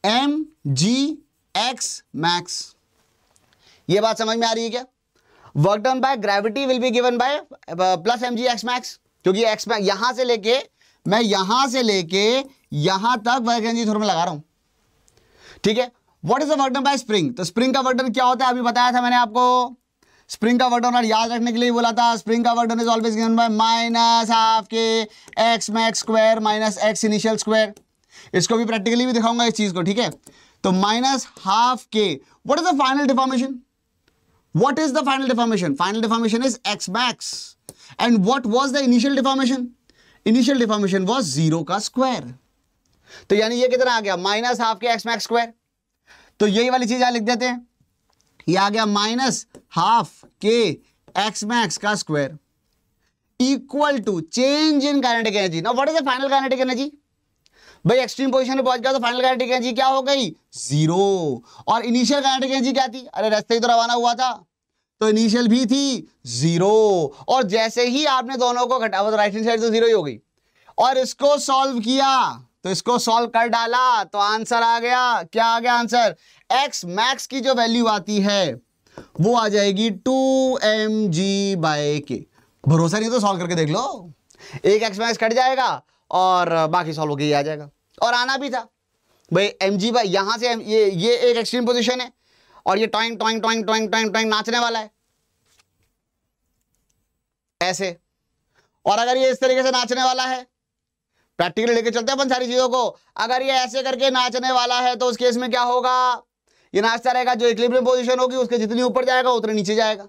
M G X max. ये बात समझ में आ रही है क्या? Work done by gravity will be given by plus M G X max, क्योंकि एक्स मैक्स यहां से लेके यहां तक वर्क एनर्जी थ्योरम लगा रहा हूं। ठीक है, what is the work done by spring? तो स्प्रिंग का वर्क डन क्या होता है अभी बताया था मैंने आपको, स्प्रिंग का वर्क डन और याद रखने के लिए बोला था, स्प्रिंग का work done is always given by minus half K X max square minus X initial square. इसको भी प्रैक्टिकली भी दिखाऊंगा इस चीज को, ठीक है। तो माइनस हाफ के, what is the final deformation? What is the final deformation? Final deformation is x max. And what was the initial deformation? Initial deformation was 0 का square. तो यानी ये कितना आ गया? माइनस हाफ के x max square. तो यही वाली चीज यहां लिख देते हैं, ये आ गया माइनस हाफ के x max का square equal to change in kinetic energy. Now what is the final kinetic energy? भाई एक्सट्रीम पोजीशन में पहुंच गया तो फाइनल काइनेटिक एनर्जी क्या हो गई? 0। और इनिशियल काइनेटिक एनर्जी क्या थी? अरे रास्ते ही तो रवाना हुआ था, तो इनिशियल भी थी 0। और जैसे ही आपने दोनों को घटाया तो राइट हैंड साइड तो 0 ही हो गई, और इसको सॉल्व किया तो इसको सॉल्व कर डाला तो आंसर आ गया, क्या आ गया आंसर? एक्स मैक्स की जो वैल्यू आती है वो आ जाएगी 2mg/k। भरोसा नहीं तो सॉल्व करके देख लो, एक एक्स मैक्स कट जाएगा और बाकी सॉल्व होके आ जाएगा। और आना भी था भाई mg, यहां से ये एक एक्सट्रीम पोजीशन है और ये toing toing toing toing toing toing नाचने वाला है ऐसे। और अगर ये इस तरीके से नाचने वाला है, प्रैक्टिकली लेके चलते हैं अपन सारी चीजों को, अगर ये ऐसे करके नाचने वाला है तो उस केस में क्या होगा? ये नाचता रहेगा, जो इक्विलिब्रियम पोजीशन होगी उसके जितनी ऊपर जाएगा उतने नीचे जाएगा,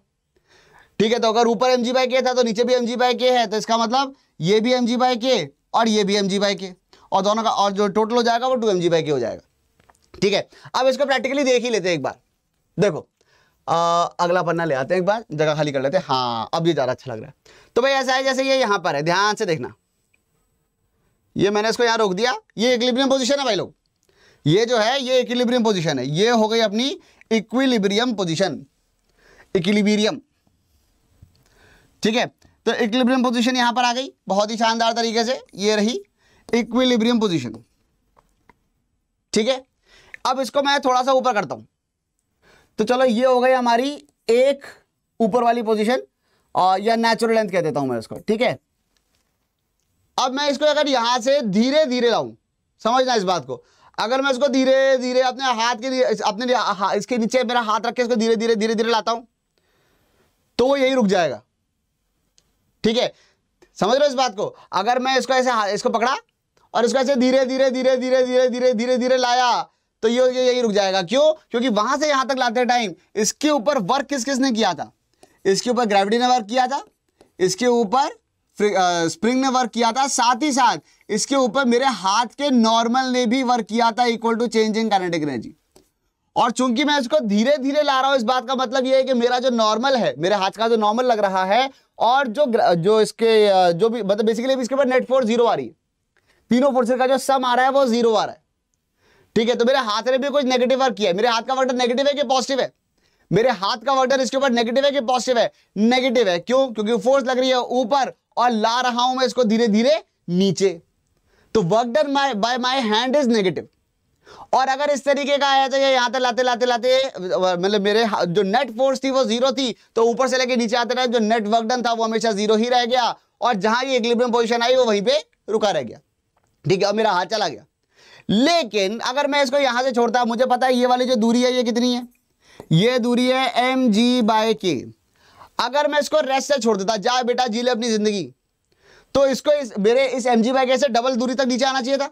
ठीक है। तो अगर ऊपर mg/k था तो नीचे भी mg/k है, तो इसका मतलब ये भी mg/k और ये भी mg/k, और दोनों का और जो टोटल हो जाएगा वो 2mg/k हो जाएगा, ठीक है। अब इसको प्रैक्टिकली देख ही लेते हैं एक बार। देखो अगला पन्ना ले आते हैं, एक बार जगह खाली कर लेते हैं। हाँ अब ये ज़्यादा अच्छा लग रहा है। तो भाई ऐसा है जैसे ये यहाँ पर है, ध्यान से देखना, ये मैंने इसको यहाँ रोक दिया, ये इक्विलिब्रियम पोजीशन है भाई लोग, ये जो है ये इक्विलिब्रियम पोजीशन है, ये हो गई अपनी इक्विलिब्रियम पोजीशन, इक्विलिब्रियम, ठीक है। तो इक्विलिब्रियम पोजीशन यहाँ पर आ गई बहुत ही शानदार तरीके से, ये रही इक्विलिब्रियम पोजीशन, ठीक है। अब इसको मैं थोड़ा सा ऊपर करता हूं, तो चलो ये हो गई हमारी एक ऊपर वाली पोजीशन, और या नेचुरल लेंथ कह देता हूं मैं इसको, ठीक है। अब मैं इसको अगर यहां से धीरे धीरे लाऊं, समझना इस बात को, अगर मैं इसको धीरे धीरे अपने हाथ के अपने इसके नीचे मेरा हाथ रख के इसको धीरे धीरे धीरे धीरे लाता हूं तो वो यही रुक जाएगा, ठीक है। समझ रहे हो इस बात को? अगर मैं इसको ऐसे इसको पकड़ा और इसको ऐसे धीरे धीरे धीरे धीरे धीरे धीरे धीरे धीरे लाया तो ये यही रुक जाएगा। क्यों? क्योंकि वहां से यहां तक लाते टाइम इसके ऊपर वर्क किसने किया था? इसके ऊपर ग्रेविटी ने वर्क किया था, इसके ऊपर स्प्रिंग ने वर्क किया था, साथ ही साथ इसके ऊपर मेरे हाथ के नॉर्मल ने भी वर्क किया था, equal to change in kinetic energy. और चूंकि मैं इसको धीरे धीरे ला रहा हूं, इस बात का मतलब यह है कि मेरा जो नॉर्मल है, मेरे हाथ का जो नॉर्मल लग रहा है, और जो इसके जो भी मतलब बेसिकली इसके ऊपर नेट फोर्स 0 आ रही है, तीनों फोर्सेस का जो सम आ रहा है वो 0 आ रहा है, ठीक है। तो मेरे हाथ ने भी कुछ नेगेटिव वर्क किया है। मेरे हाथ का वर्क नेगेटिव है कि पॉजिटिव है? मेरे हाथ का वर्क इसके ऊपर नेगेटिव है कि पॉजिटिव है? नेगेटिव है। क्यों? क्योंकि फोर्स लग रही है ऊपर और ला रहा हूं मैं इसको धीरे धीरे नीचे, तो work done bye my hand is negative. और अगर इस तरीके का है तो ये यहां तक लाते लाते लाते मतलब मेरे जो नेट फोर्स थी वो 0 थी, तो ऊपर से लेके नीचे आते रहे जो नेट वर्क डन था वो हमेशा 0 ही रह गया, और जहां ये इक्विलिब्रियम पोजीशन आई वो वहीं पे रुका रह गया, ठीक है। और मेरा हाथ चला गया। लेकिन अगर मैं इसको यहां से छोड़ता, मुझे पता है ये वाली जो दूरी है ये कितनी है, ये दूरी है mg/k। अगर मैं इसको रेस्ट से छोड़ देता, जा बेटा जी ले अपनी जिंदगी, तो इसको मेरे इस mg/k से डबल दूरी तक नीचे आना चाहिए था,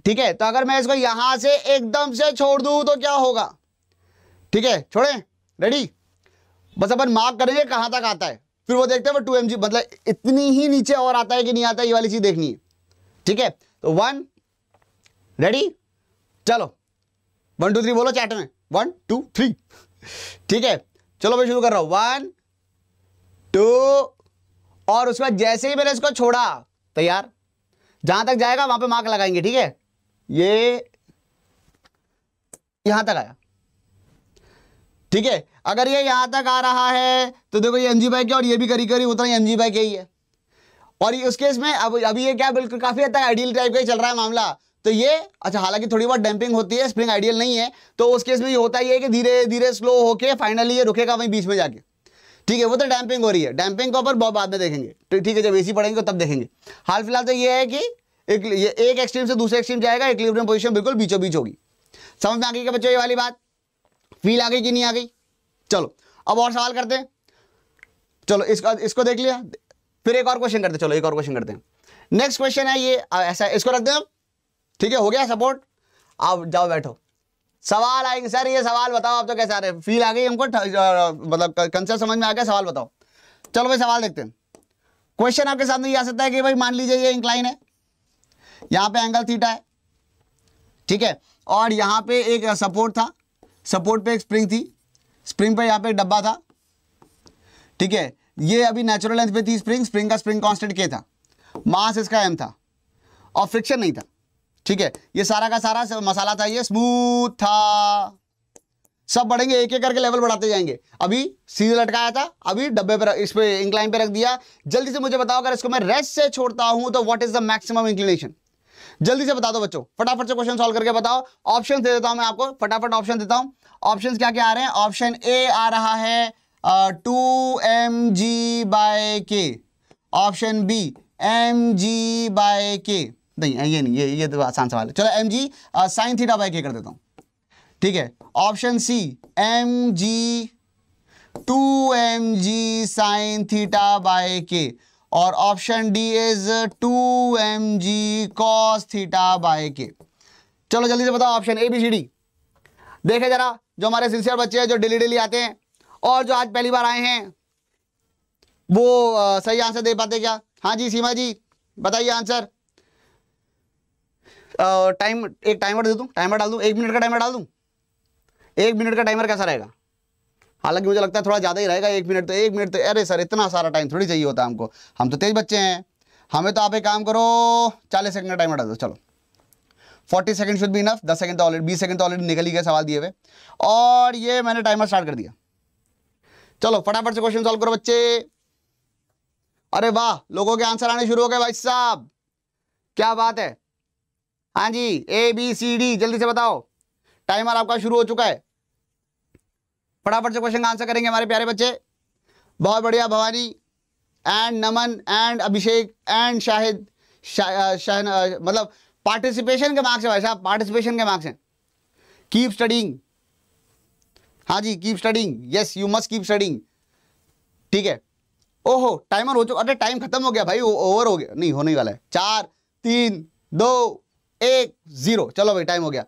ठीक है। तो अगर मैं इसको यहां से एकदम से छोड़ दूं तो क्या होगा? ठीक है, छोड़े, रेडी, बस अपन मार्क करेंगे कहां तक आता है, फिर वो देखते हैं वो 2mg मतलब इतनी ही नीचे और आता है कि नहीं आता, ये वाली चीज देखनी है, ठीक है। तो 1 रेडी, चलो 1 2 3 बोलो चैट में, 1 2 3, ठीक है। चलो मैं शुरू कर रहा हूं, 1 2, और उसके बाद जैसे ही मैंने इसको छोड़ा, तैयार, जहां तक जाएगा वहां पे मार्क लगाएंगे, ठीक है। ये यहां तक आया, ठीक है। अगर ये यहां तक आ रहा है तो देखो ये mg/k और ये भी करीब करीब उतना ही mg/k ही है। और ये उस केस में अभी ये क्या बिल्कुल काफी हद तक आइडियल टाइप का ही चल रहा है मामला, तो ये अच्छा, हालांकि थोड़ी बहुत डैम्पिंग होती है, स्प्रिंग आइडियल नहीं है, तो उस केस में ये होता ही है कि धीरे धीरे स्लो होके फाइनली ये रुकेगा वहीं बीच में जाके, ठीक है। वो तो डैम्पिंग हो रही है, डैम्पिंग को अपन बहुत बाद में देखेंगे, ठीक है, जब एसी पढ़ेंगे तब देखेंगे। हाल फिलहाल तो ये है कि ये एक एक्सट्रीम से दूसरे एक्सट्रीम जाएगा, इक्विलिब्रियम पोजीशन बिल्कुल बीचों बीच होगी। समझ में आ गई क्या बच्चों ये वाली बात? फील आ गई कि नहीं आ गई? चलो अब और सवाल करते हैं, चलो इसको देख लिया, फिर एक और क्वेश्चन करते हैं, चलो एक और क्वेश्चन करते हैं। नेक्स्ट क्वेश्चन है ये ऐसा, इसको रख दें अब, ठीक है, हो गया सपोर्ट। आप जाओ बैठो, सवाल आएंगे सर, ये सवाल बताओ आप तो कैसे आ रहे, फील आ गई हमको, मतलब कंसेप्ट समझ में आ गया, सवाल बताओ। चलो भाई सवाल देखते हैं। क्वेश्चन आपके सामने ये आ सकता है कि भाई मान लीजिए ये इंक्लाइन है, यहां पे एंगल थीटा है, ठीक है, और यहां पे एक सपोर्ट था, सपोर्ट पे एक स्प्रिंग थी, स्प्रिंग पे यहां पे एक डब्बा था, ठीक है, ये अभी नेचुरल लेंथ पे थी स्प्रिंग, स्प्रिंग का स्प्रिंग कांस्टेंट के था, मास इसका m था और फ्रिक्शन नहीं था, ठीक है, ये सारा का सारा मसाला था, ये स्मूथ था, सब बढ़ेंगे, एक एक करके लेवल बढ़ाते जाएंगे। अभी सीधे लटकाया था, अभी डब्बे पे इस पे इंक्लाइन पे रख दिया। जल्दी से मुझे बताओ, अगर इसको मैं रेस्ट से छोड़ता हूं तो what is the maximum inclination? जल्दी से बता दो बच्चों, फटाफट से क्वेश्चन सॉल्व करके बताओ। ऑप्शन दे देता हूं मैं आपको, फटाफट ऑप्शन देता हूं। ऑप्शन क्या क्या आ रहे हैं? ऑप्शन ए आ रहा है 2mg/k, ऑप्शन बी mg/k, नहीं ये नहीं, ये तो आसान सवाल है, चलो mg sin θ/k कर देता हूं, ठीक है। Option C mg 2mg sin θ/k, और option D is 2mg cos θ/k। चलो जल्दी से बताओ option A B C D. देखे जरा, जो हमारे सिंसियर बच्चे हैं, जो डेली आते हैं और जो आज पहली बार आए हैं, वो सही आंसर दे पाते क्या? हाँ जी सीमा जी बताइए आंसर। एक टाइमर दे दूं, टाइमर डाल दूं, 1 मिनट का टाइमर डाल दूं? 1 मिनट का टाइमर कैसा रहेगा? हालांकि मुझे लगता है थोड़ा ज़्यादा ही रहेगा, 1 मिनट तो अरे सर इतना सारा टाइम थोड़ी चाहिए होता है हमको, हम तो तेज बच्चे हैं, हमें तो आप एक काम करो 40 सेकंड का टाइमर डाल दो। चलो 40 second should be enough, 10 second तो ऑलरेडी 20 सेकंड तो ऑलरेडी निकल ही गए सवाल दिए हुए, और ये मैंने टाइमर स्टार्ट कर दिया। चलो फटाफट से क्वेश्चन सॉल्व करो बच्चे। अरे वाह, लोगों के आंसर आने शुरू हो गए भाई साहब, क्या बात है। हाँ जी ए बी सी डी जल्दी से बताओ, टाइमर आपका शुरू हो चुका है, फटाफट से क्वेश्चन का आंसर करेंगे हमारे प्यारे बच्चे। बहुत बढ़िया, Bhavani and Naman and Abhishek and Shahid, मतलब पार्टिसिपेशन के मार्क्स है भाई साहब, पार्टिसिपेशन के मार्क्स हैं। कीप स्टडिंग, हाँ जी keep studying, yes you must keep studying, ठीक है। ओहो टाइमर हो चुका, अरे टाइम खत्म हो गया भाई, ओवर हो गया, नहीं होने वाला है। 4 3 2 1 0, चलो भाई टाइम हो गया।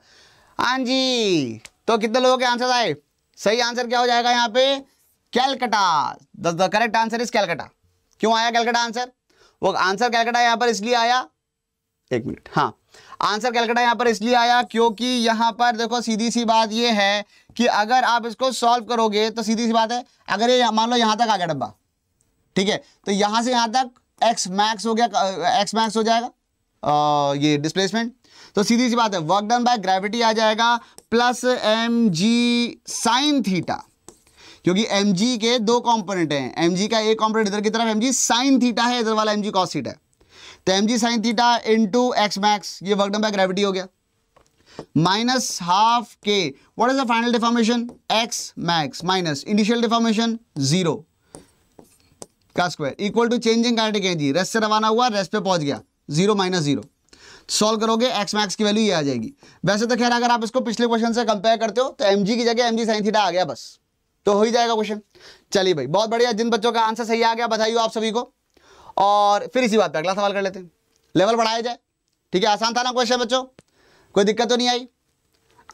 हाँ जी, तो कितने लोगों के आंसर आए? सही आंसर क्या हो जाएगा यहाँ पे? Calcutta, the correct answer is Calcutta. क्यों आया कैलकटा आंसर? वो आंसर कैलकटा यहाँ पर इसलिए आया, 1 मिनट, हाँ आंसर कैलकटा यहाँ पर इसलिए आया क्योंकि यहाँ पर देखो सीधी सी बात ये है कि अगर आप इसको सॉल्व करोगे तो सीधी सी बात है, अगर ये मान लो यहाँ तक आ गया डब्बा, ठीक है, तो यहाँ से यहाँ तक x मैक्स हो गया, x मैक्स हो जाएगा ये डिस्प्लेसमेंट, तो सीधी सी बात है वर्क डन बाय ग्रेविटी आ जाएगा प्लस mg sin थीटा, क्योंकि mg के 2 कंपोनेंट हैं, mg का एक कंपोनेंट इधर की तरफ mg sin थीटा है, इधर वाला mg cos थीटा है, तो mg sin theta into x max, ये वर्क डन बाय ग्रेविटी हो गया, माइनस हाफ के, what is the final deformation? x max minus initial deformation 0 का square equal to changing kinetic energy, rest से रवाना हुआ, रेस्ट पे पहुंच गया, 0 माइनस 0, सॉल्व करोगे x मैक्स की वैल्यू ये आ जाएगी। वैसे तो खैर अगर आप इसको पिछले क्वेश्चन से कंपेयर करते हो तो mg की जगह mg sin थीटा आ गया, बस तो हो ही जाएगा क्वेश्चन। चलिए भाई बहुत बढ़िया, जिन बच्चों का आंसर सही आ गया बधाई हो आप सभी को। और फिर इसी बात पे अगला सवाल कर लेते हैं, लेवल बढ़ाया जाए, ठीक है। आसान था ना क्वेश्चन बच्चों, कोई दिक्कत तो नहीं आई?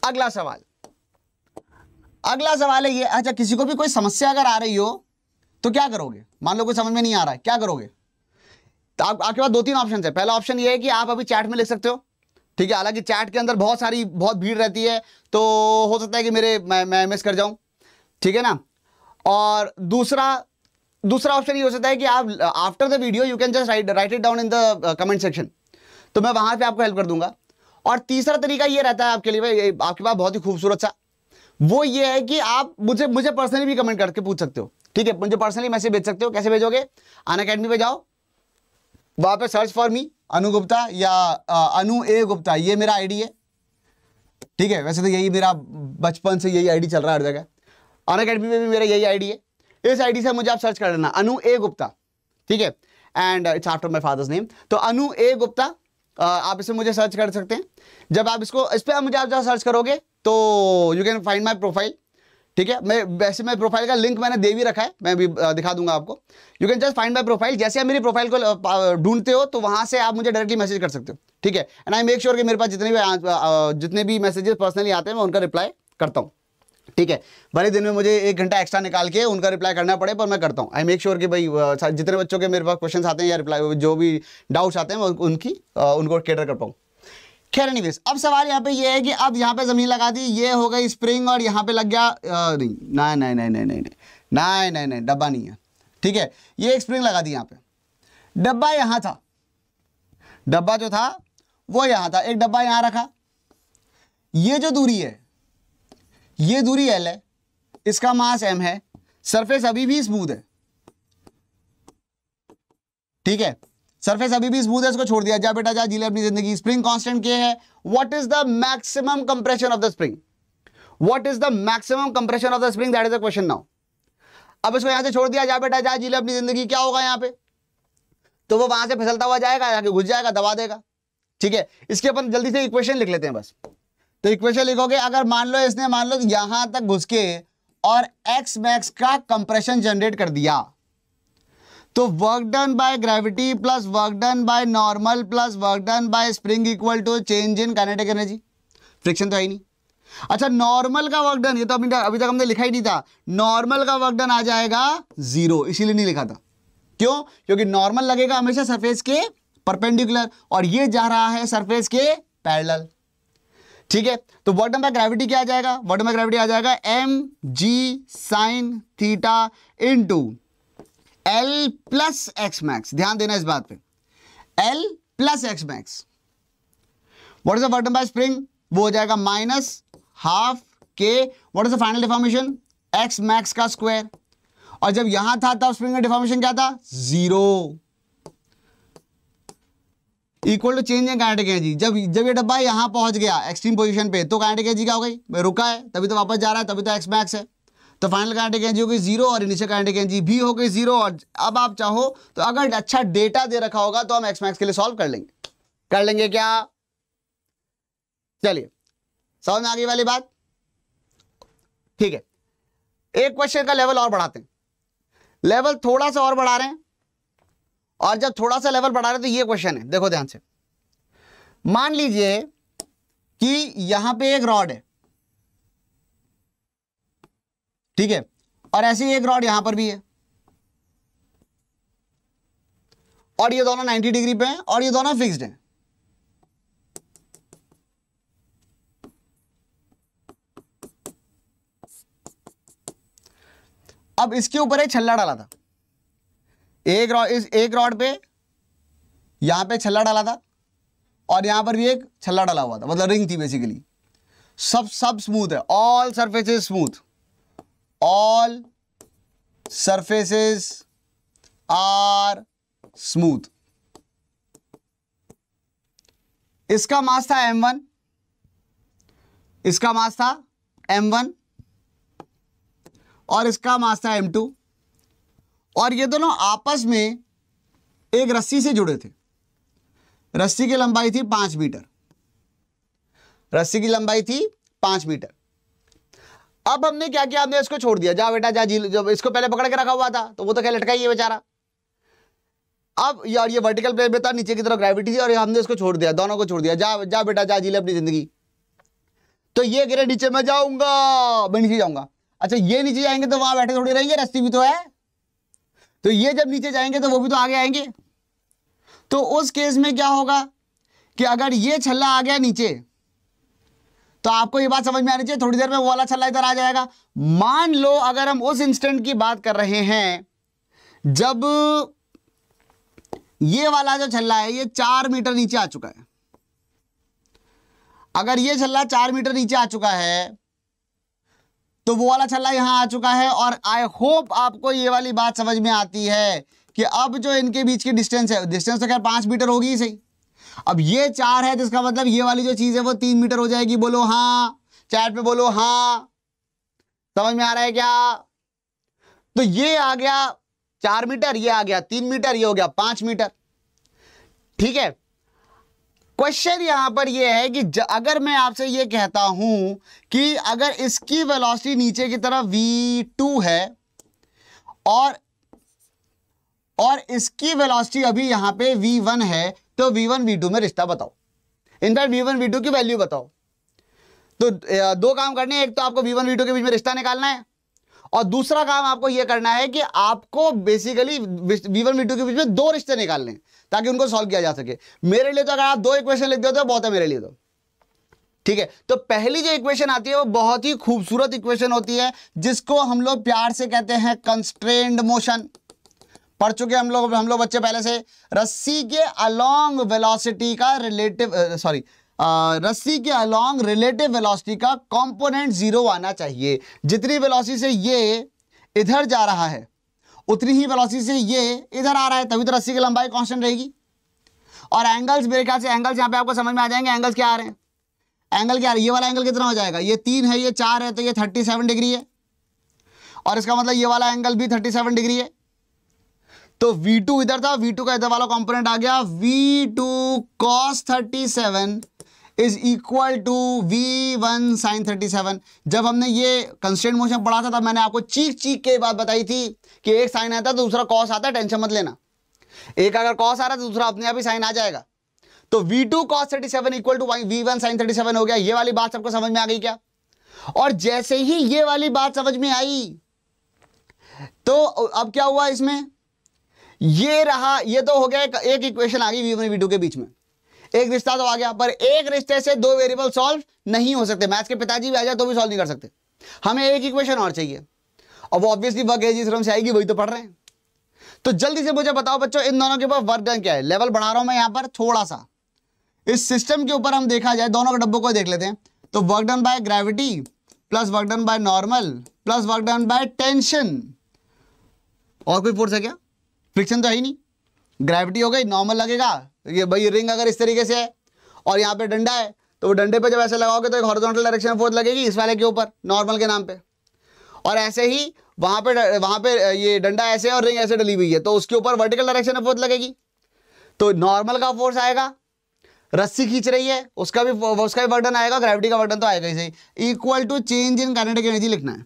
अगला सवाल है ये, अच्छा किसी को भी कोई समस्या अगर आ रही हो तो क्या करोगे? मान लो कोई समझ में नहीं आ रहा है, क्या करोगे? तो आपके पास 2-3 ऑप्शन है। पहला ऑप्शन ये है कि आप अभी चैट में लिख सकते हो, ठीक है, हालांकि चैट के अंदर बहुत भीड़ रहती है, तो हो सकता है कि मैं मिस कर जाऊं, ठीक है ना। और दूसरा ऑप्शन ये हो सकता है कि आप after the video you can just right it down in the comment section, तो मैं वहां पे आपको हेल्प कर दूंगा। और तीसरा तरीका ये रहता है आपके लिए, भाई आपके पास बहुत ही खूबसूरत सा, वो ये है कि आप मुझे पर्सनली भी कमेंट करके पूछ सकते हो, ठीक है, मुझे पर्सनली मैसेज भेज सकते हो। कैसे भेजोगे? अनअकैडमी पे जाओ, वहां पे सर्च फॉर मी अनु गुप्ता या अनु ए गुप्ता, ये मेरा आईडी है, ठीक है। वैसे तो यही मेरा बचपन से यही आईडी चल रहा है हर जगह, अनअकैडमी में भी मेरा यही आईडी है, इस आईडी से मुझे आप सर्च कर लेना अनु ए गुप्ता, ठीक है, and it's after my father's name, तो अनु ए गुप्ता, आप इसे मुझे सर्च कर सकते हैं। जब आप इस पर मुझे आप जब सर्च करोगे तो you can find my profile, ठीक है, मैं वैसे मैं प्रोफाइल का लिंक मैंने दे भी रखा है, मैं भी दिखा दूंगा आपको। You can just find my profile, जैसे आप मेरी प्रोफाइल को ढूंढते हो तो वहां से आप मुझे डायरेक्टली मैसेज कर सकते हो, ठीक है। एंड आई मेक श्योर कि मेरे पास जितने भी मैसेजेस पर्सनली आते हैं मैं उनका रिप्लाई करता हूँ, ठीक है। भले दिन में मुझे 1 घंटा एक्स्ट्रा निकाल के उनका रिप्लाई करना पड़े, पर मैं करता हूँ। आई मेक श्योर कि भाई जितने बच्चों के मेरे पास क्वेश्चन आते हैं या रिप्लाई जो भी डाउट्स आते हैं मैं उनको कैटर कर पाऊँ। खैर एनीवेज, अब सवाल यहाँ पे ये है कि अब यहाँ पे जमीन लगा दी, ये हो गई स्प्रिंग और यहाँ पे लग गया नहीं, डब्बा नहीं है, ठीक है। ये एक स्प्रिंग लगा दी यहाँ पे, डब्बा यहाँ था, डब्बा जो था वो यहाँ था, एक डब्बा यहाँ रखा, ये जो दूरी है ये दूरी L है, इसका मास M है, सरफेस अभी भी स्मूथ है, ठीक है, सरफेस अभी भी स्मूथ है, इसको छोड़ दिया, जा बेटा जा, जी ले अपनी जिंदगी। स्प्रिंग कांस्टेंट क्या है? What is the maximum compression of the spring? What is the maximum compression of the spring? That is the question now. अब इसको यहां से छोड़ दिया, जा बेटा जा, जी ले अपनी जिंदगी। क्या होगा यहाँ पे? तो वो वहां से फिसलता हुआ जाएगा, आगे घुस जाएगा, दबा देगा, ठीक है। इसके अपन जल्दी से इक्वेशन लिख लेते हैं बस। तो इक्वेशन लिखोगे, अगर मान लो इसने मान लो यहां तक घुस के और एक्स मैक्स का कंप्रेशन जनरेट कर दिया, तो work done by gravity plus work done by normal plus work done by spring equal to change in kinetic energy. Friction तो है ही नहीं। अच्छा, नॉर्मल का वर्क डन, ये तो अभी तक हमने लिखा ही नहीं था, नॉर्मल का वर्क डन आ जाएगा 0, इसीलिए नहीं लिखा था। क्यों? क्योंकि नॉर्मल लगेगा हमेशा सरफेस के परपेंडिकुलर और ये जा रहा है सरफेस के पैरेलल, ठीक है। तो वर्क डन बाय ग्रेविटी क्या आ जाएगा? वर्क डन बाय ग्रेविटी आ जाएगा mg sin theta into L plus x max. ध्यान देना इस बात पे, L plus x max. What is the work done by spring? वो हो जाएगा -12 K। What is the final deformation? X max का स्क्वायर। और जब यहां था तब स्प्रिंग का डिफॉर्मेशन क्या था? 0 equal to change in kinetic energy. जब ये डब्बा यहां पहुंच गया एक्सट्रीम पोजीशन पे, तो काइनेटिक एनर्जी क्या हो गई? रुका है, तभी तो वापस जा रहा है, तभी तो एक्स मैक्स है। तो फाइनल काइनेटिक एनर्जी हो गई 0 और इनिशियल काइनेटिक एनर्जी भी हो गई 0। और अब आप चाहो तो अगर अच्छा डेटा दे रखा होगा तो हम एक्स मैक्स के लिए सॉल्व कर लेंगे क्या? चलिए, समझ में आ गई वाली बात, ठीक है। एक क्वेश्चन का लेवल और बढ़ाते हैं, लेवल थोड़ा सा और बढ़ा रहे हैं। और जब थोड़ा सा लेवल बढ़ा रहे हैं तो ये क्वेश्चन है, देखो ध्यान से। मान लीजिए कि यहां पे एक रॉड है, ठीक है, और ऐसे ही एक रॉड यहां पर भी है, और ये दोनों 90 डिग्री पे हैं और ये दोनों फिक्स्ड हैं। अब इसके ऊपर एक छल्ला डाला था, एक रॉड पे यहां पे छल्ला डाला था और यहां पर भी एक छल्ला डाला हुआ था, मतलब रिंग थी बेसिकली। सब स्मूथ है, all surfaces smooth, all surfaces are smooth। इसका मास था m1, इसका मास था m1 और इसका मास था m2, और ये दोनों आपस में एक रस्सी से जुड़े थे। रस्सी की लंबाई थी 5 मीटर, रस्सी की लंबाई थी 5 मीटर। अब हमने क्या किया? हमने इसको छोड़ दिया, जा बेटा जा, जी। जब इसको पहले पकड़ के रखा हुआ था तो वो तो क्या लटका ही है बेचारा। अब यार ये वर्टिकल प्लेन पे था, नीचे की तरफ ग्रेविटी थी, और हमने इसको छोड़ दिया, दोनों को छोड़ दिया, जा बेटा जा, जी ले अपनी जिंदगी। तो ये गिरे नीचे, मैं जाऊंगा, मैं नीचे जाऊंगा। अच्छा, ये नीचे जाएंगे तो वहां बैठे थोड़ी रहेंगे, रस्सी भी तो है। तो ये जब नीचे जाएंगे तो वो भी तो आगे आएंगे। तो उस केस में क्या होगा कि अगर ये छल्ला आ गया नीचे, तो आपको ये बात समझ में आनी चाहिए, थोड़ी देर में वो वाला छल्ला इधर आ जाएगा। मान लो अगर हम उस इंस्टेंट की बात कर रहे हैं जब ये वाला जो छल्ला है ये 4 मीटर नीचे आ चुका है। अगर ये छल्ला 4 मीटर नीचे आ चुका है तो वो वाला छल्ला यहां आ चुका है। और आई होप आपको ये वाली बात समझ में आती है कि अब जो इनके बीच की डिस्टेंस है, डिस्टेंस तो खैर 5 मीटर होगी ही सही। अब ये 4 है, जिसका मतलब ये वाली जो चीज है वो 3 मीटर हो जाएगी। बोलो हाँ, चैट में बोलो हाँ, समझ में आ रहा है क्या? तो ये आ गया 4 मीटर, ये आ गया 3 मीटर, ये हो गया 5 मीटर, ठीक है। क्वेश्चन यहां पर यह है कि अगर मैं आपसे यह कहता हूं कि अगर इसकी वेलोसिटी नीचे की तरफ v2 है और इसकी वेलोसिटी अभी यहां पे v1 है, तो v1 v2 में रिश्ता बताओ। इनफैक्ट v1 v2 की वैल्यू बताओ। तो दो काम करने हैं, एक तो आपको v1 v2 के बीच में रिश्ता निकालना है और दूसरा काम आपको यह करना है कि आपको बेसिकली v1 v2 के बीच में दो रिश्ते निकालने हैं ताकि उनको सॉल्व किया जा सके। मेरे लिए तो अगर आप दो इक्वेशन लिख देते हो बहुत है मेरे लिए तो, ठीक है। तो पहली जो इक्वेशन आती है वो बहुत ही खूबसूरत इक्वेशन होती है जिसको हम लोग प्यार से कहते हैं कंस्ट्रेन्ड मोशन। पढ़ चुके हम लोग बच्चे पहले से। रस्सी के अलोंग वेलोसिटी का रस्सी के अलोंग रिलेटिव वेलोसिटी का कंपोनेंट जीरो आना चाहिए। जितनी वेलोसिटी से ये इधर जा रहा है उतनी ही वेलोसिटी से ये इधर आ रहा है, तभी तो रस्सी की लंबाई कांस्टेंट रहेगी। और एंगल्स मेरे ख्याल से एंगल्स यहाँ पे आपको समझ में आ जाएंगे। एंगल्स क्या आ रहे हैं, एंगल क्या आ रहा है, ये वाला एंगल कितना हो जाएगा, ये 3 है, ये 4 है, तो ये 37 डिग्री है। और इसका मतलब ये वाला एंगल भी 37 डिग्री है। तो V2 इधर था, V2 का इधर वाला कंपोनेंट आ गया, V2 cos 37 is equal to V1 sin 37। जब हमने ये कंस्ट्रेंट मोशन पढ़ा था तब मैंने आपको चीख के बात बताई थी कि एक साइन आता है तो दूसरा कॉस आता है, टेंशन मत लेना। एक अगर कॉस आ रहा है तो दूसरा अपने आप ही साइन आ जाएगा। तो V2 cos 37 equal to V1 sin 37 हो गया। ये वाली बात सबको समझ में आ गई क्या? और जैसे ही ये वाली बात समझ में आई तो अब क्या हुआ इसमें, ये रहा, ये तो हो गया एक इक्वेशन आ गई V1 V2 के बीच में, एक रिश्ता तो आ गया। पर एक रिश्ते से दो वेरिएबल सॉल्व नहीं हो सकते। मैथ्स के पिताजी भी आ जाए तो भी सॉल्व नहीं कर सकते। हमें एक इक्वेशन और चाहिए और वो ऑब्वियसली वर्क एज थ्योरम से आएगी, वही तो पढ़ रहे हैं। तो जल्दी से मुझे बताओ बच्चों, इन दोनों के ऊपर वर्क डन क्या है। लेवल बढ़ा रहा हूं मैं यहां पर थोड़ा सा। इस सिस्टम के ऊपर हम देखा जाए, दोनों के डब्बों को देख लेते हैं। तो work done by gravity plus work done by normal plus work done by tension. और कोई फोर्स है क्या? फ्रिक्शन तो है ही नहीं। ग्रेविटी हो गई, नॉर्मल लगेगा, ये भाई रिंग अगर इस तरीके से है और यहाँ पे डंडा है तो वो डंडे पे जब ऐसे लगाओगे तो एक हॉरिजॉन्टल डायरेक्शन में फोर्स लगेगी इस वाले के ऊपर, नॉर्मल के नाम पे। और ऐसे ही वहाँ पे ये डंडा ऐसे और रिंग ऐसे डली हुई है तो उसके ऊपर वर्टिकल डायरेक्शन में फोर्स लगेगी। तो नॉर्मल का फोर्स आएगा, रस्सी खींच रही है उसका भी वर्क आएगा, ग्रेविटी का वर्क तो आएगा ही सही। Equal to change in kinetic energy लिखना है,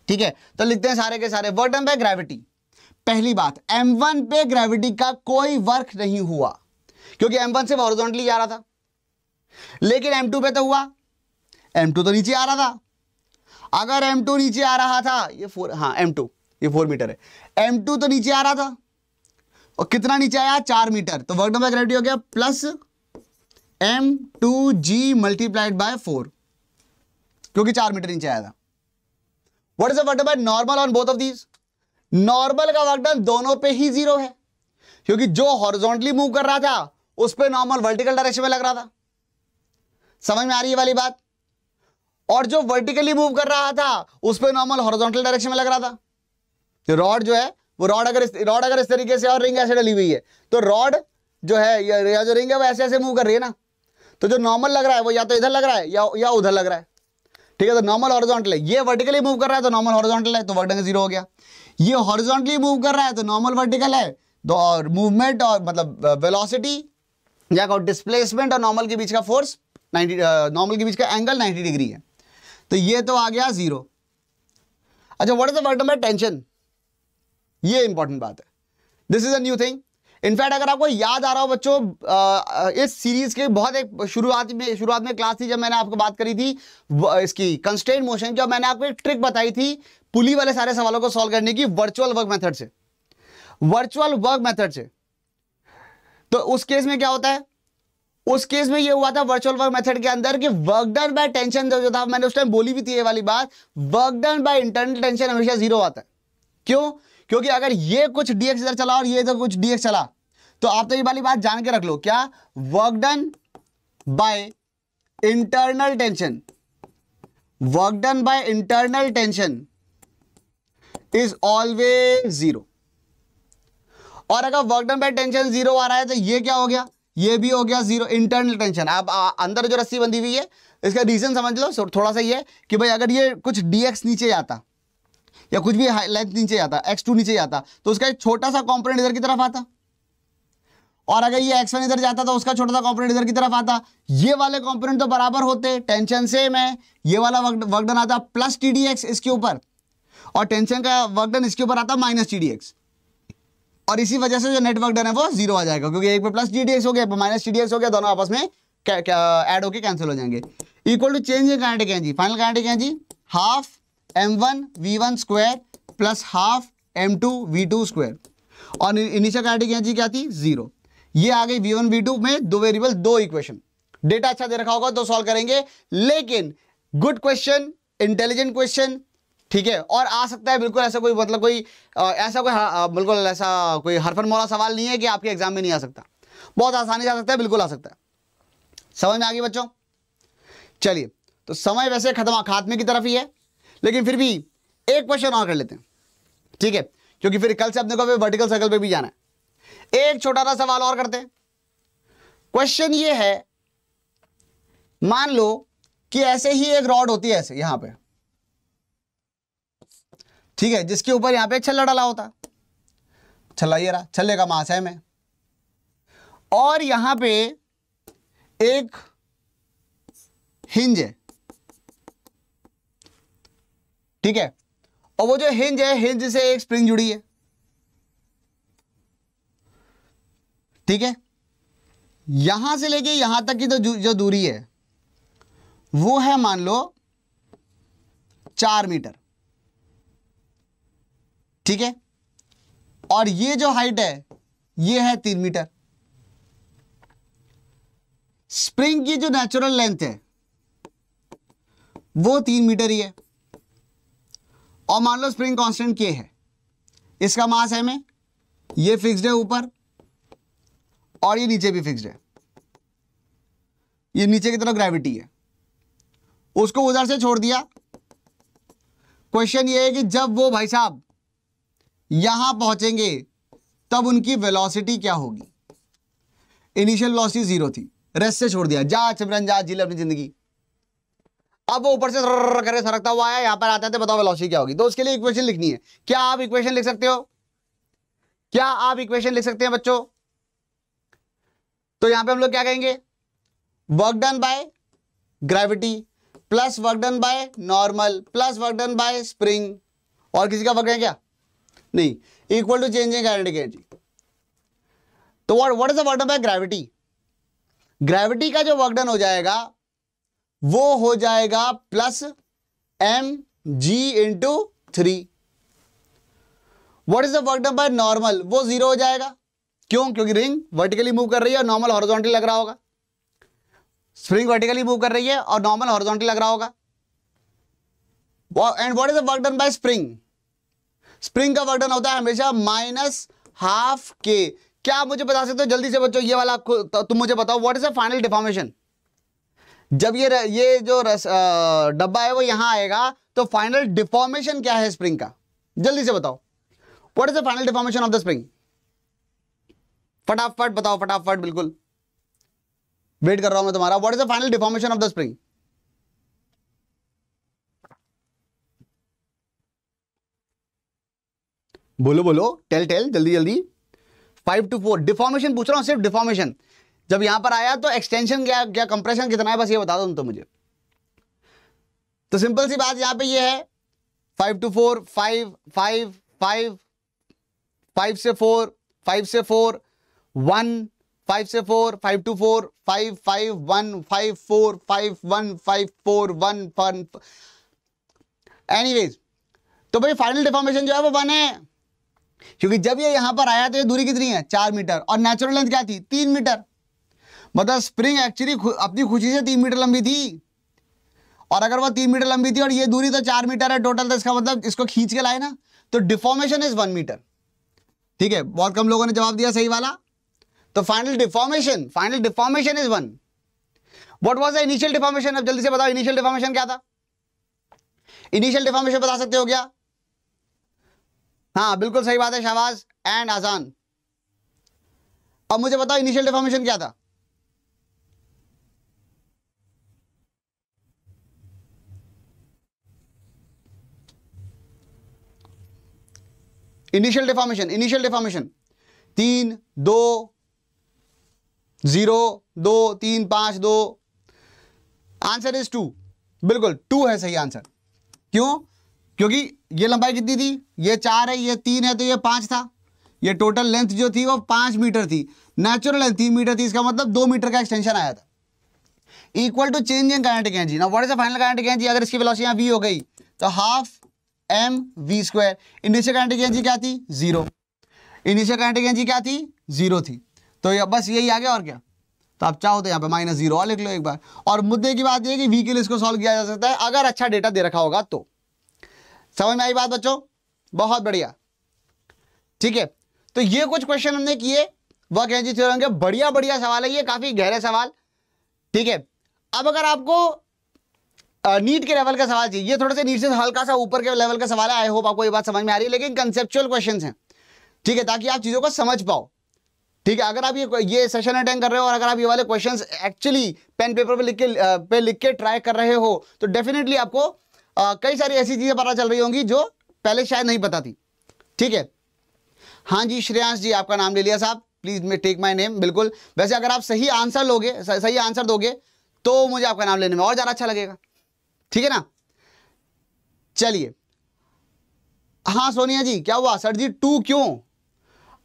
ठीक है। तो लिखते हैं सारे के सारे वर्क डन बाय ग्रेविटी। पहली बात, m1 पे ग्रेविटी का कोई वर्क नहीं हुआ क्योंकि m1 सिर्फ हॉरिजॉन्टली जा रहा था, लेकिन m2 पे तो हुआ। m2 तो नीचे आ रहा था। अगर m2 नीचे आ रहा था, ये 4, हाँ m2 ये 4 मीटर है, m2 तो नीचे आ रहा था और कितना नीचे आया, 4 मीटर। तो वर्क डन बाय ग्रेविटी हो गया प्लस m2g मल्टीप्लाइड बाय 4 क्योंकि 4 मीटर नीचे आया था। What is the work done by normal on both of these? Normal का वर्क डन दोनों पे ही 0 है क्योंकि जो हॉरिजॉन्टली मूव कर रहा था उस पे नॉर्मल वर्टिकल डायरेक्शन में लग रहा था। समझ में आ रही है वाली बात? और जो वर्टिकली मूव कर रहा था उस पे नॉर्मल हॉरिजॉन्टल डायरेक्शन में लग रहा था। रॉड जो है वो रॉड अगर इस तरीके से और रिंग ऐसे डली हुई है तो रॉड जो है या जो रिंग है वो ऐसे ऐसे मूव कर रही है ना, तो जो नॉर्मल लग रहा है वो या तो इधर लग रहा है या उधर लग रहा है, ठीक है। तो नॉर्मल हॉरिजॉन्टल है, ये वर्टिकली मूव कर रहा है तो नॉर्मल हॉरिजॉन्टल है तो वर्क डन 0 हो गया। ये हॉरिजॉन्टली मूव कर रहा है तो नॉर्मल वर्टिकल है, तो और मूवमेंट और मतलब वेलोसिटी या डिस्प्लेसमेंट और नॉर्मल के बीच का फोर्स 90, नॉर्मल के बीच का एंगल 90 डिग्री है, तो ये तो आ गया 0। अच्छा, what is the work done by tension? ये इंपॉर्टेंट बात है, this is a new thing. In fact अगर आपको याद आ रहा हो बच्चों, इस सीरीज के बहुत एक शुरुआत में क्लास थी जब मैंने आपको बात करी थी इसकी कंस्ट्रेंट मोशन की, और मैंने आपको एक ट्रिक बताई थी पुली वाले सारे सवालों को सॉल्व करने की वर्चुअल वर्क मेथड से। तो उस केस में क्या होता है, उस केस में ये हुआ था वर्चुअल वर्क मेथड के अंदर कि वर्क डन बाय टेंशन जो था, मैंने उस टाइम बोली भी थी ये वाली बात, work done by internal tension हमेशा 0 आता है। क्यों? क्योंकि अगर ये कुछ dx इधर चला और ये इधर कुछ dx चला तो आप तो ये वाली बात जान के रख लो, क्या work done by internal tension is always 0। और अगर वर्क डन बाय टेंशन 0 आ रहा है तो ये क्या हो गया, ये भी हो गया 0, इंटरनल टेंशन। अब अंदर जो रस्सी बंधी हुई है इसका रीजन समझ लो थोड़ा सा ये कि भाई अगर ये कुछ dx नीचे जाता या कुछ भी लेंथ नीचे जाता, x2 नीचे जाता, तो उसका एक छोटा सा कंपोनेंट इधर की तरफ आता और अगर ये x1 इधर जाता तो उसका छोटा सा कंपोनेंट इधर की तरफ आता, ये वाले कंपोनेंट तो बराबर होते, टेंशन सेम है, ये वाला वर्क डन आता प्लस TDX इसके ऊपर, और टेंशन का वर्क डन इसके ऊपर आता माइनस TDX, और इसी वजह से जो नेट वर्क डन है वो जीरो आ जाएगा, क्योंकि एक पे प्लस TDX हो गया, माइनस TDX हो गया, दोनों आपस में ऐड होके कैंसिल हो जाएंगे। Equal to change in kinetic energy, final kinetic energy half m1 v1 square plus half m2 v2 square, और इनिशियल काइनेटिक एनर्जी क्या थी, जीरो। ये आ गई v1 v2 में दो वेरिएबल दो इक्वेशन। डेटा अच्छा दे रखा होगा तो सॉल्व करेंगे, लेकिन गुड क्वेश्चन, इंटेलिजेंट क्वेश्चन, ठीक है। और आ सकता है बिल्कुल ऐसा कोई मतलब कोई ऐसा कोई बिल्कुल ऐसा कोई हरफन मौला सवाल नहीं है कि आपके एग्जाम में नहीं आ सकता, बहुत आसानी से आ सकता है, बिल्कुल आ सकता है। समझ में आ गई बच्चों? चलिए, तो समय वैसे खात्मे की तरफ ही है, लेकिन फिर भी एक क्वेश्चन और कर लेते हैं, ठीक है, क्योंकि फिर कल से अपने को वर्टिकल सर्कल पे भी जाना है। एक छोटा सा सवाल और करते हैं। क्वेश्चन ये है, मान लो कि ऐसे ही एक रॉड होती है ऐसे यहां पे, ठीक है, जिसके ऊपर यहां पे एक छल्ला डाला होता, छल्ला ये रहा, छल्ले का मास है m है, और यहां पे एक हिंज है, ठीक है, और वो जो हिंज है, हिंज से एक स्प्रिंग जुड़ी है, ठीक है। यहां से लेके यहां तक की तो जो दूरी है वो है मान लो 4 मीटर, ठीक है, और ये जो हाइट है ये है 3 मीटर। स्प्रिंग की जो नेचुरल लेंथ है वो 3 मीटर ही है, और मान लो स्प्रिंग कांस्टेंट K है, इसका मास है में, ये फिक्स्ड है ऊपर और ये नीचे भी फिक्स्ड है, ये नीचे की तरफ ग्रेविटी है, उसको उधर से छोड़ दिया। क्वेश्चन ये है कि जब वो भाई साहब यहां पहुंचेंगे तब उनकी वेलोसिटी क्या होगी। इनिशियल वेलोसिटी 0 थी, रेस्ट से छोड़ दिया, जा सिमरन जा, जी ले अपनी जिंदगी। अब वो ऊपर से करके सरकता हुआ आया, यहां पर आता है, बताओ वेलोसिटी क्या होगी। तो उसके लिए इक्वेशन लिखनी है। क्या आप इक्वेशन लिख सकते हो? क्या आप इक्वेशन लिख सकते हैं बच्चों? तो यहां पे हम लोग क्या कहेंगे, work done by gravity plus work done by normal plus work done by spring, और किसी का वर्क है क्या? नहीं, equal to change in kinetic energy. तो what is the work done by gravity? Gravity का जो वर्क डन हो जाएगा वो हो जाएगा plus mg into 3। What is the work done by normal? वो 0 हो जाएगा, क्यों? क्योंकि रिंग वर्टिकली मूव कर रही है और नॉर्मल हॉरिजॉन्टली लग रहा होगा। स्प्रिंग वर्टिकली मूव कर रही है और नॉर्मल हॉरिजॉन्टली लग रहा होगा। And what is the work done by spring? Spring का वर्क डन होता है हमेशा -12k। क्या आप मुझे बता सकते हो जल्दी से बच्चों, ये वाला तुम मुझे बताओ, what is the final deformation? जब ये जो डब्बा है वो यहां आएगा तो फाइनल डिफॉर्मेशन क्या है स्प्रिंग का? जल्दी से बताओ, what is the final deformation of the spring? फटाफट बताओ, फटाफट, बिल्कुल वेट कर रहा हूं मैं तुम्हारा। What is the final deformation of the spring? बोलो बोलो, टेल जल्दी जल्दी। 5 to 4 डिफॉर्मेशन पूछ रहा हूं, सिर्फ डिफॉर्मेशन। जब यहां पर आया तो एक्सटेंशन क्या कंप्रेशन कितना है, बस ये बता दो तुम तो मुझे। तो सिंपल सी बात यहां पे ये है 5 to 4, 5 5 5 5 से 4 5 से 4 1 5 से 4 5 to 4 5 5 1 5 4 5 1 5 4 1 1। एनीवेज, तो भाई फाइनल डिफॉर्मेशन जो है वो 1 है, क्योंकि जब ये यहां पर आया तो ये दूरी कितनी है 4 मीटर, और नेचुरल लेंथ क्या थी 3 मीटर। मतलब स्प्रिंग एक्चुअली अपनी खुशी से 3 मीटर लंबी थी, और अगर वो 3 मीटर लंबी थी और ये दूरी तो 4 मीटर है टोटल, तो इसका मतलब इसको खींच के लाए ना, तो डिफॉर्मेशन इज 1 मीटर। ठीक है, बहुत कम लोगों ने जवाब दिया सही वाला। तो final deformation is 1। What was the initial deformation? अब जल्दी से बताओ इनिशियल डिफॉर्मेशन क्या था? इनिशियल डिफॉर्मेशन बता सकते हो क्या? हाँ बिल्कुल सही बात है, शाहबाज एंड आजान। अब मुझे बताओ इनिशियल डिफॉर्मेशन क्या था? Initial deformation 3 2 0, 2, 3, 5, 2। Answer is 2। बिल्कुल 2 है सही आंसर। क्यों? क्योंकि ये लंबाई कितनी थी, ये 4 है, ये 3 है, तो ये 5 था। ये टोटल लेंथ जो थी वो 5 मीटर थी, नेचुरल लेंथ 3 मीटर थी, इसका मतलब 2 मीटर का एक्सटेंशन आया था। Equal to change in kinetic energy. Now what is the final kinetic energy? अगर इसकी वेलोसिटी यहाँ v हो गई तो half mv²। Initial kinetic energy क्या थी? 0। इनिशियल काइनेटिक एनर्जी क्या थी? 0 थी। तो ये बस यही आ गया और क्या। तो आप चाहो तो यहाँ पे -0 और लिख लो एक बार। और मुद्दे की बात यह है कि v के लिए इसको सॉल्व किया जा सकता है अगर अच्छा डेटा दे रखा होगा तो। समझ में आई बात बच्चों? बहुत बढ़िया। ठीक है, तो ये कुछ क्वेश्चन हमने किए वर्क एनर्जी थ्योरम के। बढ़िया बढ़िया सवाल है ये, काफी गहरे सवाल। ठीक है, अब अगर आपको नीट के लेवल का सवाल चाहिए, ये थोड़े से नीट से हल्का सा ऊपर के लेवल का सवाल है। आई होप आपको ये बात समझ में आ रही है, लेकिन कंसेप्चुअल क्वेश्चंस हैं। ठीक है, ताकि आप चीजों को समझ पाओ। ठीक है, अगर आप ये सेशन अटेंड कर रहे हो और अगर आप ये वाले क्वेश्चंस एक्चुअली पेन पेपर पे लिख के ट्राई कर रहे हो तो डेफिनेटली आपको कई सारी ऐसी चीजें पता चल रही होंगी जो पहले शायद नहीं पता थी। ठीक है, हाँ जी श्रेयांश जी, आपका नाम ले लिया साहब, प्लीज टेक माय नेम। बिल्कुल, वैसे अगर आप सही आंसर लोगे, सही आंसर दोगे तो मुझे आपका नाम लेने में और ज्यादा अच्छा लगेगा। ठीक है ना? चलिए, हाँ सोनिया जी क्या हुआ? सर जी 2 क्यों?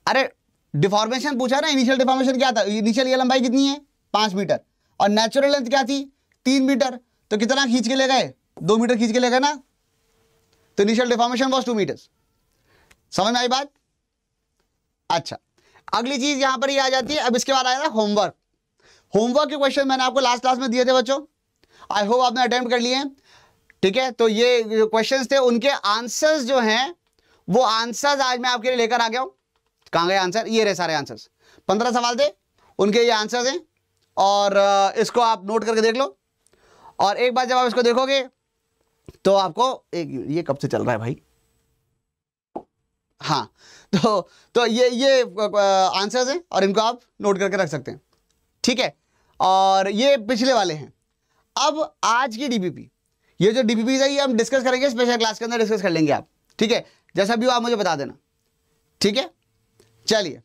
अरे डिफॉर्मेशन पूछा ना, इनिशियल डिफॉर्मेशन क्या था? इनिशियल ये लंबाई कितनी है? 5 मीटर, और नेचुरल लेंथ क्या थी? 3 मीटर। तो कितना खींच के ले गए? 2 मीटर खींच के ले गए ना, तो इनिशियल डिफॉर्मेशन वॉज 2 मीटर्स। समझ में आई बात? अच्छा, अगली चीज यहां पर ये आ जाती है। अब इसके बाद आया था होमवर्क। होमवर्क के क्वेश्चन मैंने आपको लास्ट क्लास में दिए थे बच्चों, आई होप आपने अटेम्प्ट कर लिए हैं। ठीक है, तो ये क्वेश्चंस थे, उनके आंसर्स जो हैं वो आंसर्स आज मैं आपके लिए लेकर आ गया हूं। कहां गए आंसर? ये रहे सारे आंसर्स। 15 सवाल थे, उनके ये आंसर्स हैं, और इसको आप नोट करके देख लो। और एक बार जब आप इसको देखोगे तो आपको ये कब से चल रहा है भाई? हाँ, तो ये आंसर्स हैं और इनको आप नोट करके रख सकते हैं। ठीक है, और ये पिछले वाले हैं। अब आज की डीपीपी, ये जो डीपीपी है ये हम डिस्कस करेंगे स्पेशल क्लास के अंदर, डिस्कस कर लेंगे आप। ठीक है, जैसा भी हो आप मुझे बता देना। ठीक है, चलिए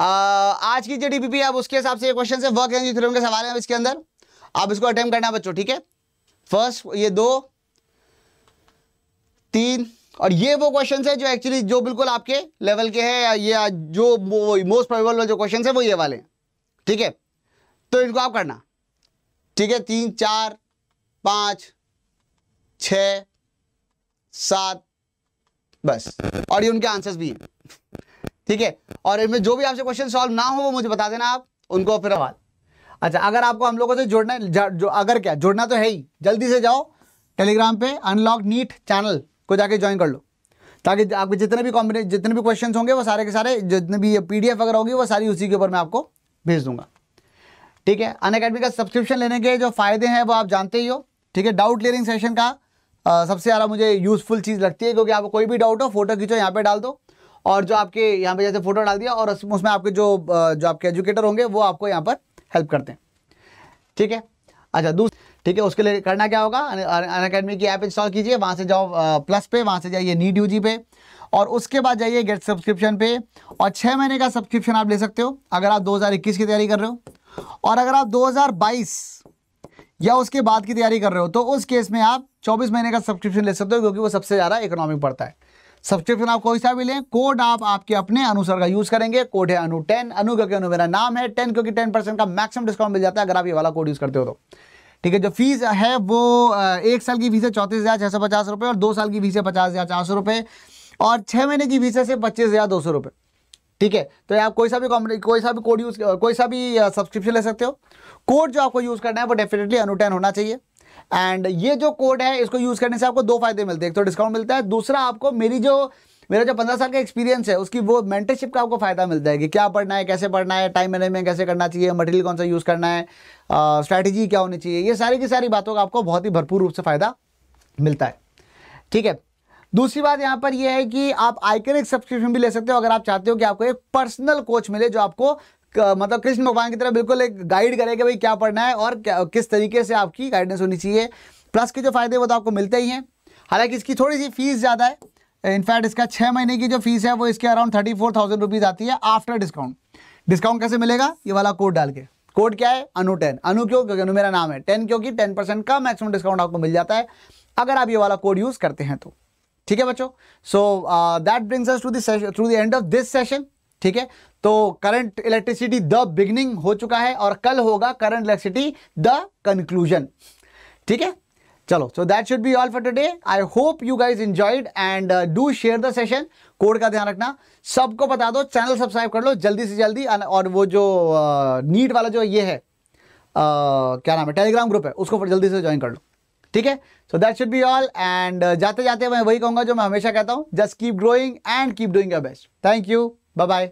आज की जो डीपीपी है अब उसके हिसाब से ये क्वेश्चन है, वर्क एनर्जी थ्योरम के सवाल हैं इसके अंदर, आप इसको अटेम्प्ट करना बच्चों। ठीक है, फर्स्ट ये 2, 3, और ये वो क्वेश्चन है जो एक्चुअली जो बिल्कुल आपके लेवल के हैं, ये जो मोस्ट प्रोबेबल जो क्वेश्चन है वो ये वाले हैं। ठीक है, तो इनको आप करना। ठीक है, 3, 4, 5, 6, 7, बस, और ये उनके आंसर्स भी हैं। ठीक है, और इनमें जो भी आपसे क्वेश्चन सॉल्व ना हो वो मुझे बता देना आप उनको फिर। अच्छा, अगर आपको हम लोगों से जुड़ना है, जो अगर क्या जुड़ना तो है ही, जल्दी से जाओ टेलीग्राम पे अनलॉक नीट चैनल को जाके ज्वाइन कर लो, ताकि आपके जितने भी क्वेश्चन होंगे वो सारे के सारे, जितने भी PDF वगैरह होगी वो सारी उसी के ऊपर मैं आपको भेज दूंगा। ठीक है, अनअकैडमी का सब्सक्रिप्शन लेने के जो फायदे हैं वो आप जानते ही हो। ठीक है, डाउट क्लियरिंग सेशन का सबसे ज़्यादा मुझे यूजफुल चीज़ लगती है, क्योंकि आपको कोई भी डाउट हो फोटो खींचो, यहाँ पे डाल दो, और जो आपके यहाँ पे जैसे फोटो डाल दिया और उसमें आपके जो आपके एजुकेटर होंगे वो आपको यहाँ पर हेल्प करते हैं। ठीक है, अच्छा ठीक है, उसके लिए करना क्या होगा? अनअकैडमी की ऐप इंस्टॉल कीजिए, वहाँ से जाओ प्लस पे, वहाँ से जाइए नीट यूजी पे, और उसके बाद जाइए गेट सब्सक्रिप्शन पे, और 6 महीने का सब्सक्रिप्शन आप ले सकते हो अगर आप 2021 की तैयारी कर रहे हो। और अगर आप 2022 या उसके बाद की तैयारी कर रहे हो तो उस केस में आप 24 महीने का सब्सक्रिप्शन ले सकते हो, क्योंकि वो सबसे ज़्यादा इकोनॉमिक पड़ता है। सब्सक्रिप्शन आप कोई सा भी लें, कोड आप आपके अपने अनुसार का यूज़ करेंगे। कोड है अनु10, अनु क्योंकि अनु मेरा नाम है, 10 क्योंकि 10% का मैक्सिमम डिस्काउंट मिल जाता है अगर आप ये वाला कोड यूज़ करते हो तो। ठीक है, जो फीस है वो 1 साल की फीस है 34,650 रुपये, और 2 साल की फीस है 50,400 रुपये, और 6 महीने की फीस है सिर्फ 25,200 रुपये। ठीक है, तो आप कोई सा भी कोड यूज़, कोई सा भी सब्सक्रिप्शन ले सकते हो। कोड जो आपको यूज़ करना है वो डेफिनेटली अनु10 होना चाहिए। एंड ये जो कोड है इसको यूज़ करने से आपको 2 फायदे मिलते हैं, एक तो डिस्काउंट मिलता है, दूसरा आपको मेरा जो 15 साल का एक्सपीरियंस है उसकी वो मेंटरशिप का आपको फायदा मिलता है कि क्या पढ़ना है, कैसे पढ़ना है, टाइम मैनेजमेंट कैसे करना चाहिए, मटेरियल कौन सा यूज़ करना है, स्ट्रैटेजी क्या होनी चाहिए, ये सारी की सारी बातों का आपको बहुत ही भरपूर रूप से फायदा मिलता है। ठीक है, दूसरी बात यहाँ पर यह है कि आप आइकनिक सब्सक्रिप्शन भी ले सकते हो अगर आप चाहते हो कि आपको एक पर्सनल कोच मिले जो आपको मतलब कृष्ण भगवान की तरह बिल्कुल एक गाइड करे कि भाई क्या पढ़ना है और किस तरीके से आपकी गाइडेंस होनी चाहिए। प्लस के जो फायदे वो तो आपको मिलते ही हैं, हालांकि इसकी थोड़ी सी फीस ज़्यादा है। इनफैक्ट इसका 6 महीने की जो फीस है वो इसके अराउंड 34,000 रुपीज़ आती है आफ्टर डिस्काउंट। डिस्काउंट कैसे मिलेगा? ये वाला कोड डाल के। कोड क्या है? अनु10। अनु क्यों? क्योंकि अनु मेरा नाम है। 10 क्योंकि 10% का मैक्सिमम डिस्काउंट आपको मिल जाता है अगर आप ये वाला कोड यूज करते हैं तो। ठीक है बच्चों, so that brings us to the end of this session. ठीक है, तो करंट इलेक्ट्रिसिटी द बिगनिंग हो चुका है और कल होगा करंट इलेक्ट्रिसिटी द कंक्लूजन। ठीक है, चलो, so that should be all for today. I hope you guys enjoyed and do share the session. Code का ध्यान रखना, सबको बता दो, चैनल सब्सक्राइब कर लो जल्दी से जल्दी। और वो जो नीट वाला जो ये है क्या नाम है, टेलीग्राम ग्रुप है, उसको जल्दी से ज्वाइन कर लो। ठीक है, so that should be all. And जाते जाते मैं वही कहूंगा जो मैं हमेशा कहता हूं, just keep growing and keep doing your best. Thank you, bye bye.